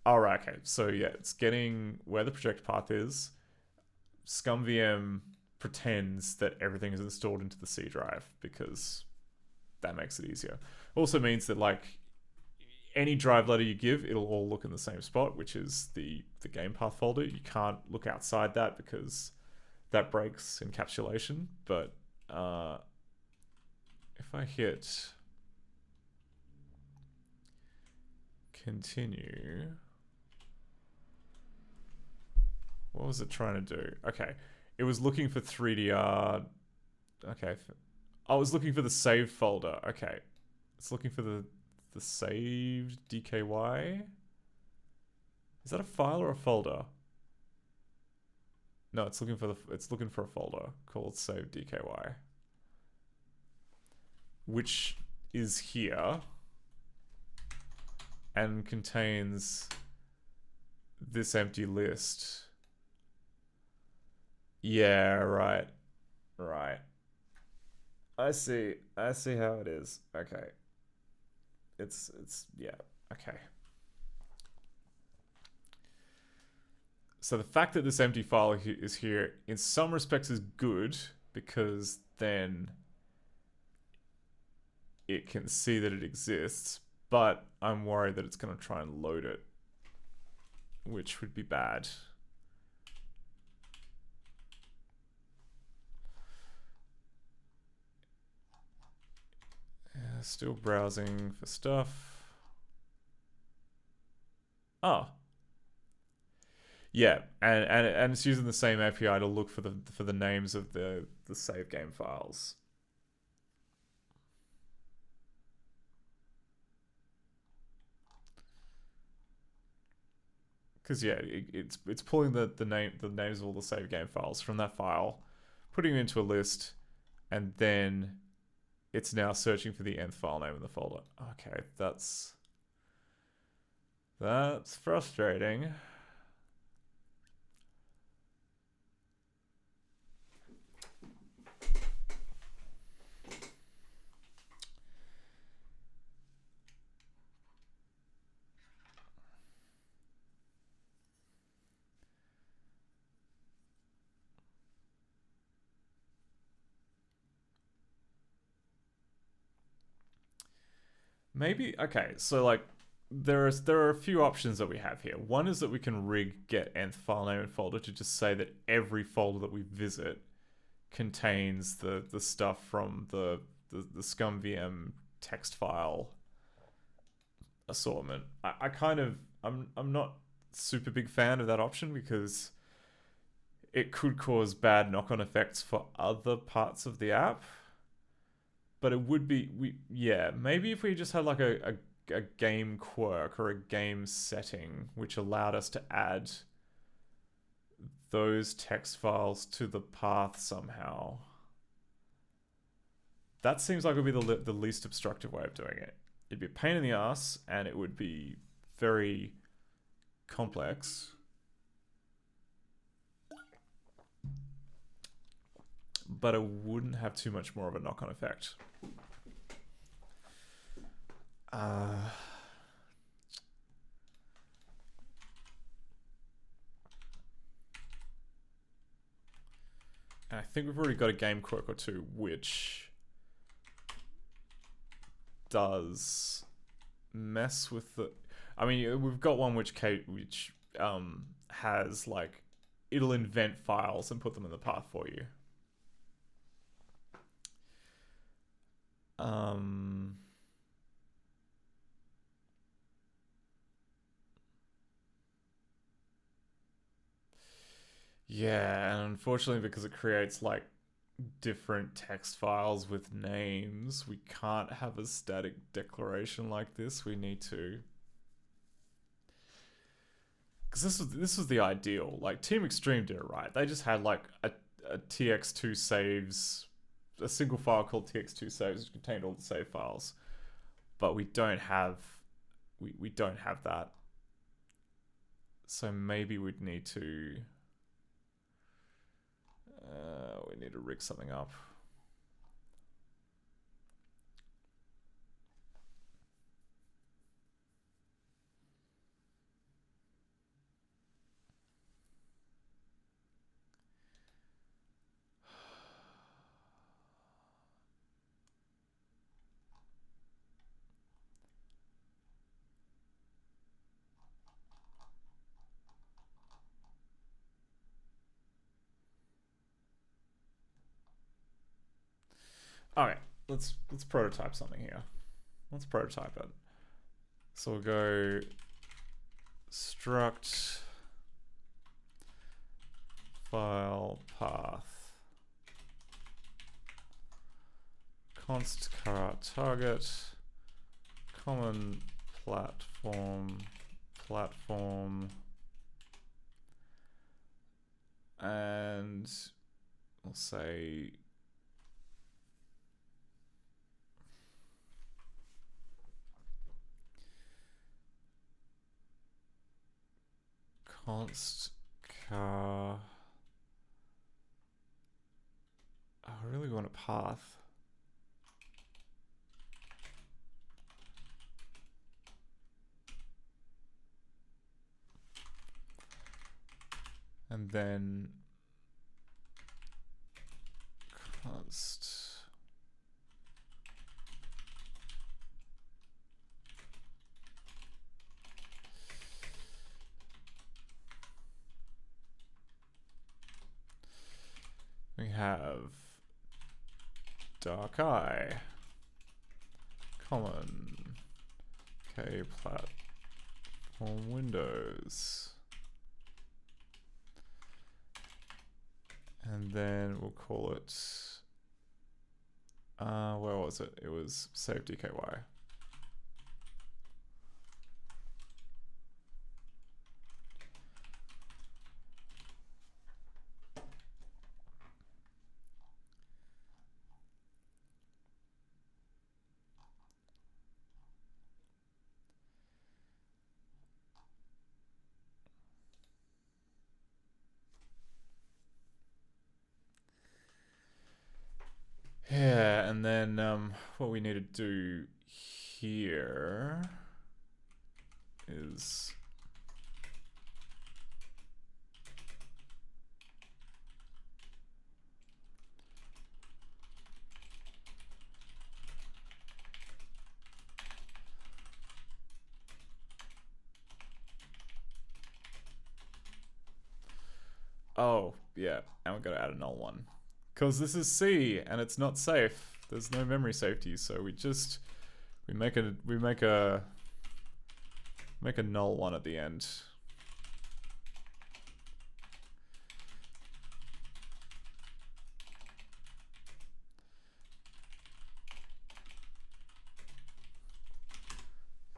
Alright, okay. So yeah, it's getting where the project path is. ScummVM pretends that everything is installed into the C drive because that makes it easier. Also means that like any drive letter you give, it'll all look in the same spot, which is the game path folder. You can't look outside that because that breaks encapsulation. But if I hit continue, what was it trying to do? Okay, it was looking for 3DR. Okay, I was looking for the save folder. Okay, it's looking for the saved DKY. Is that a file or a folder? No, it's looking for a folder called save DKY, which is here and contains this empty list. Yeah, right. I see how it is. Okay. It's yeah, okay. So the fact that this empty file is here in some respects is good, because then it can see that it exists, but I'm worried that it's going to try and load it, which would be bad. Still browsing for stuff. Oh. Yeah, and it's using the same API to look for the names of the save game files. Because yeah, it's pulling the names of all the save game files from that file, putting them into a list, and then it's now searching for the nth file name in the folder. Okay, that's frustrating. Maybe, okay, so like there are a few options that we have here. One is that we can rig get nth file name and folder to just say that every folder that we visit contains the stuff from the ScummVM text file assortment. I'm not super big fan of that option, because it could cause bad knock-on effects for other parts of the app. But it would be, maybe if we just had like a game quirk or a game setting which allowed us to add those text files to the path somehow. That seems like it would be the least obstructive way of doing it. It'd be a pain in the ass, and it would be very complex. but it wouldn't have too much more of a knock-on effect. And I think we've already got a game quirk or two, which does mess with the... I mean, we've got one which has, like, it'll invent files and put them in the path for you. Yeah, and unfortunately, because it creates, like, different text files with names, we can't have a static declaration like this. We need to... Because this was the ideal. Like, Team Extreme did it right. They just had, like, a tx2 saves... a single file called tx2 saves, which contained all the save files. But we don't have... We don't have that. So maybe we'd need to... we need to rig something up. Okay, let's prototype something here. Let's prototype it. So we'll go struct file path const car target common platform and we'll say const car. I really want a path. And then const we have dark eye common k platform windows, and then we'll call it where was it? It was save dky. Yeah, and then what we need to do here is oh yeah, and we're gonna add a null one. Because this is C and it's not safe. There's no memory safety, so we make a null one at the end.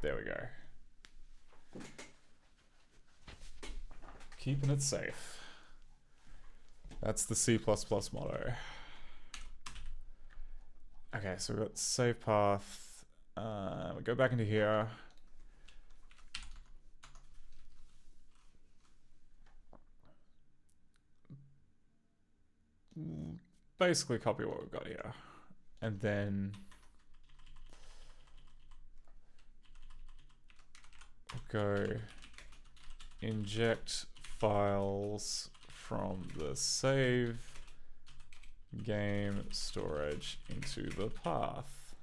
There we go. Keeping it safe. That's the C++ motto. Okay, so we've got save path. We go back into here. basically copy what we've got here. And then go inject files from the save game storage into the path.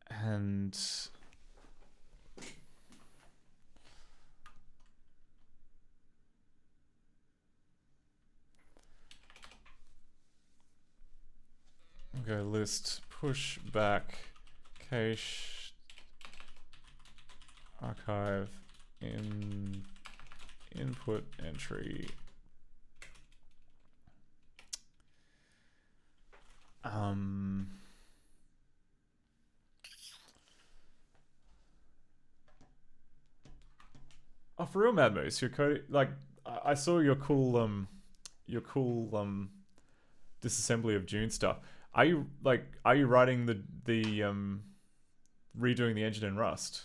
And go list push back cache archive in input entry. Oh, for real, Mad Moose, your code, like, I saw your cool disassembly of June stuff. Are you writing the redoing the engine in Rust?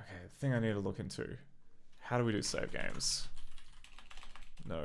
Okay, the thing I need to look into. How do we do save games? No.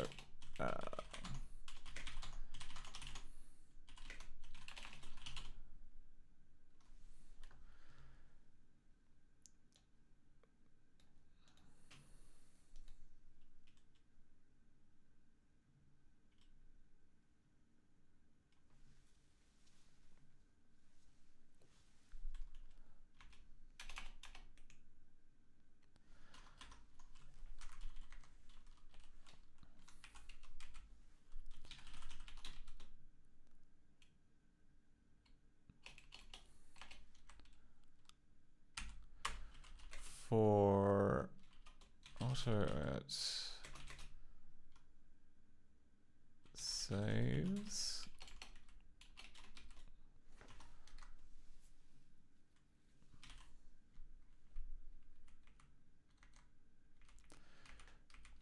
For auto at saves.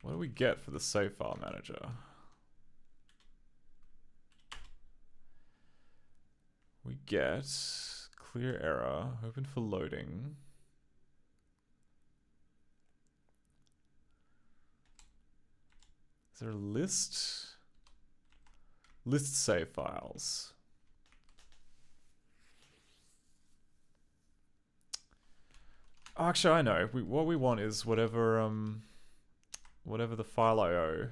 What do we get for the save file manager? We get clear error, open for loading. Is there a list? List save files. Oh, actually, I know. What we want is whatever whatever the file IO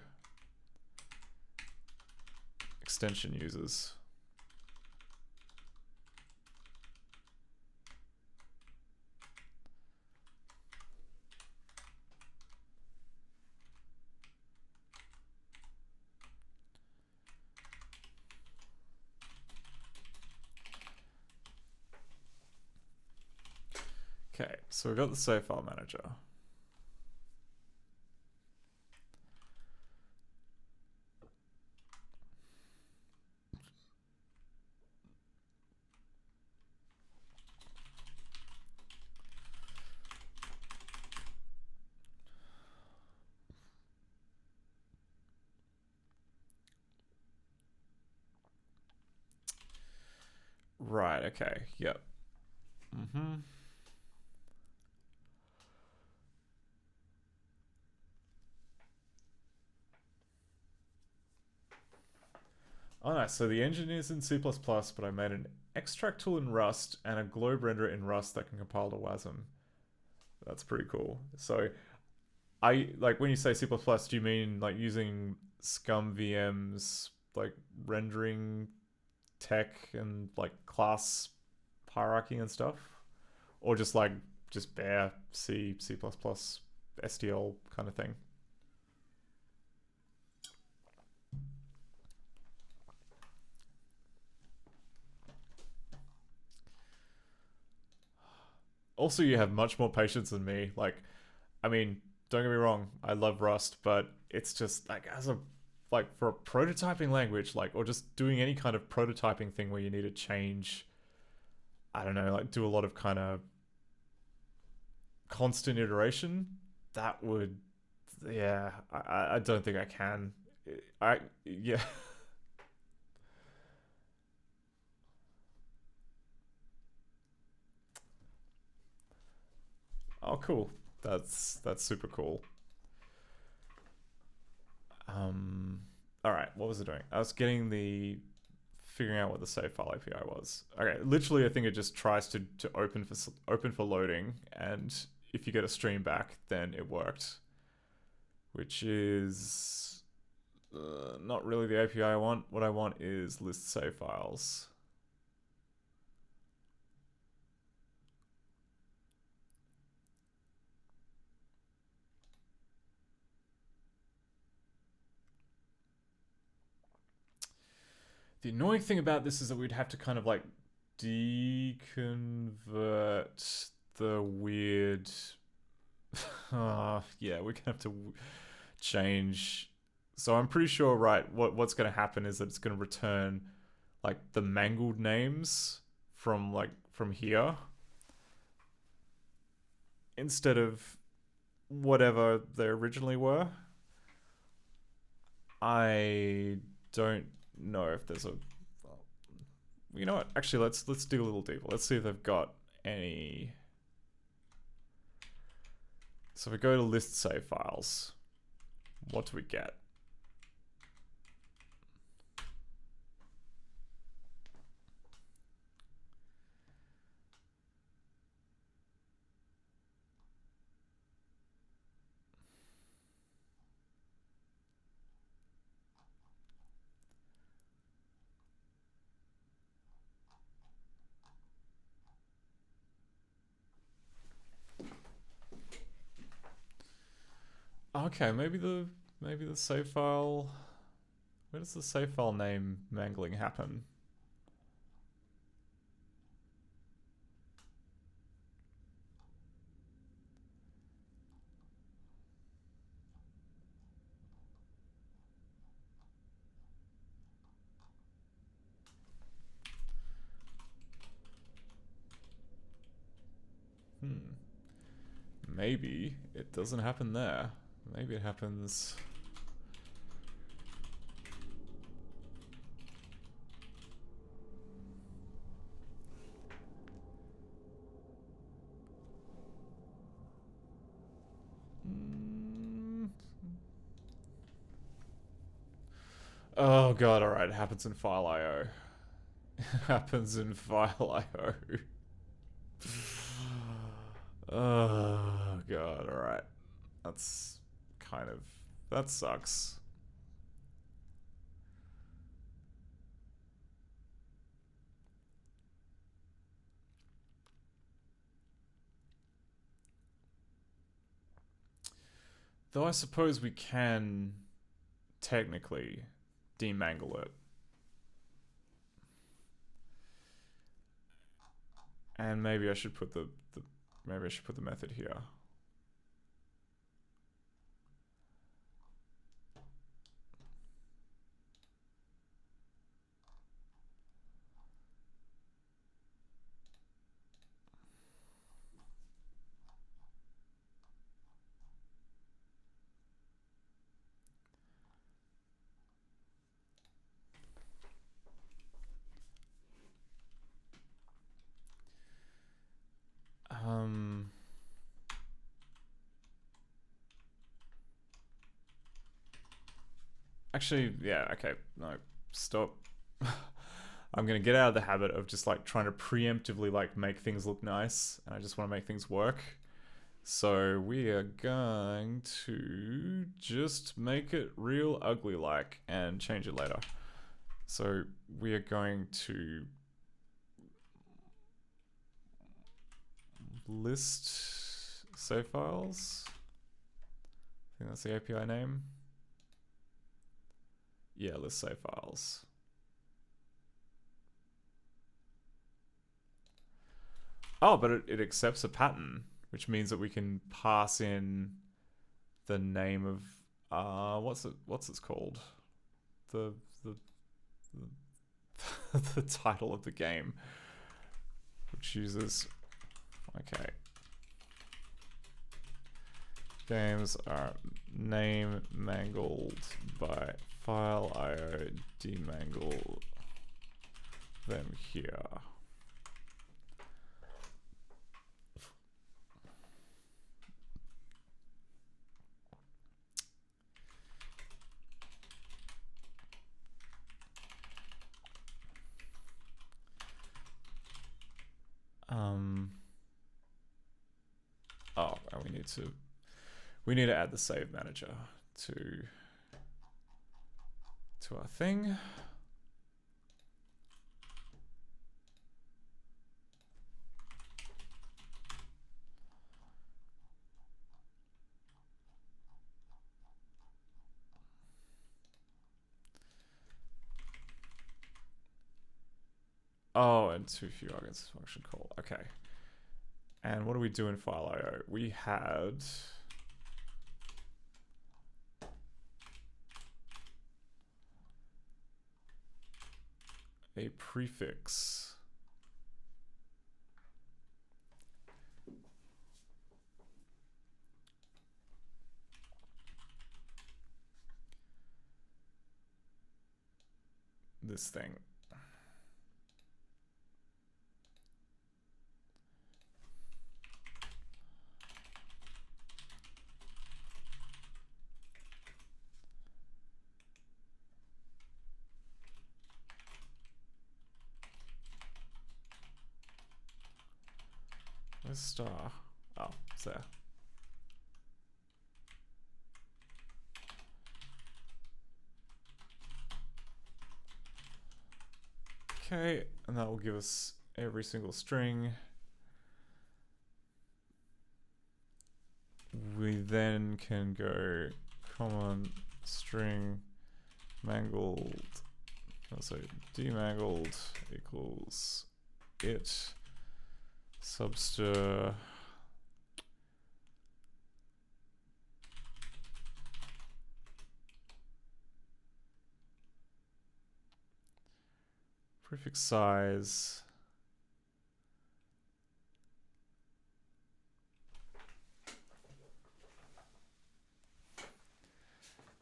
extension uses. Okay, so we've got the save file manager. Right, okay, yep. Oh nice, so the engine is in C++, but I made an extract tool in Rust and a globe renderer in Rust that can compile to WASM. That's pretty cool. So, like when you say C++, do you mean like using ScummVM's like rendering tech and like class hierarchy and stuff? Or just bare C++, STL kind of thing? Also, you have much more patience than me. Like, I mean, don't get me wrong, I love Rust, but it's just like for a prototyping language, like, or just doing any kind of prototyping thing where you need to change, I don't know, like do a lot of kind of constant iteration, that would, yeah, I don't think I can. Yeah. Oh, cool. That's super cool. All right, what was it doing? I was figuring out what the save file API was. Okay, literally, I think it just tries to open for loading, and if you get a stream back, then it worked, which is not really the API I want. What I want is list save files. The annoying thing about this is that we'd have to kind of like deconvert the weird... yeah, we're gonna have to change. So I'm pretty sure, right, what's gonna happen is that it's gonna return like the mangled names from here instead of whatever they originally were. I don't know if there's a... You know what? Actually, let's dig a little deeper. Let's see if they've got any... So if we go to list save files, what do we get? Okay, maybe the save file... Where does the save file name mangling happen? Maybe it doesn't happen there. Maybe it happens... Oh god, alright, it happens in file IO. It happens in file IO. Oh god, alright. That's kind of... That sucks. Though I suppose we can technically demangle it. And maybe I should put the method here. Actually, yeah, okay, no, stop. I'm gonna get out of the habit of just like trying to preemptively like make things look nice, and I just want to make things work. So we are going to just make it real ugly like and change it later. So we are going to list save files. I think that's the API name. Yeah, list save files. Oh, but it accepts a pattern, which means that we can pass in the name of what's it called? The the title of the game, which uses... Okay. games are name mangled by file IO demangle them here. Oh, and we need to add the save manager to our thing. Oh, and too few against function call. Okay. And what do we do in file IO? We had a prefix. This thing. Where's star? Oh, it's there. Okay, and that will give us every single string. We then can go common string mangled, so demangled equals it subster prefix size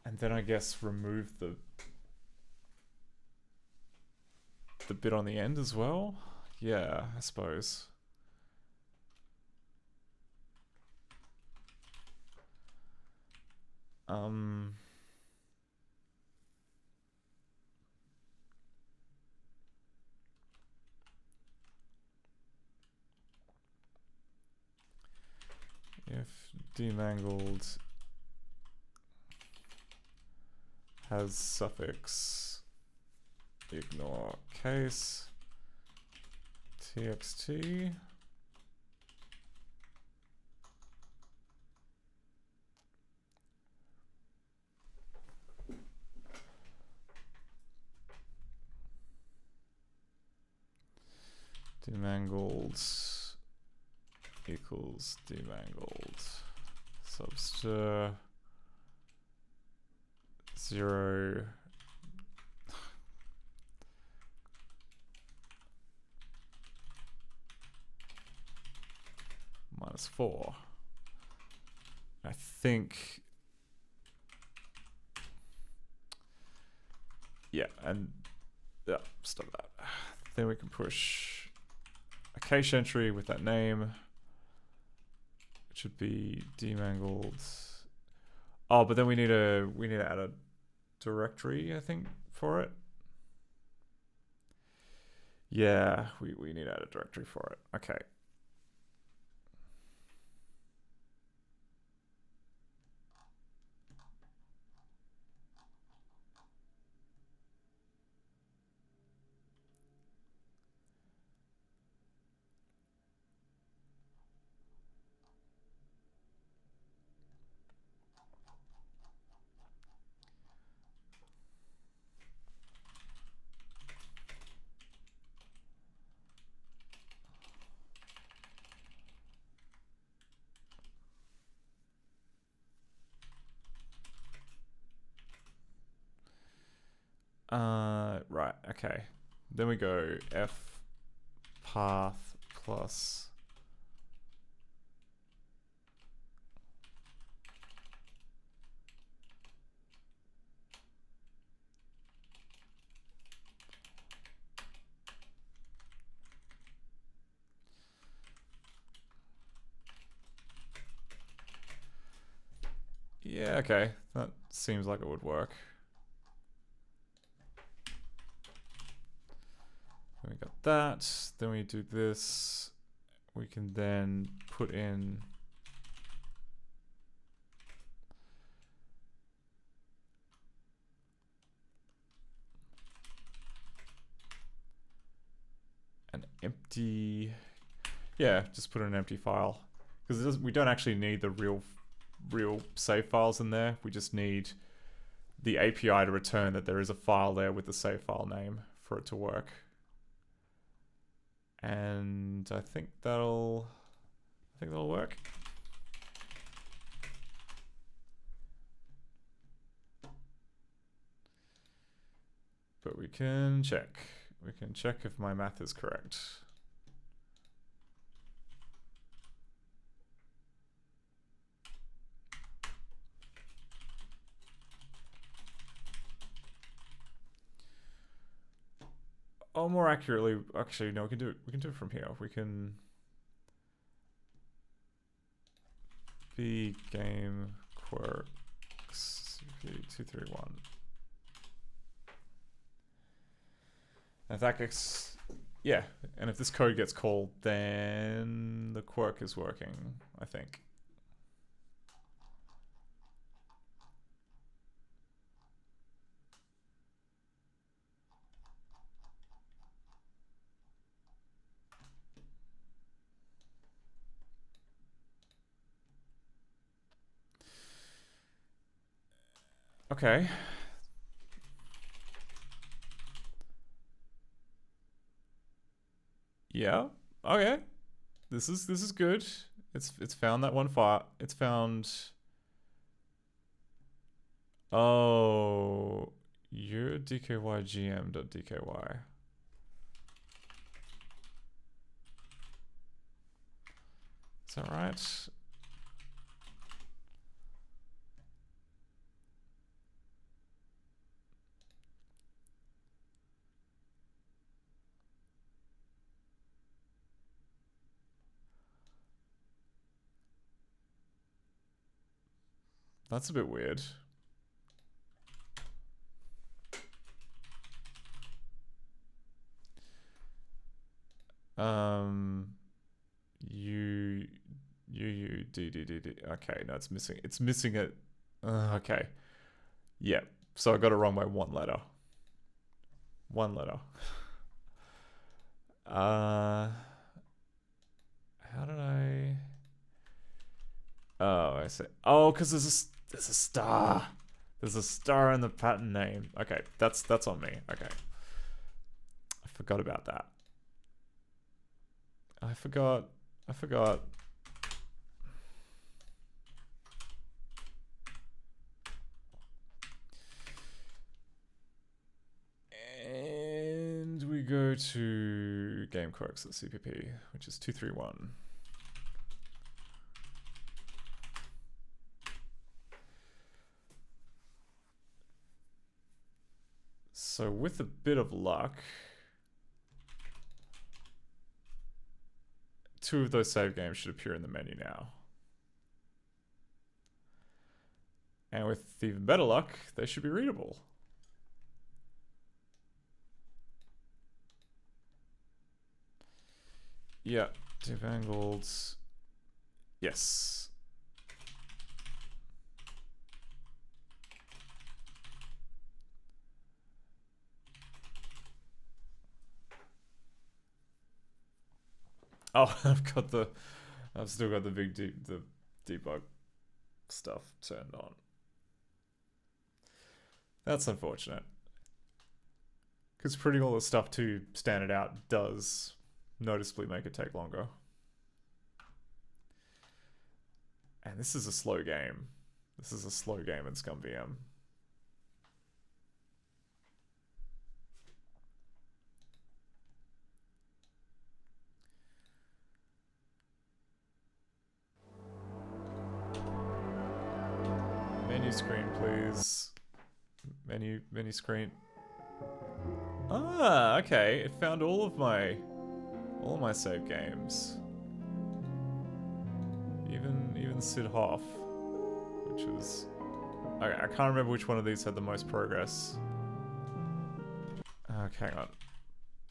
and then I guess remove the bit on the end as well. Yeah, I suppose. If demangled has suffix ignore case txt demangled equals demangled subster 0 minus 4. I think, yeah, and yeah, stop that. Then we can push a cache entry with that name. It should be demangled. Oh, but then we need to add a directory, I think, for it. Yeah, we need to add a directory for it. Okay. Right, okay. Then we go f path plus Yeah, okay. That seems like it would work. Then we got that. Then we do this. We can then put in an empty, yeah, just put in an empty file, because we don't actually need the real save files in there. We just need the API to return that there is a file there with the save file name for it to work. And I think that'll work. But we can check. We can check if my math is correct. Oh, more accurately, actually, no, we can do it from here. We can game quirks CP231. And if that gets, yeah, and if this code gets called, then the quirk is working, I think. Okay. Yeah. Okay. This is good. It's found that one file. It's found. Oh, you're dkygm.dky. Is that right? That's a bit weird. D. Okay, no, it's missing. It's missing it. Okay. Yeah. So I got it wrong by one letter. One letter. How did I? Oh, I see. Oh, because there's a star. There's a star in the pattern name. Okay, that's on me. Okay. I forgot about that. I forgot. And we go to game quirks at CPP, which is 231. So with a bit of luck, two of those save games should appear in the menu now. And with even better luck, they should be readable. Yeah, devangled. Yes. Oh, I've still got the debug stuff turned on. That's unfortunate. Because putting all the stuff to standard out does noticeably make it take longer. And this is a slow game. This is a slow game in ScummVM. Menu screen, please. Menu screen. Ah, okay. It found all of my save games. Even Sid Hoff, which was Okay, I can't remember which one of these had the most progress. Okay, hang on.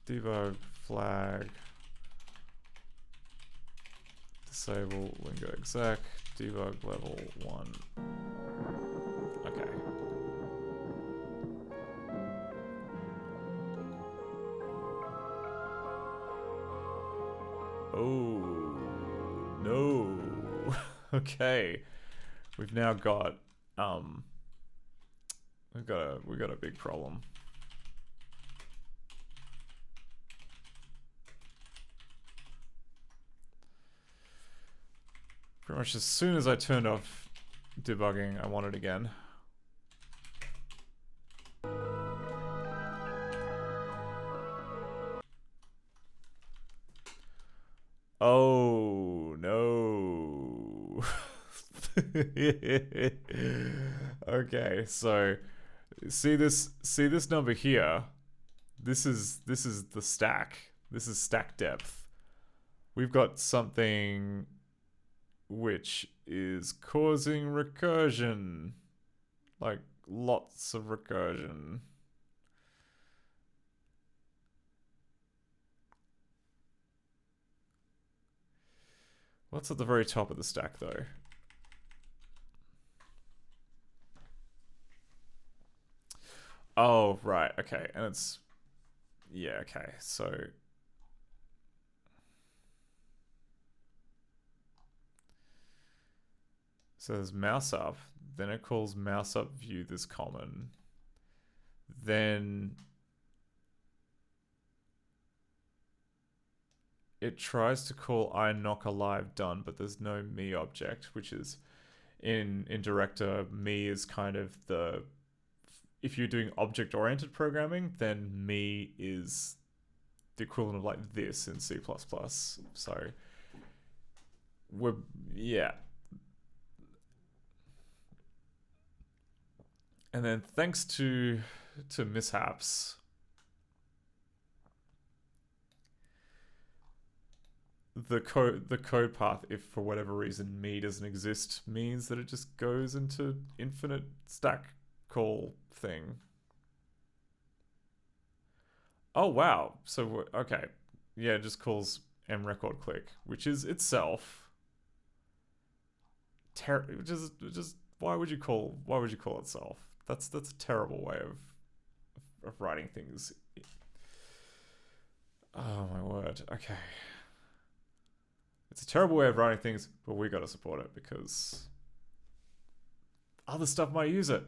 Debug, flag, disable, lingo exec, debug level 1. Okay. Oh, no. Okay. We've now got, we've got a big problem. Pretty much as soon as I turned off debugging, I want it again. Oh no. Okay, so see this number here. This is the stack. This is stack depth. We've got something which is causing recursion. Like lots of recursion. What's at the very top of the stack though? Oh, right, okay, and it's, yeah, okay, so there's mouse up, then it calls mouse up view this common, then it tries to call iKnock alive done, but there's no me object, which is in director, me is kind of the, if you're doing object-oriented programming, then me is the equivalent of like this in C++. So we're, yeah. And then thanks to mishaps, the code path, if for whatever reason me doesn't exist, means that it just goes into infinite stack call thing. Oh wow, so okay, yeah, it just calls mRecordClick, which is itself just why would you call itself? That's a terrible way of writing things. Oh my word. Okay. It's a terrible way of writing things, but we gotta support it because other stuff might use it.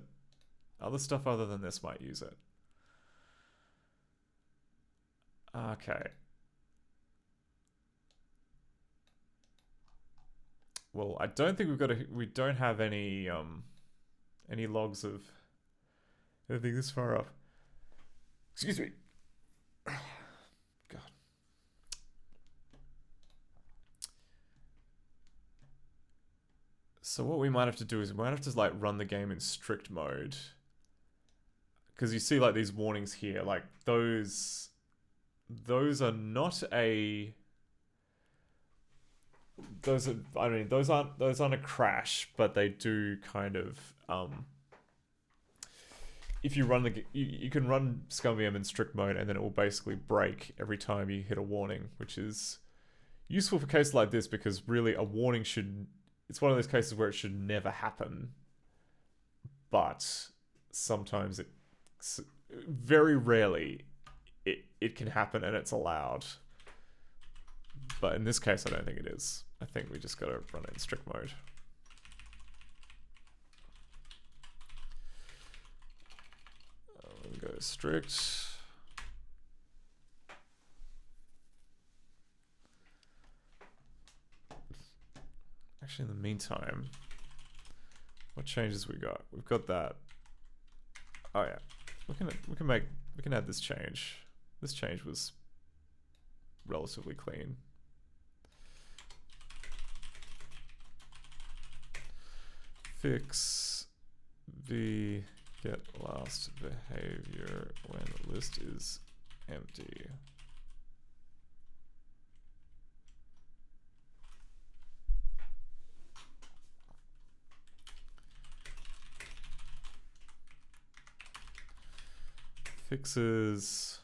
Other stuff other than this might use it. Okay. Well, I don't think we don't have any logs of anything this far up. Excuse me. God. So what we might have to do is we might have to like run the game in strict mode. Because you see like these warnings here, like those are not a, those aren't a crash, but they do kind of, if you run you can run ScummVM in strict mode and then it will basically break every time you hit a warning, which is useful for cases like this because really a warning it's one of those cases where it should never happen, but sometimes very rarely it can happen and it's allowed. But in this case, I don't think it is. I think we just gotta run it in strict mode. We'll go strict. Actually, in the meantime, what changes we got? We've got that. Oh yeah, we can add this change. This change was relatively clean. Fix the get last behavior when list is empty. Fixes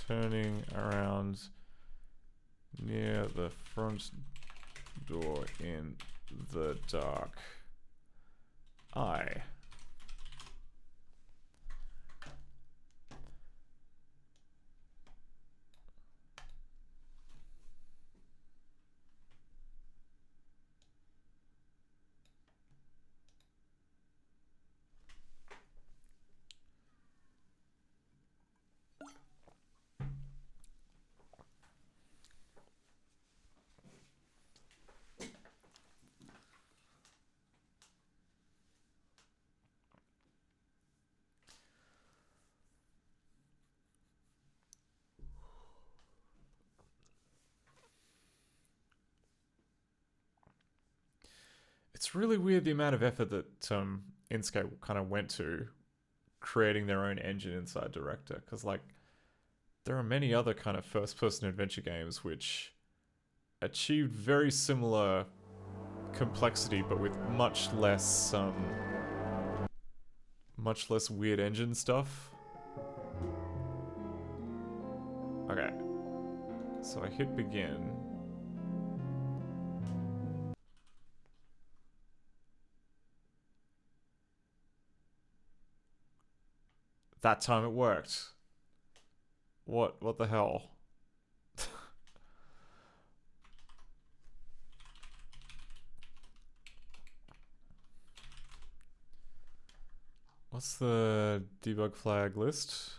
turning around near the front door in the dark. It's really weird the amount of effort that Inkscape kind of went to creating their own engine inside Director, because like there are many other kind of first-person adventure games which achieved very similar complexity, but with much less weird engine stuff. Okay, so I hit begin. That time it worked. What the hell? What's the debug flag list?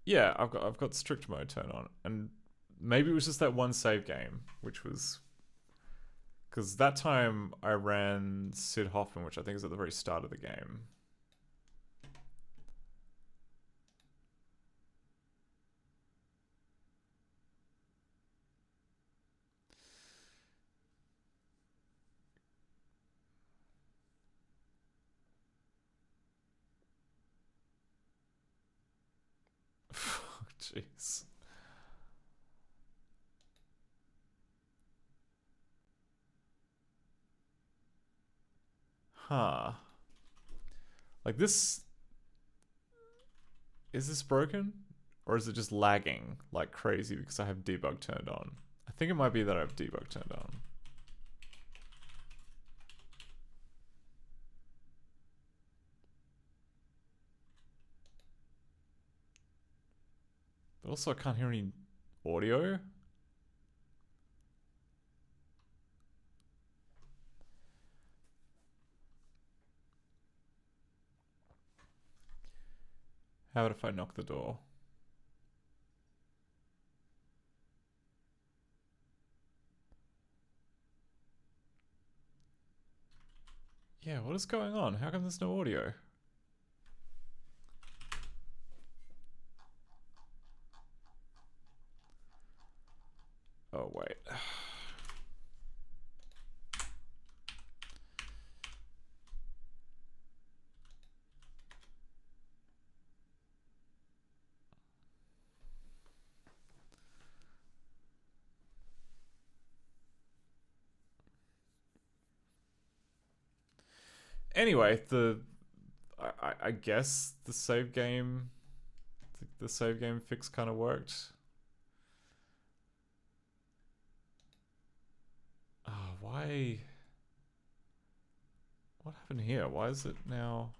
Yeah, I've got strict mode turned on, and maybe it was just that one save game, which was because that time I ran Sid Hoffman, which I think is at the very start of the game. Jeez. Huh. Like this... Is this broken? Or is it just lagging like crazy because I have debug turned on? I think it might be that I have debug turned on. But also I can't hear any audio. How about if I knock the door? Yeah, what is going on? How come there's no audio? Oh, wait. Anyway, I guess the save game fix kind of worked. Oh, why? What happened here? Why is it now?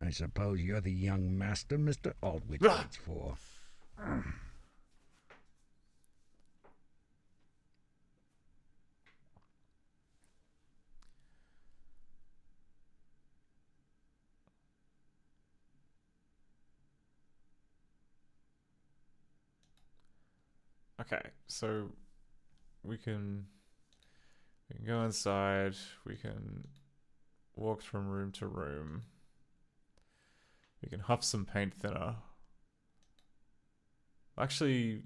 I suppose you're the young master Mr. Aldwych waits for. Okay, so we can go inside. We can walk from room to room. We can huff some paint thinner. Actually,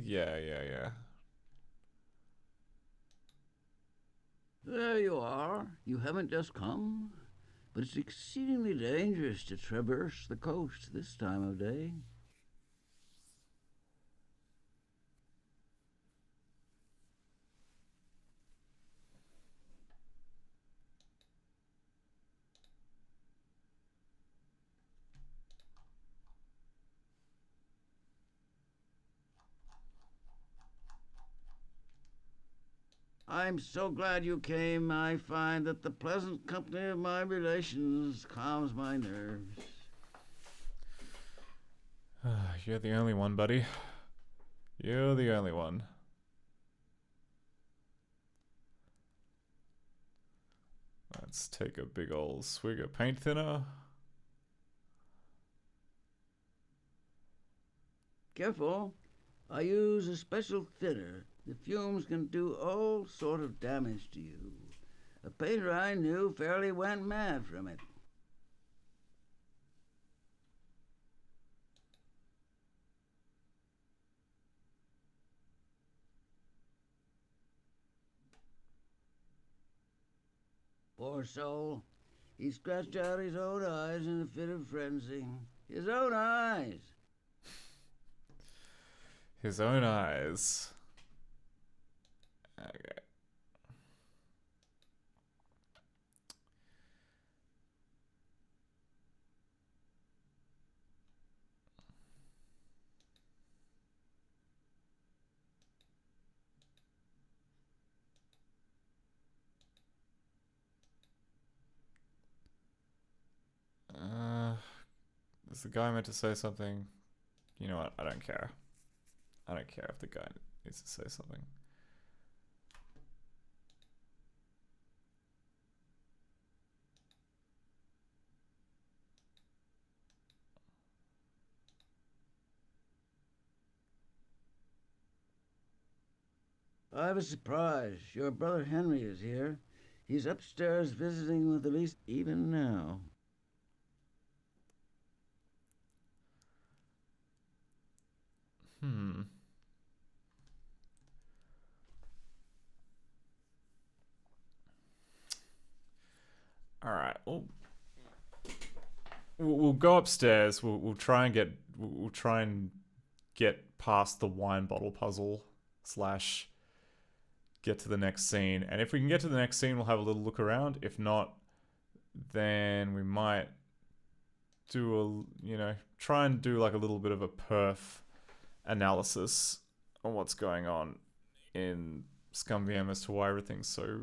yeah. There you are. You haven't just come, but it's exceedingly dangerous to traverse the coast this time of day. I'm so glad you came. I find that the pleasant company of my relations calms my nerves. You're the only one, buddy. You're the only one. Let's take a big old swig of paint thinner. Careful. I use a special thinner. The fumes can do all sort of damage to you. A painter I knew fairly went mad from it. Poor soul. He scratched out his own eyes in a fit of frenzy. His own eyes. His own eyes. Okay. Is the guy meant to say something? You know what? I don't care. I don't care if the guy needs to say something. I have a surprise. Your brother Henry is here. He's upstairs visiting with Elise even now. All right. We'll go upstairs. We'll try and get past the wine bottle puzzle slash get to the next scene. And if we can get to the next scene, we'll have a little look around. If not, then we might do try and do like a little bit of a perf analysis on what's going on in ScummVM as to why everything's so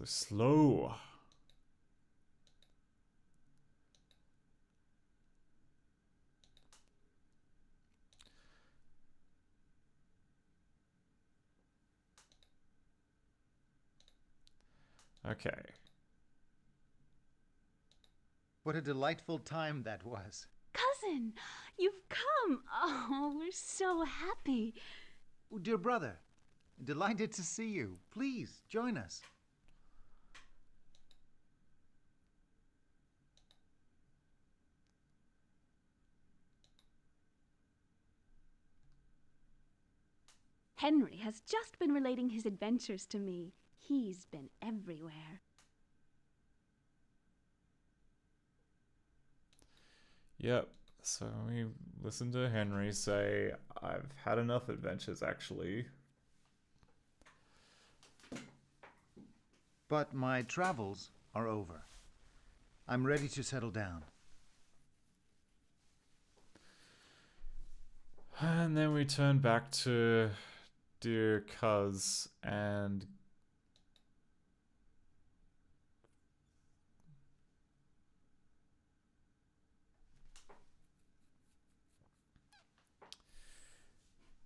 slow. Okay. What a delightful time that was. Cousin, you've come. Oh, we're so happy. Oh, dear brother, delighted to see you. Please, join us. Henry has just been relating his adventures to me. He's been everywhere. Yep. So we listened to Henry say, I've had enough adventures, actually. But my travels are over. I'm ready to settle down. And then we turn back to dear Cuz and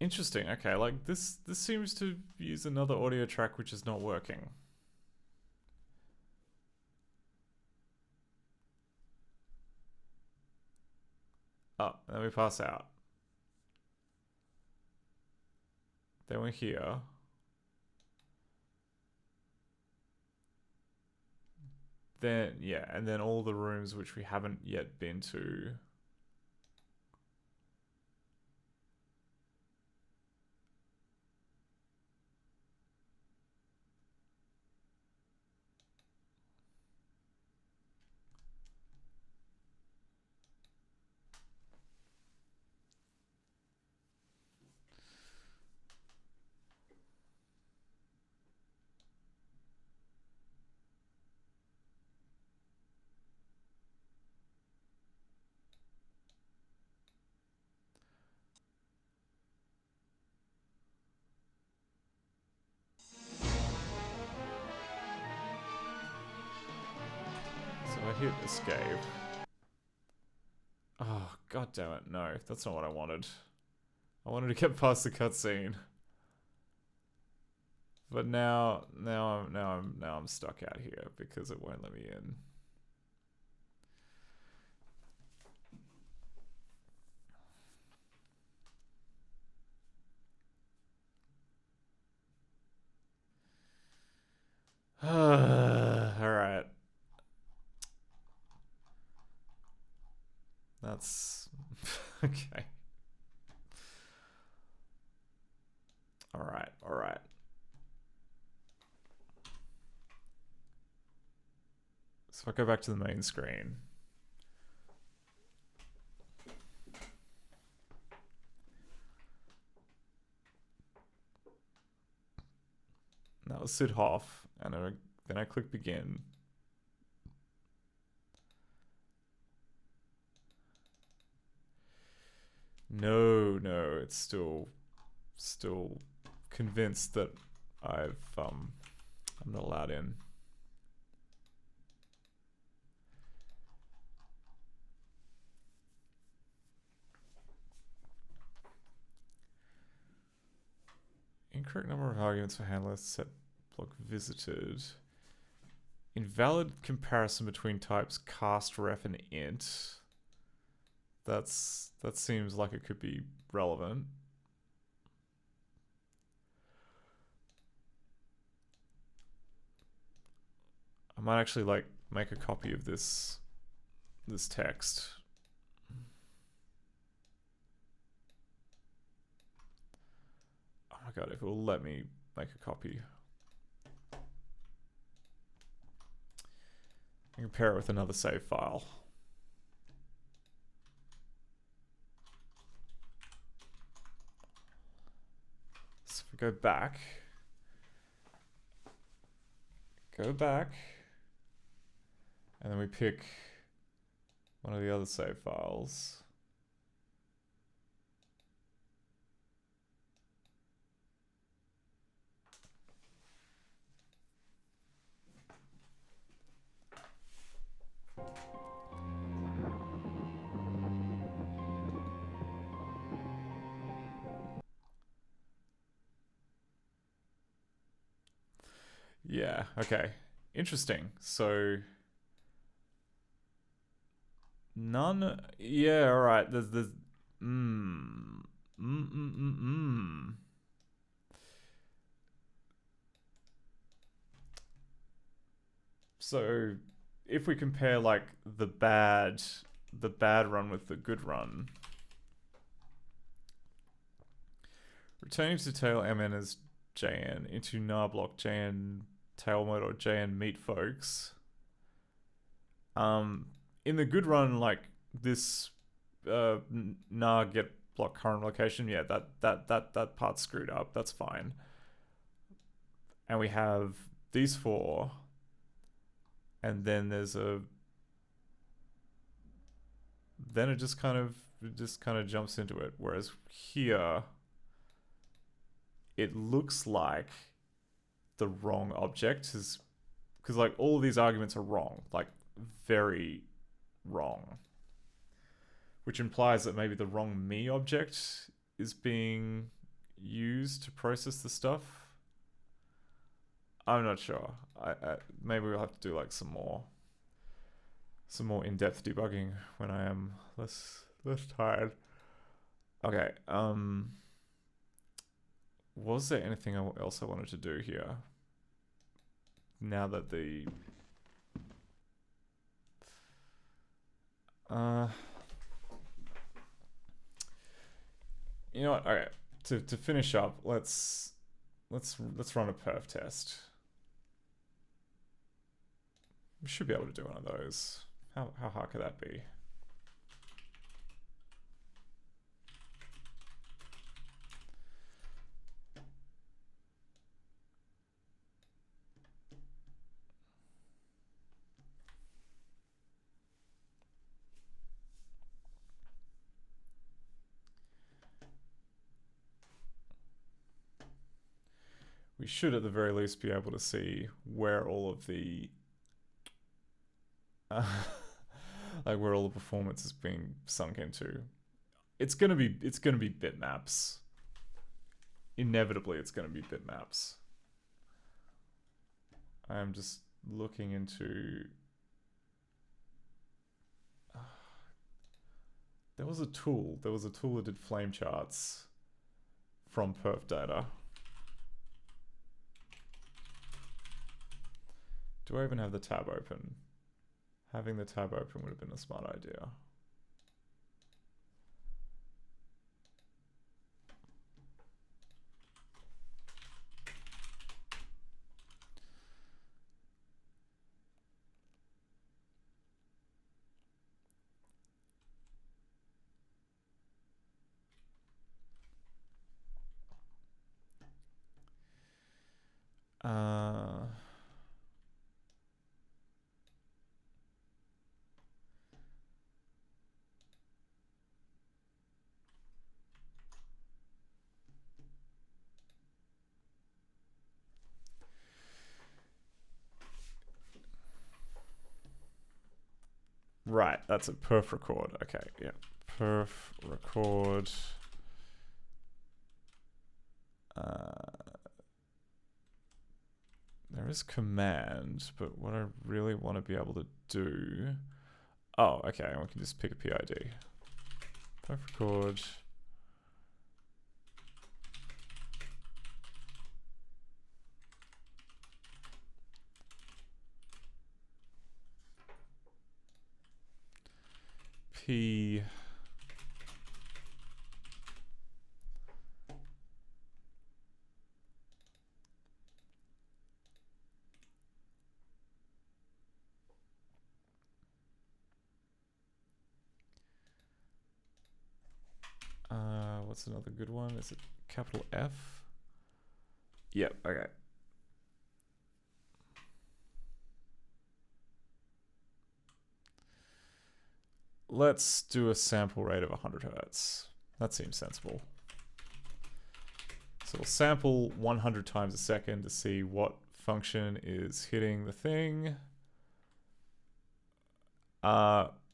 interesting. Okay, like this seems to use another audio track which is not working. Oh, then we pass out. Then we're here. Then, yeah, and then all the rooms which we haven't yet been to. I hit escape. Oh, god damn it. No, that's not what I wanted. I wanted to get past the cutscene. But now I'm stuck out here because it won't let me in. Alright. That's... okay. Alright. So if I go back to the main screen. That was Sid Hoff, and then I click begin. No, it's still convinced that I'm not allowed in. Incorrect number of arguments for handler set block visited. Invalid comparison between types cast ref and int. That seems like it could be relevant. I might actually like make a copy of this text. Oh my god, if it will let me make a copy. And compare it with another save file. So if we go back, and then we pick one of the other save files. Yeah, okay. Interesting. So none. Yeah, all right. There's So if we compare like the bad run with the good run, returning to tail MN as JN into nar block JN tail mode or JN meet folks. In the good run, like this nar get block current location, yeah, that part's screwed up. That's fine. And we have these four, and then there's a then it just kind of jumps into it. Whereas here, it looks like the wrong object is because like all of these arguments are wrong, like very wrong, which implies that maybe the wrong me object is being used to process the stuff. I'm not sure. I maybe we'll have to do like some more in-depth debugging when I am less tired. Okay. Was there anything else I wanted to do here? Now that the you know what? Okay, to finish up, let's run a perf test. We should be able to do one of those. How hard could that be? We should at the very least be able to see where all of the like where all the performance is being sunk into. It's gonna be bitmaps. Inevitably, it's gonna be bitmaps. I'm just looking into. There was a tool that did flame charts from perf data. Do I even have the tab open? Having the tab open would have been a smart idea. Right, that's a perf record. Okay, yeah. Perf record. There is command, but what I really want to be able to do... Oh, okay, we can just pick a PID. Perf record. P... what's another good one? Is it capital F? Yep, okay. Let's do a sample rate of 100 Hertz. That seems sensible. So we'll sample 100 times a second to see what function is hitting the thing.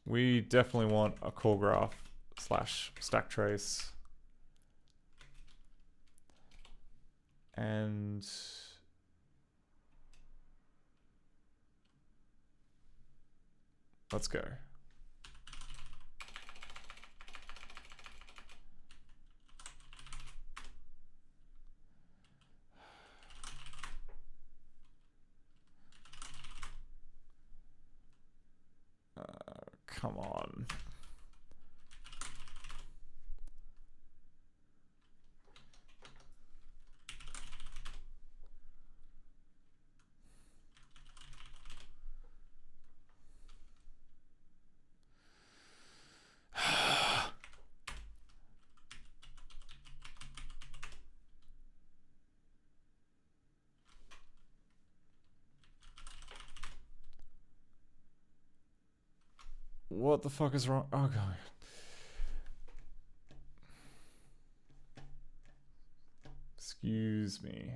We definitely want a call graph / stack trace. And let's go. Come on. What the fuck is wrong? Oh god. Excuse me.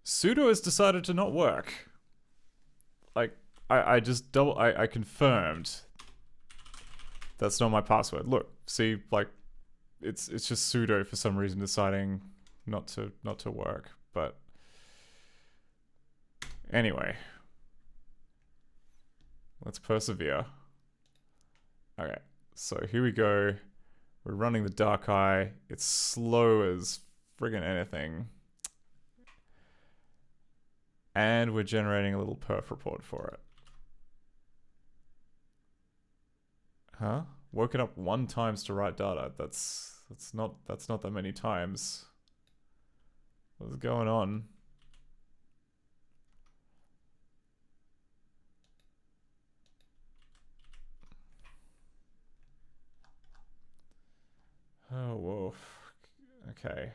Sudo has decided to not work. Like, I just I confirmed that's not my password. Look, see, like, it's just sudo for some reason deciding not to work. But anyway, let's persevere. Okay, so here we go. We're running the dark eye. It's slow as friggin' anything. And we're generating a little perf report for it. Huh? Woken up 1 times to write data. That's not that many times. What's going on? Oh, whoa. Okay.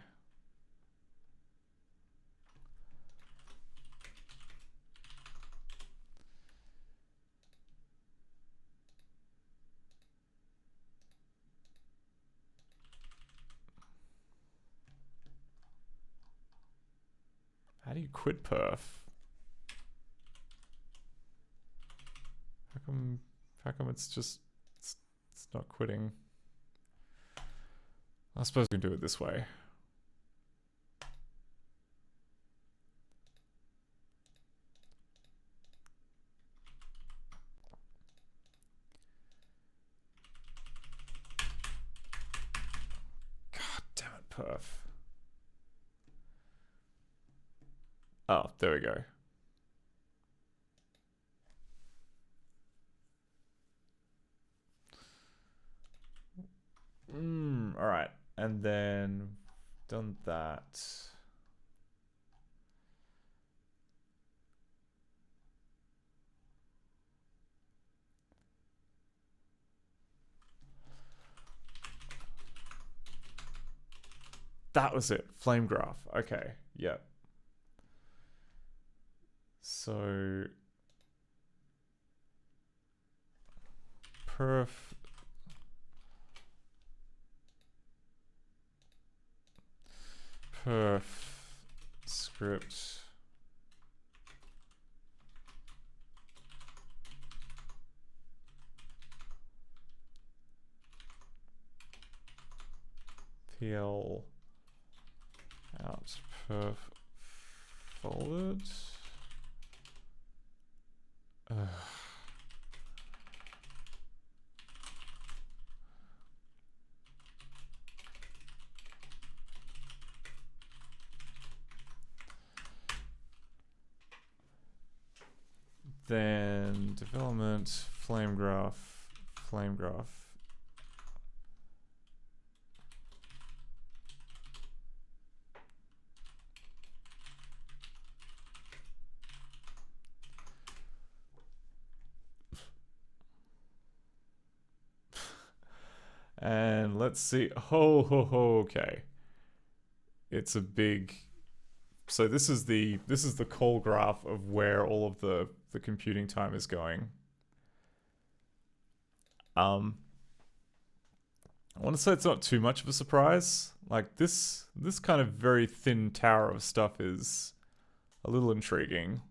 How do you quit perf? How come it's just it's not quitting? I suppose we can do it this way. God damn it, perf. Oh, there we go. All right, and then done that. That was it. Flame graph. Okay. Yep. So perf script pl out perf folded. Then development flame graph. And let's see. Okay. It's a big. So this is the call graph of where all of the computing time is going. I want to say it's not too much of a surprise. Like this kind of very thin tower of stuff is a little intriguing.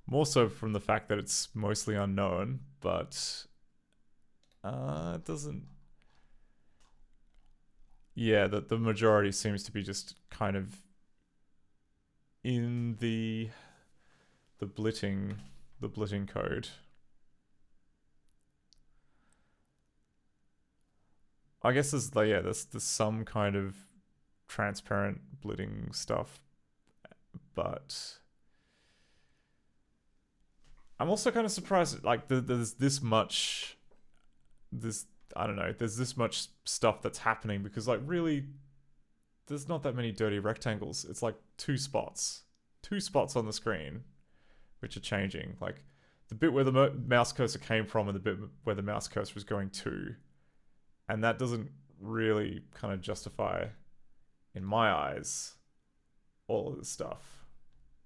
More so from the fact that it's mostly unknown, but it doesn't. Yeah, that the majority seems to be just kind of in the blitting code. I guess there's some kind of transparent blitting stuff, but I'm also kind of surprised like there's this much there's this much stuff that's happening, because like really there's not that many dirty rectangles. It's like two spots on the screen which are changing, like the bit where the mouse cursor came from and the bit where the mouse cursor was going to, and that doesn't really kind of justify, in my eyes, all of this stuff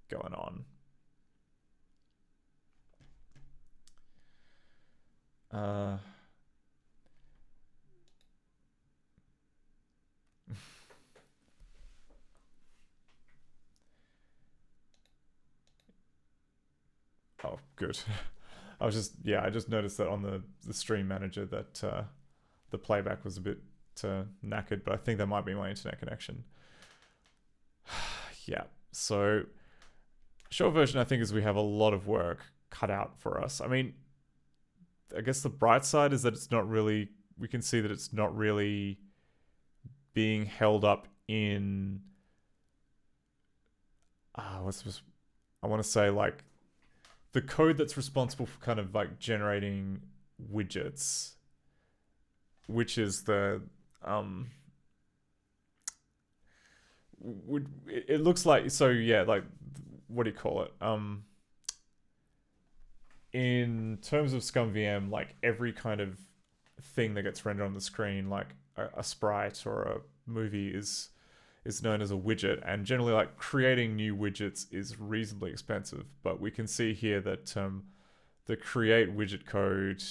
going on. Oh, good. I just noticed that on the stream manager that the playback was a bit knackered, but I think that might be my internet connection. Yeah, so short version I think is we have a lot of work cut out for us. I mean, I guess the bright side is that it's not really, we can see that it's not really being held up in I want to say like the code that's responsible for kind of like generating widgets, which is the it looks like, so yeah, like, what do you call it? In terms of ScummVM, like every kind of thing that gets rendered on the screen, like a sprite or a movie, is known as a widget, and generally like creating new widgets is reasonably expensive. But we can see here that the create widget code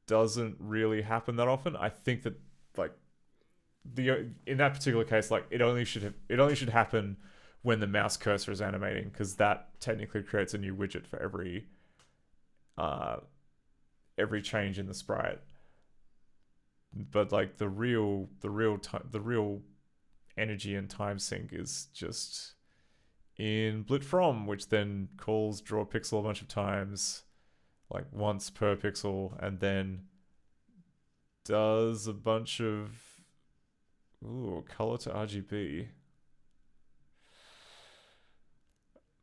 doesn't really happen that often. I think that like in that particular case, like it only should happen when the mouse cursor is animating, because that technically creates a new widget for every change in the sprite. But like the real energy and time sync is just in blitfrom, which then calls draw pixel a bunch of times, like once per pixel, and then does a bunch of color to RGB.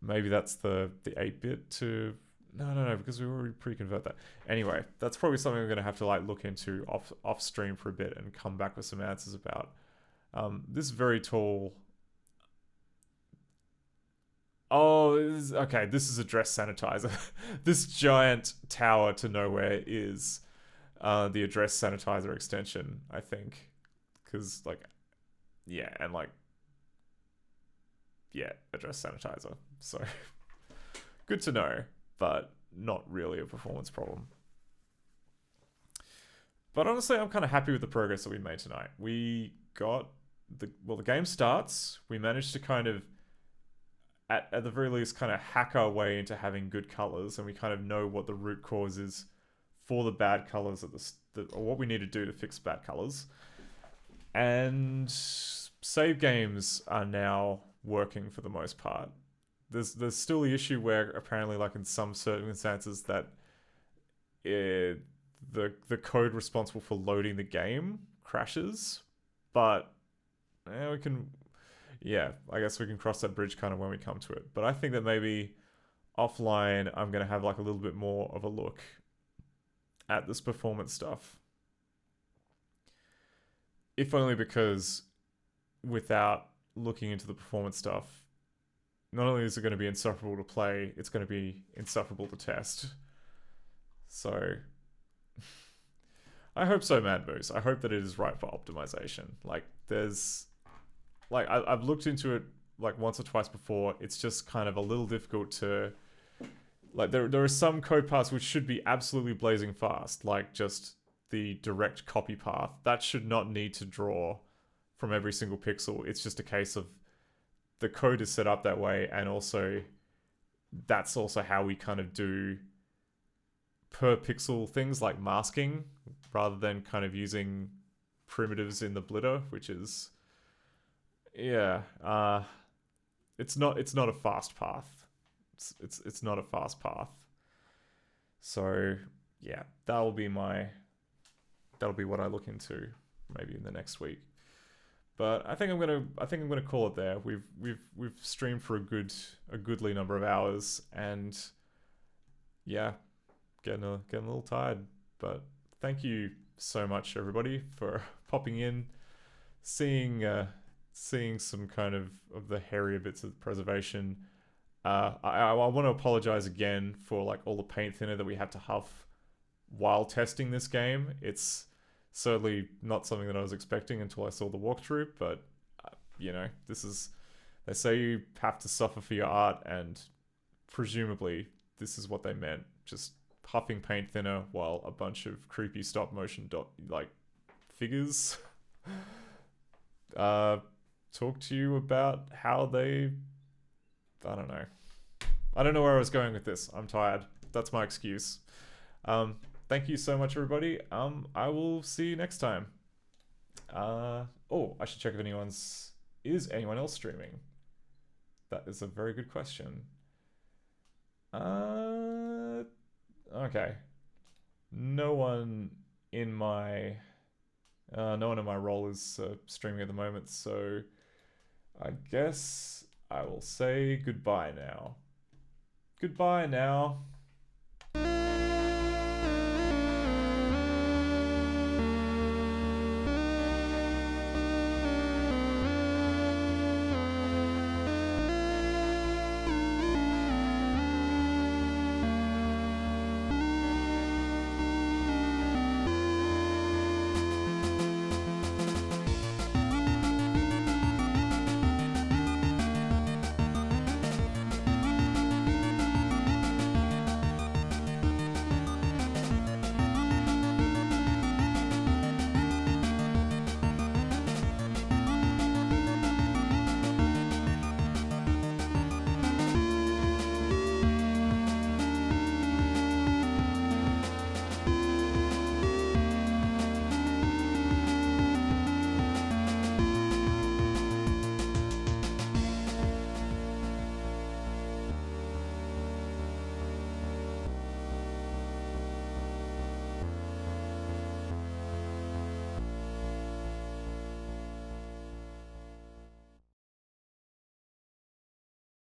Maybe that's the 8-bit to... No, because we already pre-convert that. Anyway, that's probably something we're going to have to like look into off stream for a bit and come back with some answers about. This very tall... Oh, okay, this is address sanitizer. This giant tower to nowhere is the address sanitizer extension, I think. Because, like, yeah, and like, yeah, address sanitizer. So, good to know, but not really a performance problem. But honestly, I'm kind of happy with the progress that we made tonight. We got the game starts. We managed to kind of, at the very least, kind of hack our way into having good colors, and we kind of know what the root cause is for the bad colors or what we need to do to fix bad colors. And save games are now working for the most part. There's still the issue where apparently, like in some circumstances, that the code responsible for loading the game crashes, but I guess we can cross that bridge kind of when we come to it. But I think that maybe offline I'm going to have like a little bit more of a look at this performance stuff. If only because without looking into the performance stuff, not only is it going to be insufferable to play, it's going to be insufferable to test. So I hope so, Mad Moose. I hope that it is right for optimization. Like there's, like I've looked into it like once or twice before. It's just kind of a little difficult to, like there are some code paths which should be absolutely blazing fast, like just the direct copy path. That should not need to draw from every single pixel. It's just a case of the code is set up that way, and also that's also how we kind of do per pixel things like masking, rather than kind of using primitives in the blitter, which is it's not a fast path. It's not a fast path. So yeah, that'll be what I look into maybe in the next week. But I think I'm gonna call it there. We've streamed for a goodly number of hours, and yeah, getting a little tired. But thank you so much, everybody, for popping in, seeing some kind of the hairier bits of preservation. I want to apologize again for like all the paint thinner that we had to huff while testing this game. It's certainly not something that I was expecting until I saw the walkthrough, but they say you have to suffer for your art, and presumably this is what they meant, just huffing paint thinner while a bunch of creepy stop motion figures talk to you about how they, I don't know where I was going with this. I'm tired. That's my excuse. Thank you so much, everybody. I will see you next time. I should check if is anyone else streaming? That is a very good question. Okay. No one in my role is streaming at the moment, so I guess I will say goodbye now. Goodbye now.